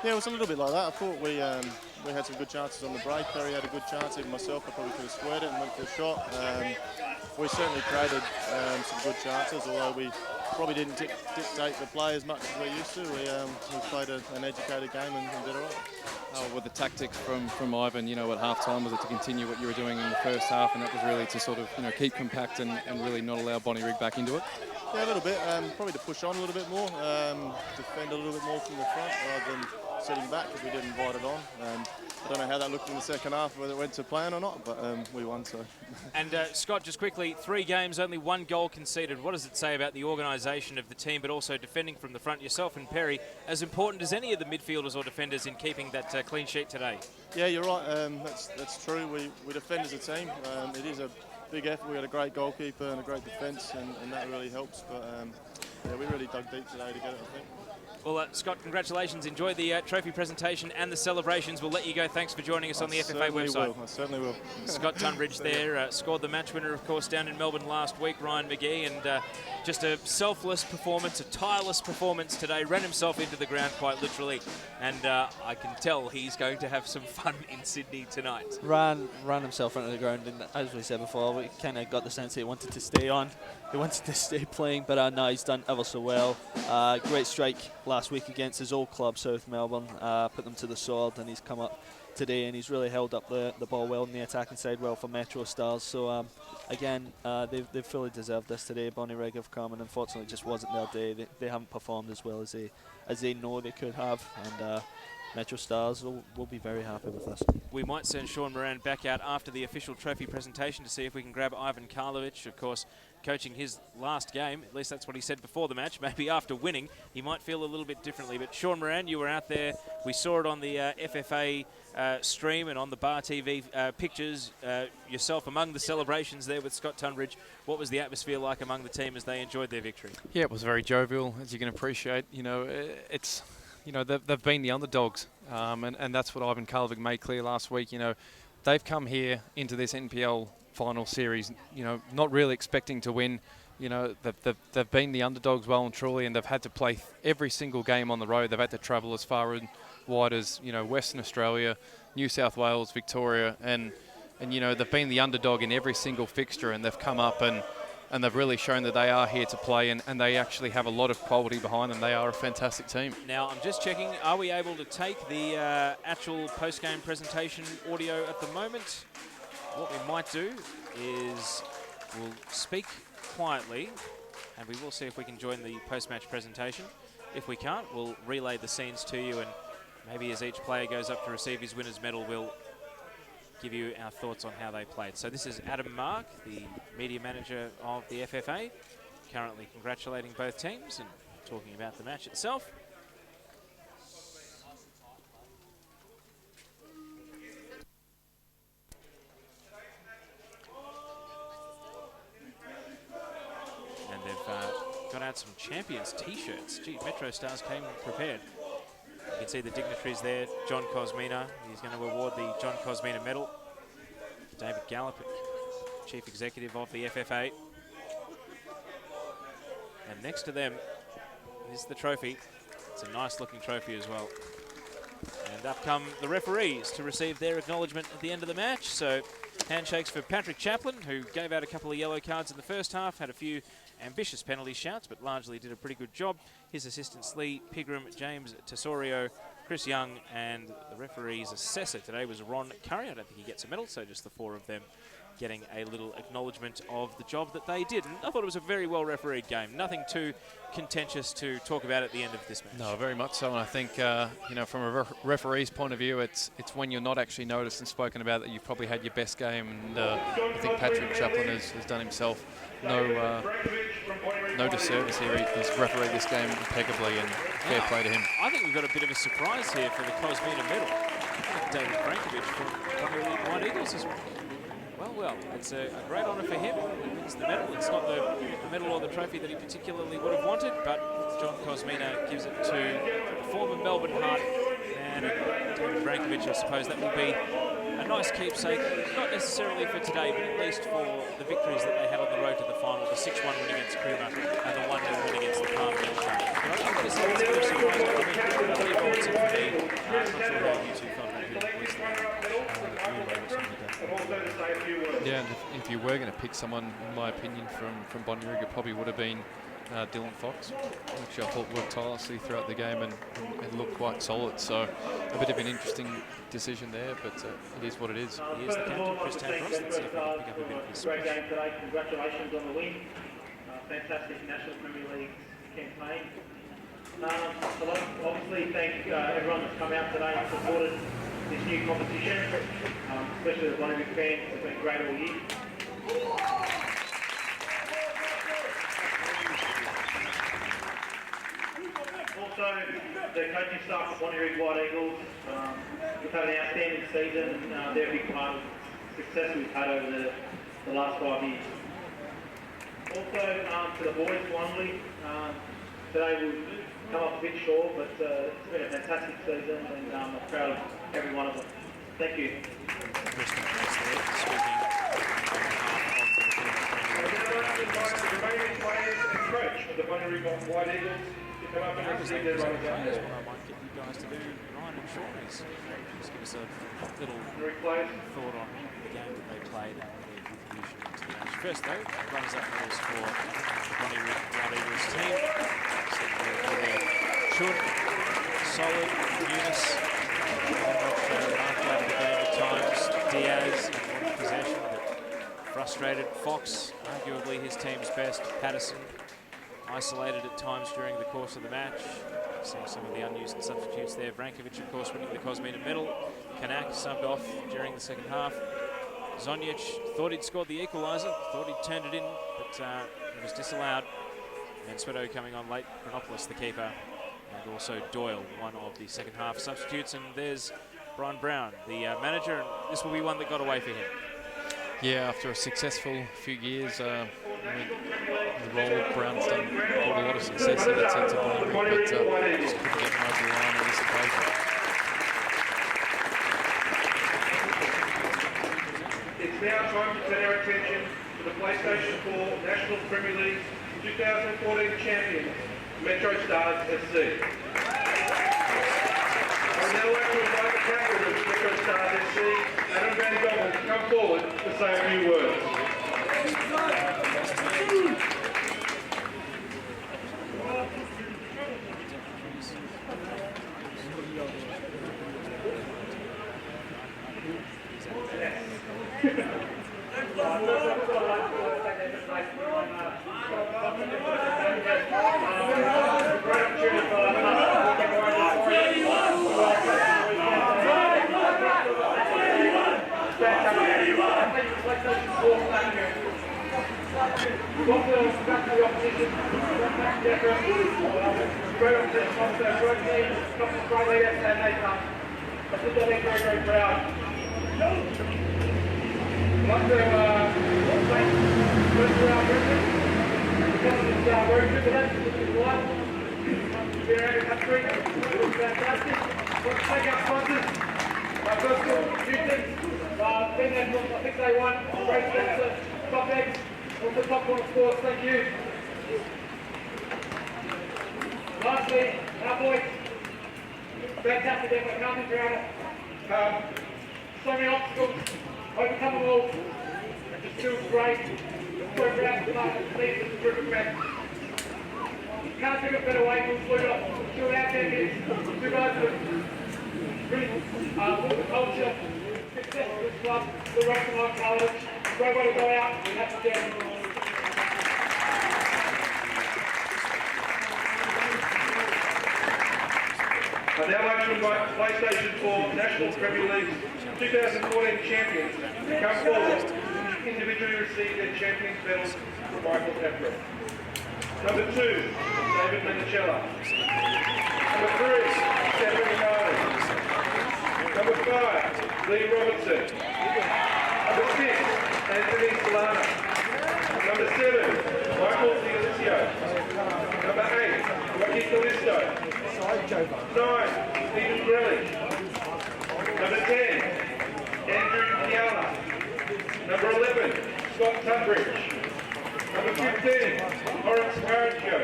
Yeah, it was a little bit like that. I thought we had some good chances on the break. Perry had a good chance. Even myself, I probably could have squared it and went for a shot. We certainly created some good chances, although we probably didn't dictate the play as much as we used to. We played an educated game and did all right. With the tactics from Ivan, at half-time, was it to continue what you were doing in the first half, and that was really to sort of, keep compact and really not allow Bonnyrigg back into it? Yeah, a little bit. Probably to push on a little bit more, defend a little bit more from the front rather than sitting back, because we did invite it on. I don't know how that looked in the second half, whether it went to plan or not, but we won, so. And Scott, just quickly, 3 games, only 1 goal conceded. What does it say about the organisation of the team, but also defending from the front? Yourself and Perry, as important as any of the midfielders or defenders in keeping that clean sheet today? Yeah, you're right. That's true. We defend as a team. It is a big effort. We had a great goalkeeper and a great defence, and that really helps. But yeah, we really dug deep today to get it, I think. Well, Scott, congratulations. Enjoy the trophy presentation and the celebrations. We'll let you go. Thanks for joining us on the FFA website. I certainly will. Scott Tunbridge there scored the match winner, of course, down in Melbourne last week, Ryan McGee, and just a selfless performance, a tireless performance today. Ran himself into the ground quite literally, and I can tell he's going to have some fun in Sydney tonight. Ran himself into the ground, and as we said before, we kind of got the sense that he wanted to stay on. He wanted to stay playing, but no, he's done ever so well. Great strike last week against his old club, South Melbourne, put them to the sword, and he's come up today, and he's really held up the ball well in the attacking side well for Metro Stars. So again, they've fully deserved this today. Bonnyrigg have come, and unfortunately it just wasn't their day. They haven't performed as well as they know they could have, and Metro Stars will be very happy with us. We might send Sean Moran back out after the official trophy presentation to see if we can grab Ivan Karlovic, of course, coaching his last game. At least that's what he said before the match. Maybe after winning, he might feel a little bit differently. But Sean Moran, you were out there. We saw it on the FFA stream and on the Bar TV pictures. Yourself among the celebrations there with Scott Tunbridge. What was the atmosphere like among the team as they enjoyed their victory? Yeah, it was very jovial, as you can appreciate. It's... they've been the underdogs, and that's what Ivan Karlovic made clear last week. They've come here into this NPL final series, not really expecting to win. They've been the underdogs well and truly, and they've had to play every single game on the road. They've had to travel as far and wide as, Western Australia, New South Wales, Victoria, and they've been the underdog in every single fixture, and they've come up and they've really shown that they are here to play, and they actually have a lot of quality behind them. They are a fantastic team. Now, I'm just checking, are we able to take the actual post-game presentation audio at the moment? What we might do is we'll speak quietly, and we will see if we can join the post-match presentation. If we can't, we'll relay the scenes to you, and maybe as each player goes up to receive his winner's medal, we'll give you our thoughts on how they played. So this is Adam Mark, the media manager of the FFA, currently congratulating both teams and talking about the match itself. And they've got out some Champions t-shirts. Gee, Metro Stars came prepared. You can see the dignitaries there. John Cosmina, he's going to award the John Cosmina Medal. David Gallop, Chief Executive of the FFA. And next to them is the trophy. It's a nice looking trophy as well. And up come the referees to receive their acknowledgement at the end of the match. So handshakes for Patrick Chaplin, who gave out a couple of yellow cards in the first half, had a few ambitious penalty shouts, but largely did a pretty good job. His assistants Lee Pigram, James Tesorio, Chris Young, and the referee's assessor today was Ron Curry. I don't think he gets a medal, so just the 4 of them getting a little acknowledgement of the job that they did. And I thought it was a very well refereed game. Nothing too contentious to talk about at the end of this match. No, very much so. And I think, you know, from a referee's point of view, it's when you're not actually noticed and spoken about that you've probably had your best game. And I think Patrick Chaplin has done himself no disservice here. He's refereed this game impeccably, and fair play to him. I think we've got a bit of a surprise here for the Cosmina medal. David Brankovic from Bonnyrigg White Eagles is well. It's a great honour for him. He wins the medal. It's not the medal or the trophy that he particularly would have wanted, but John Cosmina gives it to the former Melbourne Heart man, David Brankovic. I suppose that will be a nice keepsake, not necessarily for today, but at least for the victories that they had on the road to the final, the 6-1 win against Cooma and the 1-0 win against the Palm Beach. But I think this is a bit of a surprise. Really Robertson for me. I'm not sure how you two felt about who was Yeah, and if you were going to pick someone, in my opinion, from Bonnyrigg, it probably would have been Dylan Fox, which I thought worked tirelessly throughout the game and looked quite solid. So a bit of an interesting decision there, but it is what it is. Here's the captain, Chris Tandros. Let's see if we can pick up a bit of his great game today. Congratulations on the win. Fantastic National Premier League campaign. I'd like to obviously thank everyone that's come out today and supported this new competition, especially the Bonnyrigg fans. It's been great all year. Also, the coaching staff of Bonnyrigg White Eagles, we've had an outstanding season, and they're a big part of the success we've had over the last 5 years. Also, to the boys, Bonnyrigg, today we've come up a bit short, but it's been a fantastic season, and I'm proud of every one of them. Thank you. Remaining players and coach of the Bonnyrigg White Eagles to come up and represent their role down. What I might get you guys to do, Ryan and Sean, is just give us a little thought on the game that they played and their contribution to the match. First though, runners-up medals for the Bonnyrigg White Eagles team. Chun, Solid, Eunice, marked out of the game at times, Diaz, and one possession that frustrated Fox, arguably his team's best. Patterson, isolated at times during the course of the match. Seeing some of the unused substitutes there. Brankovic, of course, winning the Cosmina medal. Kanak subbed off during the second half. Zonjic thought he'd scored the equaliser, thought he'd turned it in, but it was disallowed. And Swedo coming on late, Chronopoulos the keeper, and also Doyle, one of the second half substitutes. And there's Brian Brown, the manager, and this will be one that got away for him. Yeah, after a successful few years, the role Brown's done brought a lot of success in that sense of Bonnyrigg, but just couldn't get him over the line on this occasion. It's now time to turn our attention to the PlayStation 4 National Premier League 2014 champions, Metro Stars SC. I would now like to invite the captain of Metro Stars SC, Adam Van Dommel, to come forward to say a few words. I think they won. Great sponsor, Top X, also Top Corner Sports, thank you. Lastly, our boys, fantastic effort, nothing around it. So many obstacles, overcome them all, and just feels great. So proud to start the season, it's a terrific match. Can't think of a better way to include us. 2 out there is 2 guys that have really put the culture, success of this club, the rest of our college. Great way to go out. That's down. I'd now like to invite PlayStation 4 National Premier League 2014 champions to come forward and individually receive their champions medals from Michael Pepper. Number 2, David Menicella. Number 3, Stephanie Harley. Number 5, Lee Robertson. Number 6, Anthony Solana. Number 7, Michael D'Alessio. Number 8, Rocky Callisto. 9, Stephen Grelich. Number 10, Andrew Piala. Number 11, Scott Tunbridge. Number 15, Lawrence Carriggio.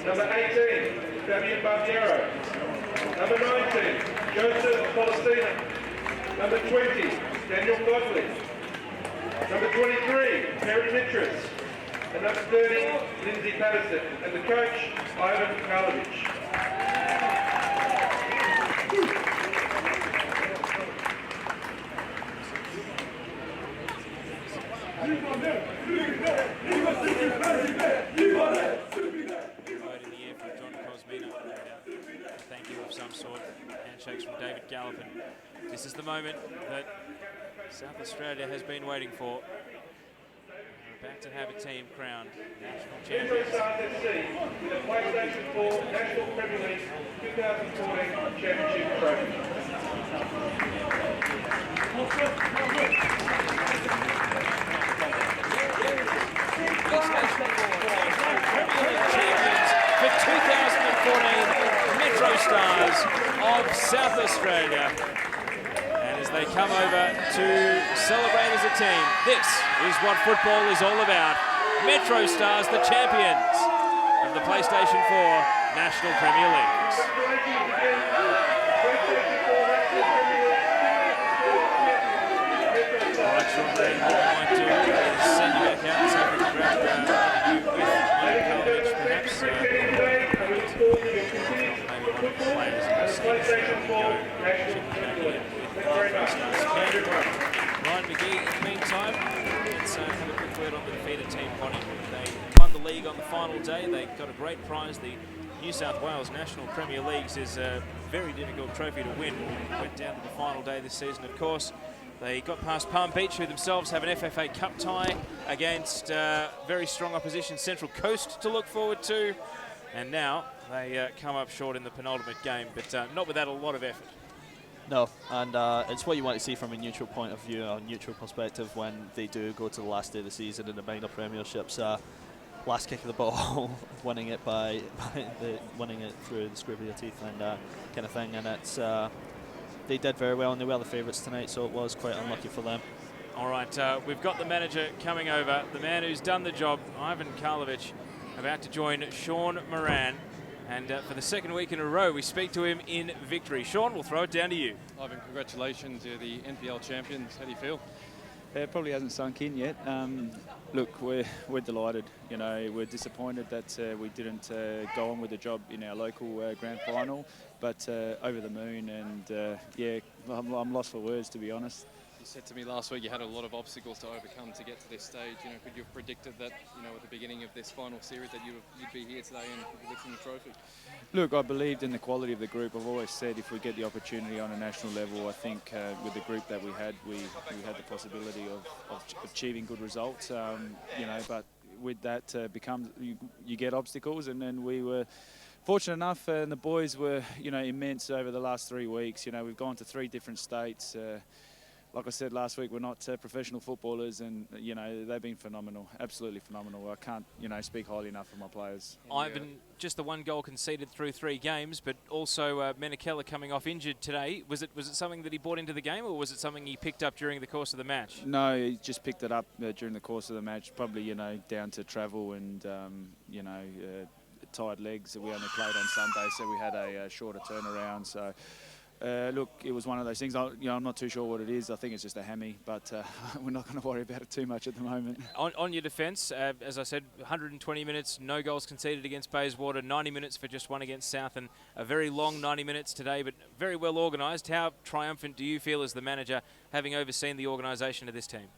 Number 18, Fabian Barbiero. Number 19, Joseph Polostina. Number 20, Daniel Godley. Number 23, Perry Mitras. And number 30, Lindsay Patterson. And the coach, Ivan Karlovich. Thank you of some sort. Handshakes from David Gallopin. This is the moment that South Australia has been waiting for. We're about to have a team crowned national champions. With a PlayStation 4 National Premier League 2014 Championship Trophy. Champions for 2014 Metro Stars of South Australia. And as they come over to celebrate as a team, this is what football is all about. Metro Stars, the champions of the PlayStation 4 National Premier Leagues. All right, Sean, what I might do is send you back out and see if we can grab you with Mike Karlovich, perhaps. Players in the PlayStation 4 National Premier League. Ryan McGee, in the meantime, let's have a quick word on the defeated team, Bonnyrigg. They won the league on the final day. They got a great prize. The New South Wales National Premier Leagues is a very difficult trophy to win. Went down to the final day this season, of course. They got past Palm Beach, who themselves have an FFA Cup tie against very strong opposition Central Coast to look forward to. And now they come up short in the penultimate game, but not without a lot of effort. No, and it's what you want to see from a neutral point of view, a neutral perspective when they do go to the last day of the season in the minor premierships. Last kick of the ball, winning it winning it through the screw of your teeth and kind of thing. And it's they did very well, and they were the favourites tonight, so it was quite unlucky for them. All right, we've got the manager coming over, the man who's done the job, Ivan Karlovich, about to join Sean Moran. And for the second week in a row, we speak to him in victory. Sean, we'll throw it down to you. Ivan, congratulations. You're the NPL champions. How do you feel? It probably hasn't sunk in yet. Look, we're delighted. You know, we're disappointed that we didn't go on with the job in our local grand final, but over the moon. And yeah, I'm lost for words, to be honest. You said to me last week you had a lot of obstacles to overcome to get to this stage. You know, could you have predicted that, you know, at the beginning of this final series that you'd be here today and lifting the trophy? Look, I believed in the quality of the group. I've always said if we get the opportunity on a national level, I think with the group that we had the possibility of achieving good results. You know, but with that becomes you get obstacles, and then we were fortunate enough, and the boys were, you know, immense over the last 3 weeks. You know, we've gone to 3 different states. Like I said last week, we're not professional footballers, and you know they've been phenomenal, absolutely phenomenal. I can't, you know, speak highly enough of my players. Ivan, just the 1 goal conceded through 3 games, but also Menicella coming off injured today. Was it something that he brought into the game, or was it something he picked up during the course of the match? No, he just picked it up during the course of the match. Probably, you know, down to travel and you know, tired legs. We only played on Sunday, so we had a shorter turnaround. So. Look, it was one of those things. I'm not too sure what it is. I think it's just a hammy, but we're not going to worry about it too much at the moment. On your defence, as I said, 120 minutes, no goals conceded against Bayswater, 90 minutes for just 1 against South, and a very long 90 minutes today, but very well organised. How triumphant do you feel as the manager, having overseen the organisation of this team?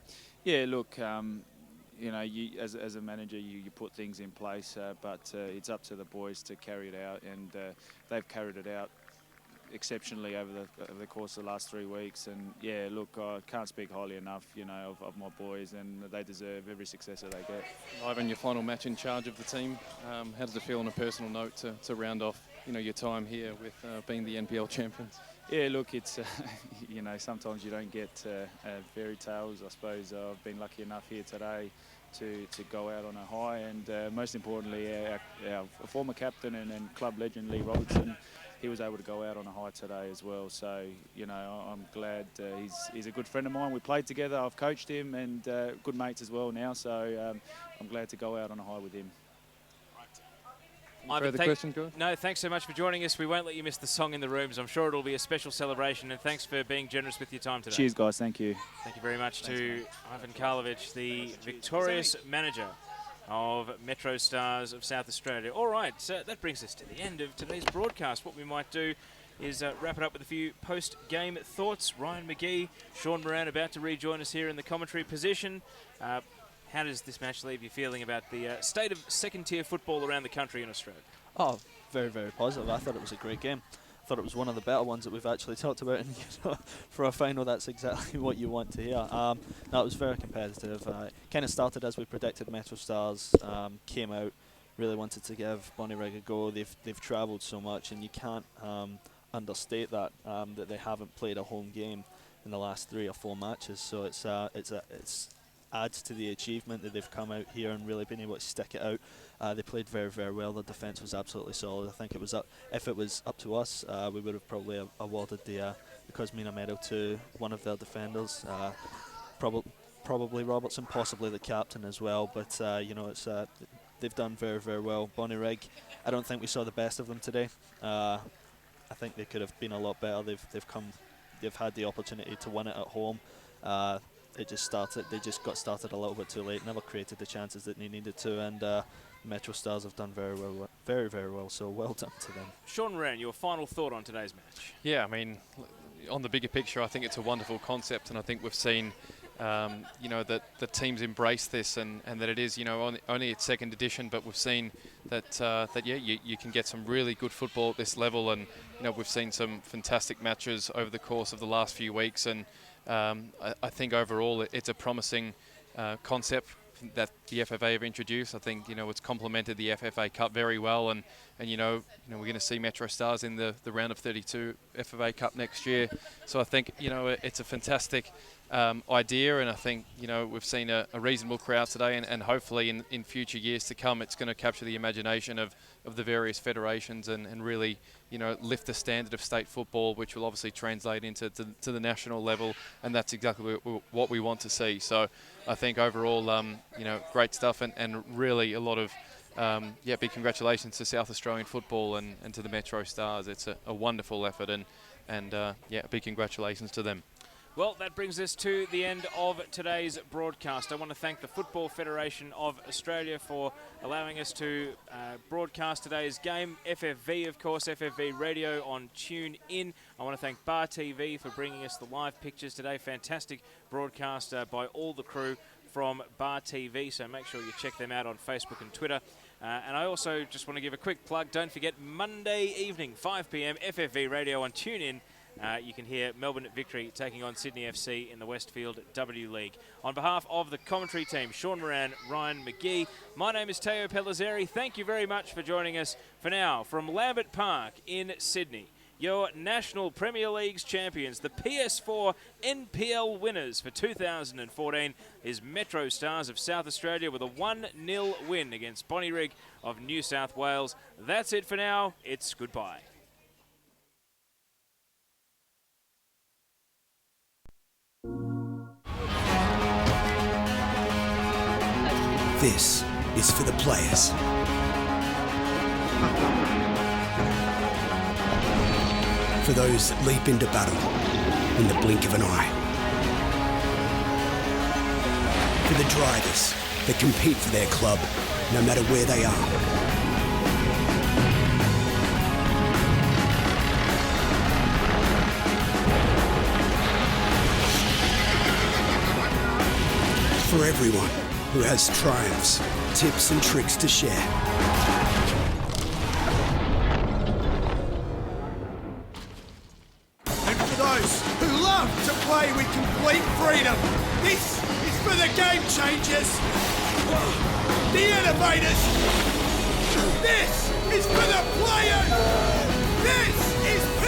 Yeah, look, you know, as a manager, you put things in place, but it's up to the boys to carry it out, and they've carried it out exceptionally over the course of the last 3 weeks. And yeah, look, I can't speak highly enough, you know, of my boys, and they deserve every success that they get. Ivan, your final match in charge of the team, how does it feel on a personal note to round off, you know, your time here with being the NPL champions? Yeah, look, it's, you know, sometimes you don't get fairy tales. I suppose I've been lucky enough here today to go out on a high, and most importantly, our former captain and club legend, Lee Robertson, he was able to go out on a high today as well. So, you know, I'm glad. He's a good friend of mine. We played together. I've coached him, and good mates as well now. So I'm glad to go out on a high with him. Further questions, George? No, thanks so much for joining us. We won't let you miss the song in the rooms. I'm sure it'll be a special celebration, and thanks for being generous with your time today. Cheers, guys. Thank you. Thank you very much to Ivan Karlovic, the victorious manager of Metro Stars of South Australia. All right, so that brings us to the end of today's broadcast. What we might do is wrap it up with a few post-game thoughts. Ryan McGee, Sean Moran about to rejoin us here in the commentary position. How does this match leave you feeling about the state of second-tier football around the country in Australia? Oh, very, very positive. I thought it was a great game. I thought it was one of the better ones that we've actually talked about. And you know, for a final, that's exactly what you want to hear. No, it was very competitive. Kind of started as we predicted. Metro Stars came out, really wanted to give Bonnyrigg a go. They've travelled so much, and you can't understate that that they haven't played a home game in the last 3 or 4 matches. So it's adds to the achievement that they've come out here and really been able to stick it out. They played very, very well. The defence was absolutely solid. I think it was if it was up to us, we would have probably awarded the Cosmina medal to one of their defenders, probably Robertson, possibly the captain as well. But you know, they've done very, very well. Bonnyrigg, I don't think we saw the best of them today. I think they could have been a lot better. They've had the opportunity to win it at home. They just got started a little bit too late, never created the chances that they needed to, and Metro Stars have done very well, very, very well, so well done to them. Sean Moran, your final thought on today's match? Yeah, I mean, on the bigger picture, I think it's a wonderful concept, and I think we've seen, you know, that the teams embrace this, and that it is, you know, only its 2nd edition, but we've seen that, yeah, you can get some really good football at this level, and, you know, we've seen some fantastic matches over the course of the last few weeks, and I think overall it's a promising concept that the FFA have introduced. I think, you know, it's complemented the FFA Cup very well, and you know we're going to see Metro Stars in the round of 32 FFA Cup next year. So I think, you know, it's a fantastic idea, and I think, you know, we've seen a reasonable crowd today, and hopefully in future years to come it's going to capture the imagination of the various federations and really, you know, lift the standard of state football, which will obviously translate into to the national level, and that's exactly what we want to see. So I think overall, you know, great stuff, and really a lot of yeah, big congratulations to South Australian football and to the Metro Stars. It's a wonderful effort, and yeah, big congratulations to them. Well, that brings us to the end of today's broadcast. I want to thank the Football Federation of Australia for allowing us to broadcast today's game. FFV, of course, FFV Radio on Tune In. I want to thank Bar TV for bringing us the live pictures today. Fantastic broadcast by all the crew from Bar TV, so make sure you check them out on Facebook and Twitter. And I also just want to give a quick plug. Don't forget, Monday evening, 5 p.m, FFV Radio on Tune In. You can hear Melbourne Victory taking on Sydney FC in the Westfield W League. On behalf of the commentary team, Sean Moran, Ryan McGee, my name is Teo Pellizzeri. Thank you very much for joining us. For now, from Lambert Park in Sydney, your National Premier League's champions, the PS4 NPL winners for 2014, is Metro Stars of South Australia with a 1-0 win against Bonnyrigg of New South Wales. That's it for now. It's goodbye. This is for the players. For those that leap into battle in the blink of an eye. For the drivers that compete for their club, no matter where they are. for everyone who has triumphs, tips and tricks to share. And for those who love to play with complete freedom, this is for the game changers, the innovators. This is for the players. This is